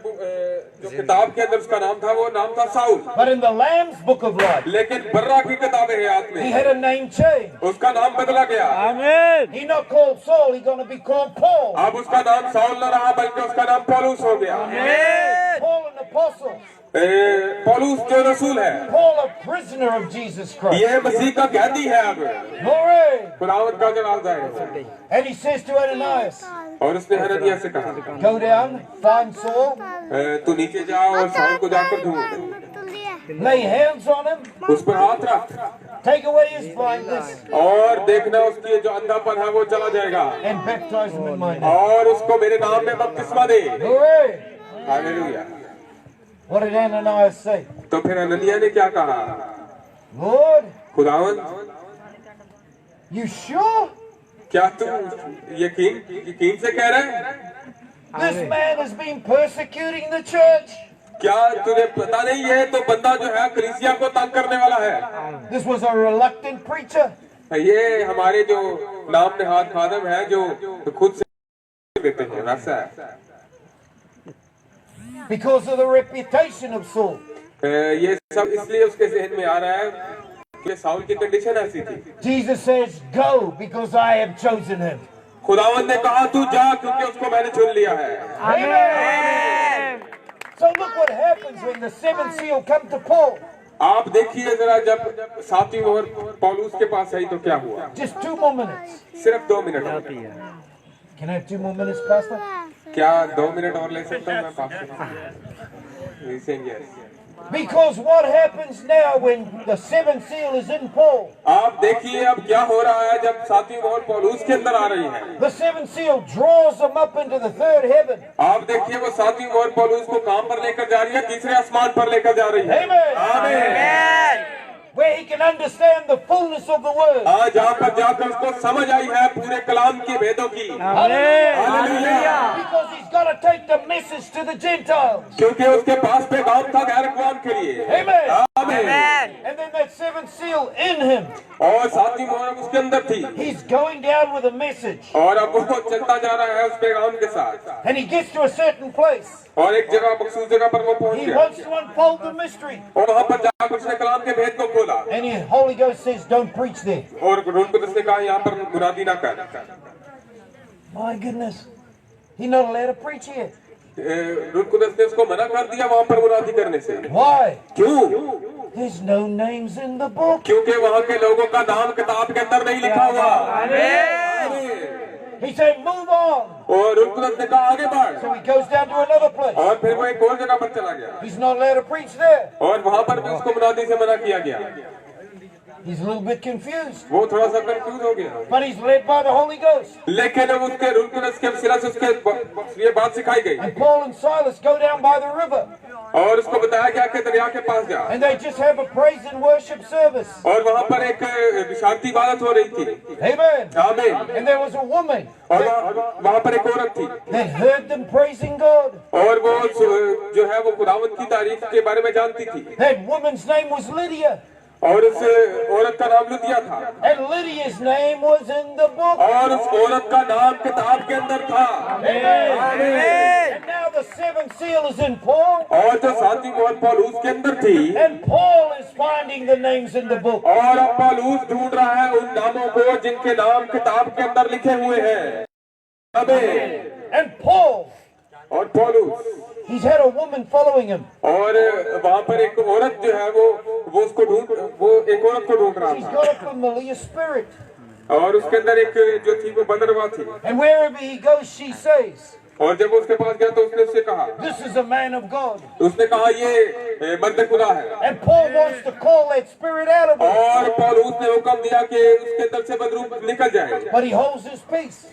जो किताब के अंदर उसका नाम था वो नाम था Saul, But in the Lamb's book of life, लेकिन बर्रा की किताबें हयात he में had a name change. उसका नाम बदला गया। Amen. He's not called Saul, he's going to be called Paul. अब उसका नाम साउल न रहा बल्कि उसका नाम पौलुस हो गया। Paul an apostle. पौलुस जो रसूल है, Paul a prisoner of Jesus Christ. ये मसीह का कैदी है। अब Glory. खुदावंद का जनाजा है। And he says to Ananias, और उसने हननिया से कहा, go down, find Saul, तू नीचे जा और साउल को जाकर ढूंढ, lay hands on him, उस पर हाथ रख take away his blindness, और देखना उसकी जो अंधापन है वो चला जाएगा, and baptize him in my name. और उसको मेरे नाम में बपतिस्मा दे। Glory. Hallelujah. What did Ananias say? तो फिर हननिया ने क्या कहा? Lord, खुदावंद, you sure? क्या तू यकीन से कह रहा है? This man has been persecuting the church. क्या तुझे पता नहीं है? तो बंदा जो है कलीसिया को तंग करने वाला है। This was a reluctant preacher. ये हमारे जो नाम नेहाद खादम है जो खुद से देते हैं वैसा है। Because of the reputation of Saul. ये सब इसलिए उसके जहन में आ रहा है कि साउल की कंडीशन ऐसी थी। Jesus says, go because I have chosen him. खुदावंद ने कहा तू जा क्योंकि उसको मैंने चुन लिया है। Amen. So look what happens when the seventh seal come to Paul. आप देखिए जरा जब सातवीं मोहर पौलुस के पास आई तो क्या हुआ? Just 2 more minutes. सिर्फ 2 minute. Can I have 2 more minutes, Pastor? क्या 2 मिनट और ले सकता हूँ मैं पास? Because what happens now when the seventh seal is in Paul? आप देखिए अब क्या हो रहा है जब सातवीं मोहर पौलुस के अंदर आ रही है। The seventh seal draws them up into the third heaven. आप देखिए वो सातवीं मोहर पौलुस को कहां पर लेकर जा रही है? तीसरे आसमान पर लेकर जा रही है। Amen. आमीन। Where he can understand the fullness of the word. आज जहाँ पर जाकर उसको समझ आई है पूरे कलाम के भेदों की। Hallelujah. Because he's got to take the message to the Gentiles. क्योंकि उसके पास पैगाम था गैर अक़वाम के लिए। Amen. आमीन। And then that seventh seal in him. और सातवीं मोहर उसके अंदर थी। He's going down with a message. और अब वो चलता जा रहा है उस पैगाम के साथ। And he gets to a certain place. और एक जगह मखसूस जगह पर वो पहुंच He गया। wants to unfold the mystery. और वहाँ पर जाकर उसने कलाम के भेद को खोला। And the Holy Ghost says, don't preach there. और रूह कुदस ने कहा यहाँ पर मुनादी ना कर। My goodness. He's not allowed to preach here. रूह कुदस ने उसको मना कर दिया वहाँ पर मुनादी करने से। Why? क्यों? There's no names in the book. क्योंकि वहाँ के लोगों का नाम किताब के अंदर नहीं लिखा हुआ। He said, move on. और रूह कुदस ने कहा आगे बढ़। So he goes down to another place. और फिर वो एक और जगह पर चला गया। He's not allowed to preach there. और वहाँ पर भी उसको मुनादी से मना किया गया। He's a little bit confused. वो थोड़ा सा कंफ्यूज हो गया। But he's led by the Holy Ghost. लेकिन अब उसके रूह कुदस के वसीला से उसके ये बात सिखाई गई। And Paul and Silas go down by the river. और उसको बताया गया कि दरिया के पास जा। And they just have a praise and worship service. और वहाँ पर एक विशांति इबादत हो रही थी। Amen. आमीन। And there was a woman और वहाँ पर एक औरत थी। that heard them praising God. और वो जो है वो खुदावंद की तारीफ के बारे में जानती थी। That woman's name was Lydia. और उस औरत का नाम लुदिया था। And Lydia's name was in the book. और उस औरत का नाम किताब के अंदर था। Amen. And now the seventh seal is in Paul. और जो सातवीं मोहर पौलुस के अंदर थी। And Paul is finding the names in the book. और अब पौलुस ढूंढ रहा है उन नामों को जिनके नाम किताब के अंदर लिखे हुए हैं। आमीन। And Paul, और पौलुस he's had a woman following him. और वहाँ पर एक औरत जो है वो वो एक औरत को ढूंढ रहा She's था। got a familiar spirit. और उसके अंदर एक जो थी वो बंदरवा थी। And wherever he goes, she says, और जब वो उसके पास गया तो उसने उससे कहा, this is a man of God. तो उसने कहा ये मर्द खुदा है। And Paul wants to call that spirit out of him. और पौलुस ने हुक्म दिया कि उसके अंदर से बदरूप निकल जाए, But he holds his peace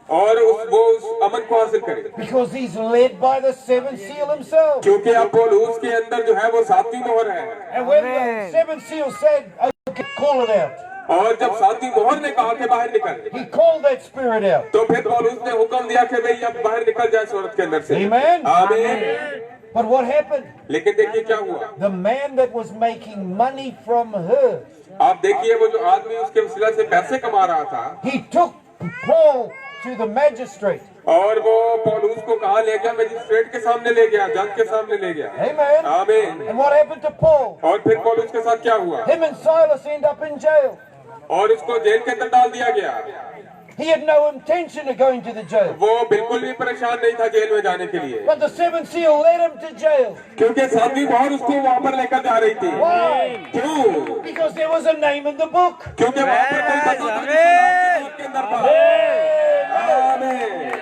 और वो उस अमन को हासिल करे, because he's led by the seventh seal himself. क्योंकि अब पौलुस के अंदर जो है वो सातवीं मोहर है। And when the seventh seal said, okay, call it out, और जब सातवीं मोहर ने कहा कि बाहर निकल, he called that spirit out. तो फिर पौलुस ने हुक्म दिया कि भाई अब बाहर निकल जाए इस औरत के अंदर से। Amen. आमीन। But what happened? लेकिन देखिए क्या हुआ। The man that was making money from her, आप देखिए वो जो आदमी उसके वसीला से पैसे कमा रहा था, he took Paul to the magistrate. और वो पौलुस को कहाँ ले गया? मजिस्ट्रेट के सामने ले गया, जज के सामने ले गया। Amen. आमीन। And what happened to Paul? और फिर पौलुस के साथ क्या हुआ? Him and Silas end up in jail. और उसको जेल के अंदर डाल दिया गया। He had no intention of going to the jail. वो बिल्कुल भी परेशान नहीं था जेल में जाने के लिए, But the seventh seal led him to jail. क्योंकि सातवीं मोहर उसको वहाँ पर लेकर जा रही थी। Why? क्यों? Because there was a name in the book. क्योंकि वहाँ पर कोई बंदा था जिसके नाम के अंदर था। आमीन।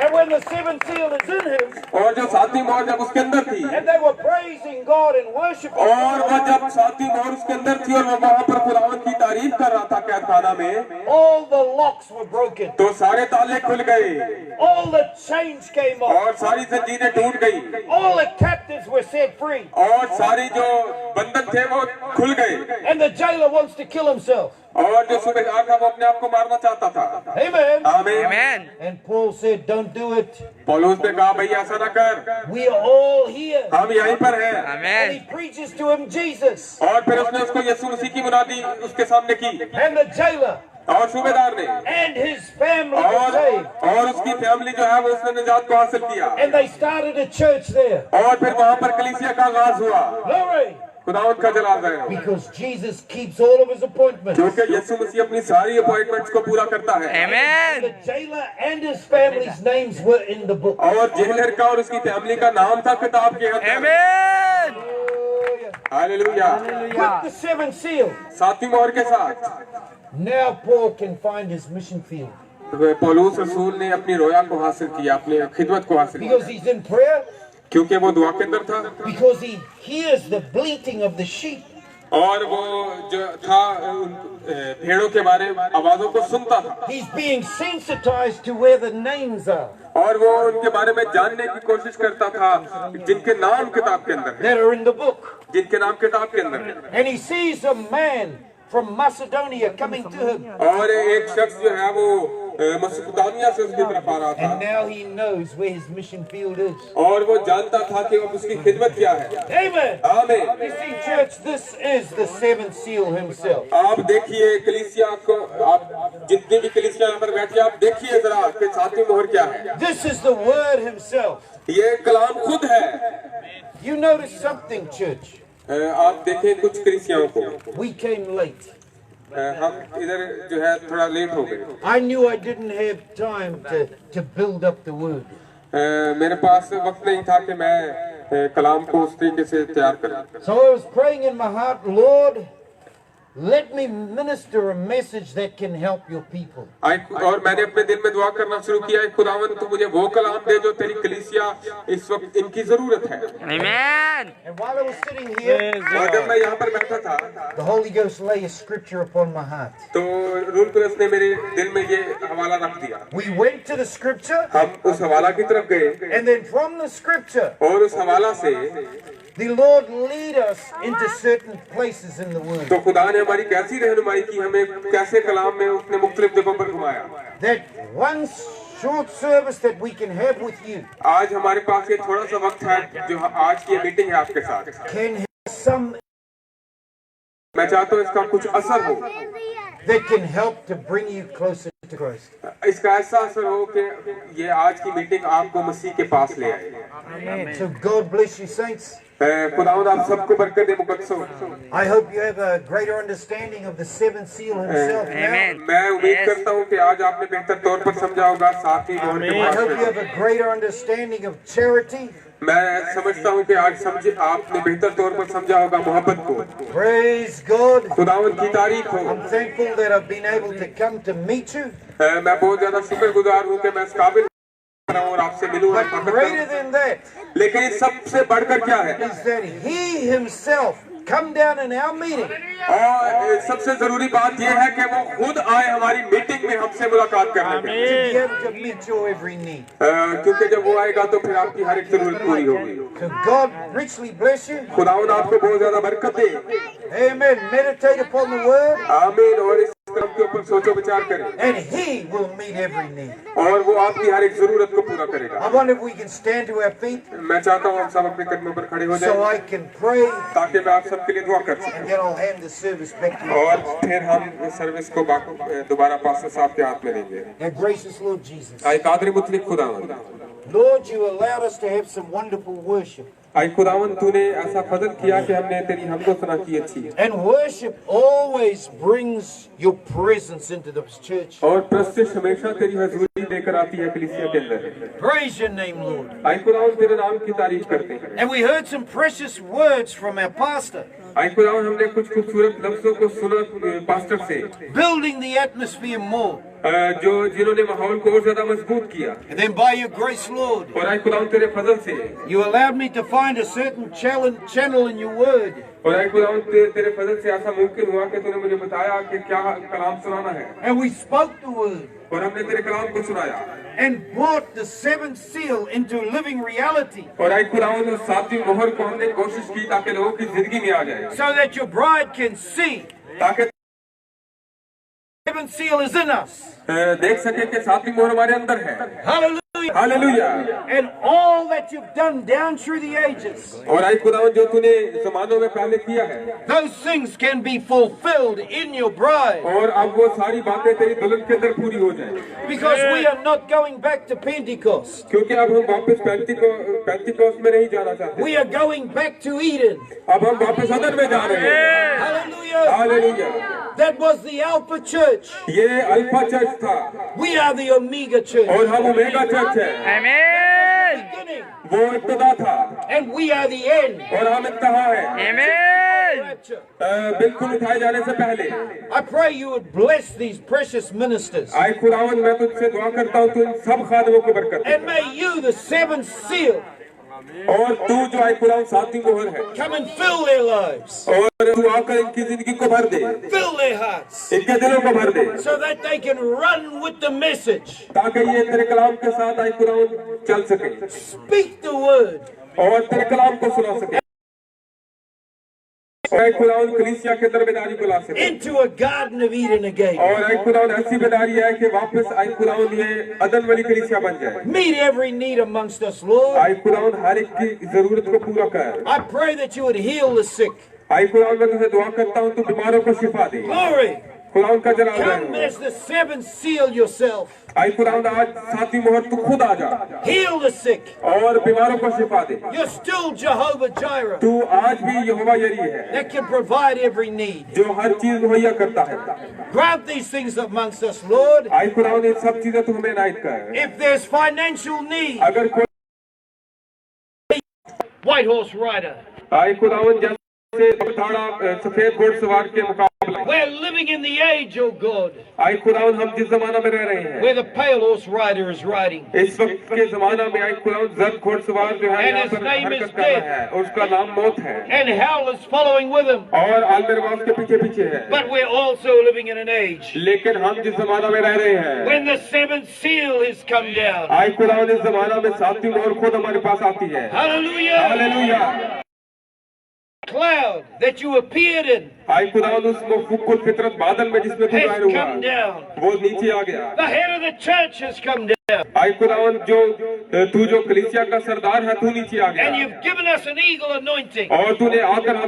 And when the seventh seal is in him, और जो सातवीं मोहर जब उसके अंदर थी, and they were praising God and worshiping और वह God, जब सातवीं मोहर उसके अंदर थी और वो वहाँ पर खुदावंद की तारीफ कर रहा था कैद खाना में, all the locks were broken. तो सारे ताले खुल गए All the chains came off. और सारी जंजीरें टूट गई All the captives were set free. और सारी जो बंधन थे वो खुल गए। And the jailer wants to kill himself. और जो सूबेदार था वो अपने आप को मारना चाहता था। Amen. आमीन। And Paul said, don't do it. पौलुस ने कहा भाई ऐसा ना कर, We are all here. हम यहीं पर हैं। And he preaches to him Jesus. और फिर उसने उसको यीशु मसीह की मुनादी उसके सामने की, And the jailer और सूबेदार ने and his family were saved. और उसकी फैमिली जो है वो उसने निजात को हासिल किया। And they started a church there. और फिर वहाँ पर कलीसिया का आगाज हुआ। Glory. खुदावंद का जलाल है, Because Jesus keeps all of his appointments. क्योंकि यीशु मसीह अपनी सारी अपॉइंटमेंट्स को पूरा करता है। The jailer and his family's names were in the book. और जेलर का और उसकी फैमिली का नाम था किताब के अंदर। Hallelujah. With the seventh seal, सातवीं मोहर के साथ now Paul can find his mission field. पौलुस रसूल ने अपनी रोया को हासिल किया, अपनी खिदमत को हासिल Because किया, he's in prayer, क्योंकि वो दुआ के अंदर था because he hears the bleating of the sheep. और वो जो था भेड़ों के बारे में आवाजों को सुनता था He's being sensitized to where the names are और वो उनके बारे में जानने की कोशिश करता था जिनके नाम किताब के अंदर है, that are in the book. जिनके नाम किताब के अंदर है। And he sees a man from Macedonia coming to him. और एक शख्स जो है वो मसुदानिया से उसकी तरफ आ रहा था And now he knows where his mission field is. और वो जानता था कि अब उसकी खिदमत क्या है। Amen. आमीन। You see, church, this is the seventh seal himself. आप देखिए कलीसिया को, आप जितनी भी कलीसिया यहाँ पर बैठी आप देखिए जरा कि सातवीं मोहर क्या है। This is the word himself. ये कलाम खुद है। You notice something, church. आप देखें कुछ कलीसियाओं को, We came late. हम इधर जो है थोड़ा लेट हो गए। I knew I didn't have time to build up the word. मेरे पास वक्त नहीं था कि मैं कलाम को उस तरीके से तैयार करूं। So I was praying in my heart, Lord, let me minister a message that can help your people. और मैंने अपने दिल में दुआ करना शुरू किया, खुदावन तू मुझे वो कलाम दे जो तेरी कलीसिया इस वक्त इनकी जरूरत है। Amen. And while I was sitting here, और जब मैं यहाँ पर बैठा था the Holy Ghost lay a scripture upon my heart. तो रूल कुदस ने मेरे दिल में ये हवाला रख दिया। We went to the scripture, हम उस हवाला की तरफ गए and then from the scripture, और उस हवाला से the Lord lead us into certain places in the word. तो खुदा ने हमारी कैसी रहनुमाई की, हमें कैसे कलाम में उसने मुख्तलिफ जगहों पर घुमाया। That one short service that we can have with you आज हमारे पास ये थोड़ा सा वक्त है जो आज की ये मीटिंग है आपके साथ, can have some मैं चाहता हूँ इसका कुछ असर हो, that can help to bring you closer to Christ. इसका ऐसा असर हो कि ये आज की मीटिंग आपको मसीह के पास ले आए। So God bless you, saints. खुदावंद आप सबको बरकत दे मुकद्दसों। I hope you have a greater understanding of the seventh seal himself now. Amen. मैं उम्मीद करता हूँ कि आज आपने बेहतर तौर पर समझा होगा साथ ही मोहर के I hope you pass. have a greater understanding of charity. मैं समझता हूँ कि आज समझे आपने बेहतर तौर पर समझा होगा मोहब्बत को। Praise God. खुदावंद की तारीफ हो। I'm thankful that I've been able to come to meet you. मैं बहुत ज्यादा शुक्रगुजार हूँ कि मैं इस काबिल और आपसे मिलूं और But फख्र greater करूं। than that लेकिन इस सबसे बढ़कर क्या है is that He Himself come down in our meeting और सबसे जरूरी बात यह है कि वो खुद आए हमारी मीटिंग में हमसे मुलाकात करने के लिए। to be able to meet your every need. क्योंकि जब वो आएगा तो फिर आपकी हर एक जरूरत पूरी होगी। So God richly bless you. खुदावंद आपको बहुत ज्यादा बरकत दे। Amen. Meditate upon the Word, आमीन। और इस काम के ऊपर सोचो विचार करें and He will meet every need. और वो आपकी हर एक जरूरत को पूरा करेगा। I wonder if we can stand to our feet मैं चाहता हूँ हम सब अपने कदमों पर खड़े हो so जाएं I can pray, ताकि मैं आप सबके लिए दुआ कर सकूं and then I'll hand the service back to you. और फिर हम इस सर्विस को दोबारा पास्टर साहब के हाथ में देंगे। Now, gracious Lord Jesus, आई कादर मुतलिक खुदावंद, Lord, you allowed us to have some wonderful worship. आई खुदावंद तूने ऐसा फजल किया कि हमने तेरी हमदो सना की अच्छी। And worship always brings your presence into the church. और प्रस्तुत हमेशा तेरी हजूरी लेकर आती है कलीसिया के अंदर। Praise your name, Lord. आई खुदावंद तेरे नाम की तारीफ करते हैं। And we heard some precious words from our pastor, आई खुदावंद हमने कुछ खूबसूरत लफ्जों को सुना पास्टर से, building the atmosphere more. जो जिन्होंने माहौल को और ज्यादा मजबूत किया। And then by your grace, Lord, और आई खुदावंद तेरे फजल से you allowed me to find a certain channel in your word. और आई खुदावंद तेरे फजल से ऐसा मुमकिन हुआ कि तूने मुझे बताया कि क्या कलाम सुनाना है And we spoke the word और हमने तेरे कलाम को सुनाया and brought the seventh seal into living reality और आई खुदावंद उस सातवीं मोहर को हमने कोशिश की ताकि लोगों की जिंदगी में आ जाए, so that your bride can see ताकि the seventh seal is in us. देख सके कि सातवीं मोहर हमारे अंदर है। Hallelujah. Hallelujah. And all that you've done down through the ages, और आई खुदावंद जो तूने ज़मानों में पहले किया है those things can be fulfilled in your bride. और अब वो सारी बातें तेरी दुल्हन के अंदर पूरी हो जाए, Because we are not going back to Pentecost. क्योंकि अब हम वापस पेंटिकोस्ट में नहीं जाना चाहते। We are going back to Eden. अब हम वापस अदन में जा रहे हैं। Hallelujah. Hallelujah. That was the Alpha Church. ये अल्फा चर्च था We are the Omega Church. और हम ओमेगा चर्च है। Amen. Beginning. वो इब्तिदा था And we are the end. और हम इंतहा है। Amen. Rapture. बिल्कुल उठाए जाने से पहले I pray you would bless these precious ministers. आई खुदावंद मैं तुझसे दुआ करता हूँ तू इन सब खादमों को बरकत दे। And may you, the seventh seal, और तू जो आई खुदावंद सातवीं मोहर है come and fill their lives, और तू आकर इनकी जिंदगी को भर दे, fill their hearts, इनके दिलों को भर दे, so that they can run with the message. ताकि ये तेरे कलाम के साथ आई खुदावंद चल सके Speak the word. और तेरे कलाम को सुना सके और आई खुदावंद कलीसिया के अंदर बेदारी को ला सके Into a Garden of Eden again. और आई खुदावंद ऐसी बेदारी है कि वापस आई खुदावंद ये अदन वाली कलीसिया बन जाए। Meet every need amongst us, Lord. आई खुदावंद हर एक की जरूरत को पूरा कर। I pray that you would heal the sick. आई खुदावंद मैं तुझे दुआ करता हूँ तू बीमारों को शिफा दे। Glory. खुदावंद का जलाल Come रहे। as the seventh seal yourself. आई खुदावंद आज सातवीं मोहर तू खुद आ जा Heal the sick. और बीमारों को शिफा दे। You're still Jehovah Jireh, तू आज भी यहोवा यरी है that can provide every need. जो हर चीज मुहैया करता है। Grant these things amongst us, Lord. आई खुदावंद ये सब चीजें तू हमें इनायत कर। If there's financial need, अगर कोई White Horse Rider, आई खुदावंद जैसे सफेद घोड़सवार के मुकाबले we're living in the age, oh God, आई खुदावंद हम जिस जमाना में रह रहे हैं where the Pale Horse Rider is riding. इस वक्त के जमाना में आई खुदावंद जर्द घोड़सवार जो है And यहाँ his पर name is हरकत कर रहा death. है और उसका नाम मौत है And hell is following with him. और आलमरवास के पीछे पीछे है। But we're also living in an age लेकिन हम जिस जमाना में रह रहे हैं when the seventh seal has come down. आई खुदावंद इस जमाना में सातवीं मोहर खुद हमारे पास आती है। Hallelujah. Hallelujah. Cloud that you appeared in आई खुदावंद उस मुफुकुल फितरत बादल में जिसमें तू has जाहिर हुआ come down. वो नीचे आ गया। The head of the church has come down. आई खुदावंद जो तू जो कलीसिया का सरदार है तू नीचे आ And गया you've given us an eagle anointing. और तूने आकर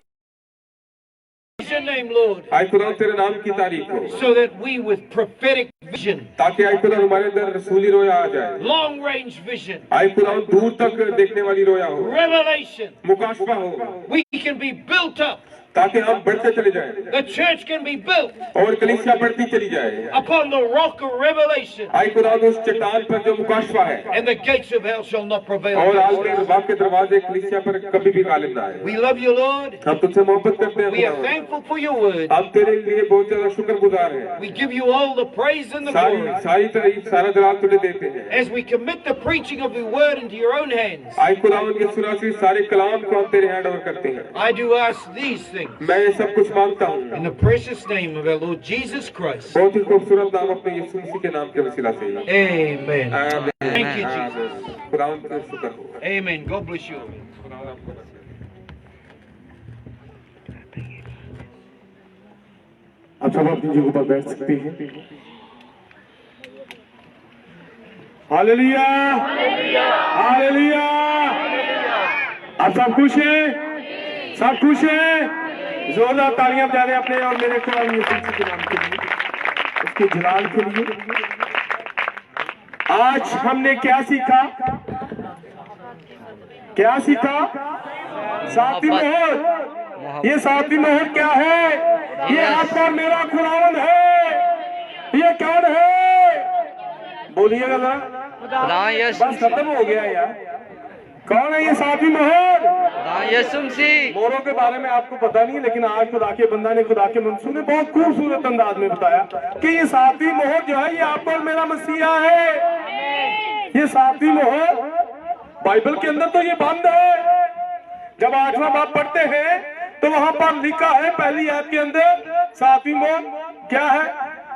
Praise your name, Lord. आई खुदावंद तेरे नाम की तारीफ हो So that we with prophetic vision, ताकि आई खुदा हमारे अंदर रसूली रोया आ जाए। long range vision, आई खुदावंद दूर तक देखने वाली रोया हो, revelation, मुकाशफा हो, we can be built up ताकि हम बढ़ते चले जाएं the church can be built और कलीसिया बढ़ती चली जाए। upon the rock of revelation, आई खुदा उस चट्टान पर जो मुकाशवा है and the gates of hell shall not prevail और against आज it. के बाप के दरवाजे कलीसिया पर कभी भी गालिब ना आए। We love you, Lord. हम तुझसे मोहब्बत करते We are हैं, thankful for your word. हम तेरे लिए बहुत ज्यादा शुक्रगुजार हैं। We give you all the praise and the glory सारी तारीफ सारा जलाल तुझे देते हैं। as we commit the preaching of your word into your own hands. आई खुदा उनके सुनासी सारे कलाम को हम तेरे हैंड ओवर करते हैं। I do ask these things मैं ये सब कुछ मांगता हूँ in the precious name of our Lord Jesus Christ. बहुत ही खूबसूरत नाम अपने यीशु मसीह के नाम के वसीला से। Amen. आमीन। Thank you, Jesus. खुदा उनका शुक्र हो। Amen. God bless you. आप सब अपनी जगह पर बैठ सकते हैं। Hallelujah, hallelujah. आप सब खुश हैं? सब खुश हैं? जोरदार तालियां बजा दें अपने और मेरे खुदा यीशु मसीह के नाम के लिए, उसके जलाल के लिए। आज हमने क्या सीखा? क्या सीखा? सातवीं मोहर। ये सातवीं मोहर क्या है? ये आपका मेरा खुदावंद है। ये कौन है? बोलिएगा ना। बस खत्म हो गया यार। कौन है ये सातवीं मोहर? यीशु मसीह। मोहरों के बारे में आपको पता नहीं, लेकिन आज खुदा के बंदा ने, खुदा के मंसूर ने बहुत खूबसूरत अंदाज में बताया कि ये सातवीं मोहर जो है ये आपका और मेरा मसीहा है। ये सातवीं मोहर बाइबल के अंदर तो ये बंद है। जब 8वां बाब पढ़ते हैं तो वहां पर लिखा है पहली आयत के अंदर सातवीं मोहर क्या है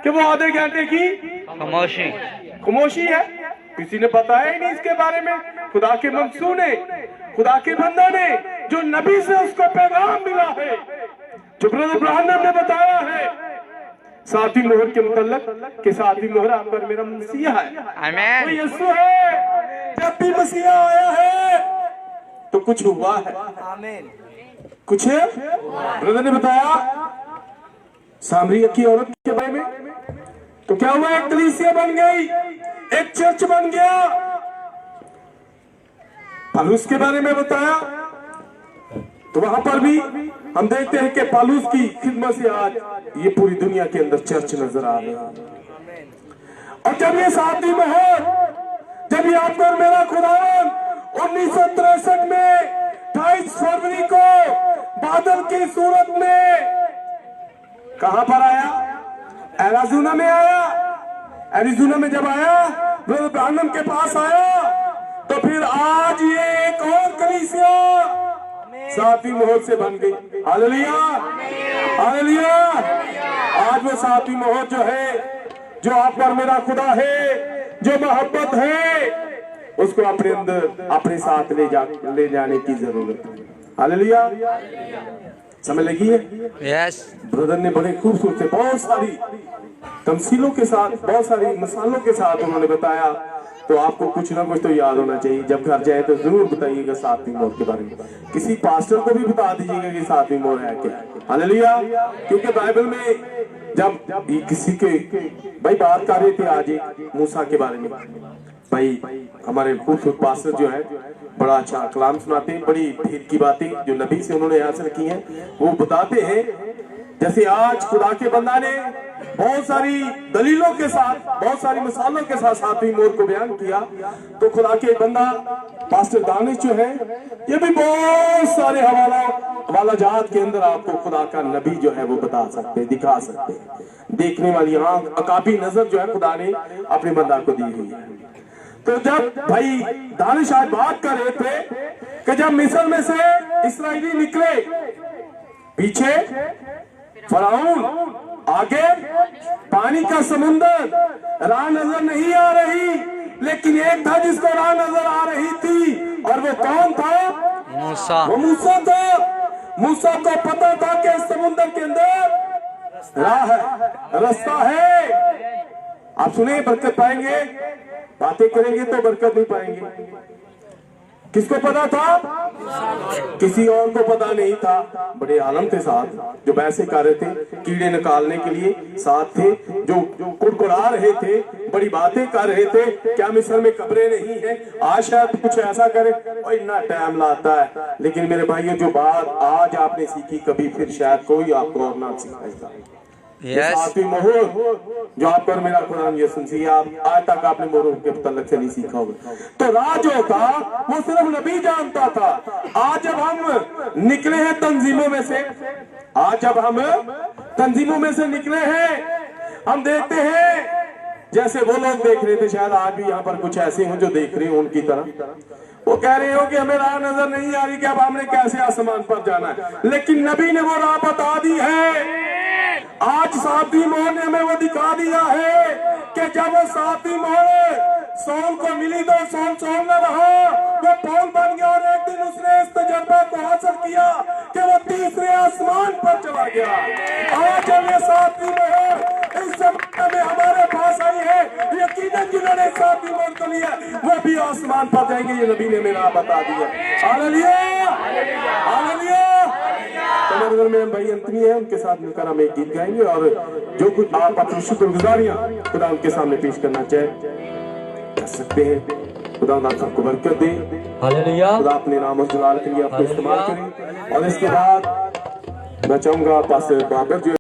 कि वो आधे घंटे की खामोशी है। किसी ने बताया ही नहीं इसके बारे में। खुदा के मंसूर ने, खुदा के बंदा ने, जो नबी से उसको पैगाम मिला है, जो ब्रदर ब्राह्मण ने बताया है सातवीं मोहर के मुतल्लक कि सातवीं मोहर आपका मेरा मसीहा है। आमीन। वो यीशु है। जब भी मसीहा आया है तो कुछ हुआ है। आमीन। कुछ है? ब्रदर ने बताया सामरिया की औरत के बारे में, तो क्या हुआ? एक कलीसिया बन गई, एक चर्च बन गया। पालूस के बारे में बताया तो वहां पर भी हम देखते हैं कि पालूस की खिदमत से आज ये पूरी दुनिया के अंदर चर्च नजर आ रहा है। और जब ये सातवीं मोहर, जब ये आपका और मेरा खुदावन 1963 में 28 फरवरी को बादल की सूरत में कहां पर आया? एरिज़ोना में आया। एरिज़ोना में जब आया, ब्रदर ब्राह्मण के पास आया, तो फिर आज ये एक और कलीसिया सातवीं मोहर से बन गई। Hallelujah, hallelujah. आज वो सातवीं मोहर जो है, जो आप पर मेरा खुदा है, जो मोहब्बत है, उसको अपने अंदर, अपने साथ ले जाने की जरूरत है। हालेलुया। समझ लगी है? यस। ब्रदर ने बड़े खूबसूरत से बहुत सारी तमसीलों के साथ, बहुत सारी मिसालों के साथ उन्होंने बताया। तो आपको कुछ ना कुछ तो याद होना चाहिए। जब घर जाए तो जरूर बताइएगा सातवीं मोहर के बारे में। किसी पास्टर को भी बता दीजिएगा कि सातवीं मोहर है क्या। हालेलुया। क्योंकि बाइबल में जब किसी के भाई बात कर रहे थे आज एक मूसा के बारे में, भाई हमारे खूबसूरत पास्टर जो है बड़ा अच्छा कलाम सुनाते हैं, बड़ी भेद की बातें जो नबी से उन्होंने हासिल की हैं वो बताते हैं। जैसे आज खुदा के बंदा ने बहुत सारी दलीलों के साथ, बहुत सारी मिसालों के साथ सातवीं मोहर को बयान किया, तो खुदा के बंदा पास्टर दानिश जो है ये भी बहुत सारे हवाला जात के अंदर आपको खुदा का नबी जो है वो बता सकते हैं, दिखा सकते हैं। देखने वाली आंख, अकाबी नजर जो है खुदा ने अपने बंदा को दी हुई है। तो जब भाई दानिश आज बात कर रहे थे कि जब मिस्र में से इस्राएली निकले, पीछे फराउन, आगे पानी का समुंदर, राह नजर नहीं आ रही, लेकिन एक था जिसको राह नजर आ रही थी, और वो कौन था? मूसा। वो मूसा था। मूसा को पता था कि इस समुंदर के अंदर राह है, रास्ता है। आप सुने, बरकत पाएंगे, बातें करेंगे तो बरकत नहीं पाएंगे। किसको पता था? किसी और को पता नहीं था, बड़े आलम थे साथ जो वैसे कर रहे थे, कीड़े निकालने के लिए साथ थे, जो कुड़कुड़ा रहे थे, बड़ी बातें कर रहे थे, क्या मिस्र में कब्रें नहीं है, आज शायद कुछ ऐसा करे और इतना टाइम लाता है। लेकिन मेरे भाइयों जो बात आज आपने सीखी कभी फिर शायद कोई आपको और ना सिखाएगा। सातवीं मोहर जो आप पर मेरा कुरान ये सुनसी आप आज तक आपने मोहरों के तलक से नहीं सीखा होगा। तो राज जो था वो सिर्फ नबी जानता था। आज जब हम निकले हैं तंजीमों में से, आज जब हम तंजीमों में से निकले हैं, हम देखते हैं जैसे वो लोग देख रहे थे, शायद आज भी यहाँ पर कुछ ऐसे हों जो देख रहे हो उनकी तरह, वो कह रहे हो कि हमें राह नजर नहीं आ रही कि अब हमने कैसे आसमान पर जाना है, लेकिन नबी ने वो राह बता दी है। आज सातवीं मोहर ने हमें वो दिखा दिया है कि जब वो सातवीं मोहर सोन को मिली तो सोन न रहा, वो पौन बन गया और एक दिन उसने इस तजर्बा को हासिल किया कि वो तीसरे आसमान पर चला गया। आज जब ये सातवीं मोहर इस जमाने में हमारे पास आई है, यकीनन जिन्होंने सातवीं मोहर को लिया वो भी आसमान पर जाएंगे, ये नबी ने मेरा बता दिया। Hallelujah hallelujah. तो मेरे घर में भाई अंतमी है, उनके साथ मिलकर हम एक गीत गाएंगे और जो कुछ आप अपनी शुक्रगुजारियां खुदा उनके सामने पेश करना चाहे कर सकते हैं। खुदा आप सबको बरकत दे। हालेलुया। खुदा अपने नाम और जलाल के लिए आपको इस्तेमाल करें। और इसके बाद मैं चाहूंगा पास्टर बाबर जो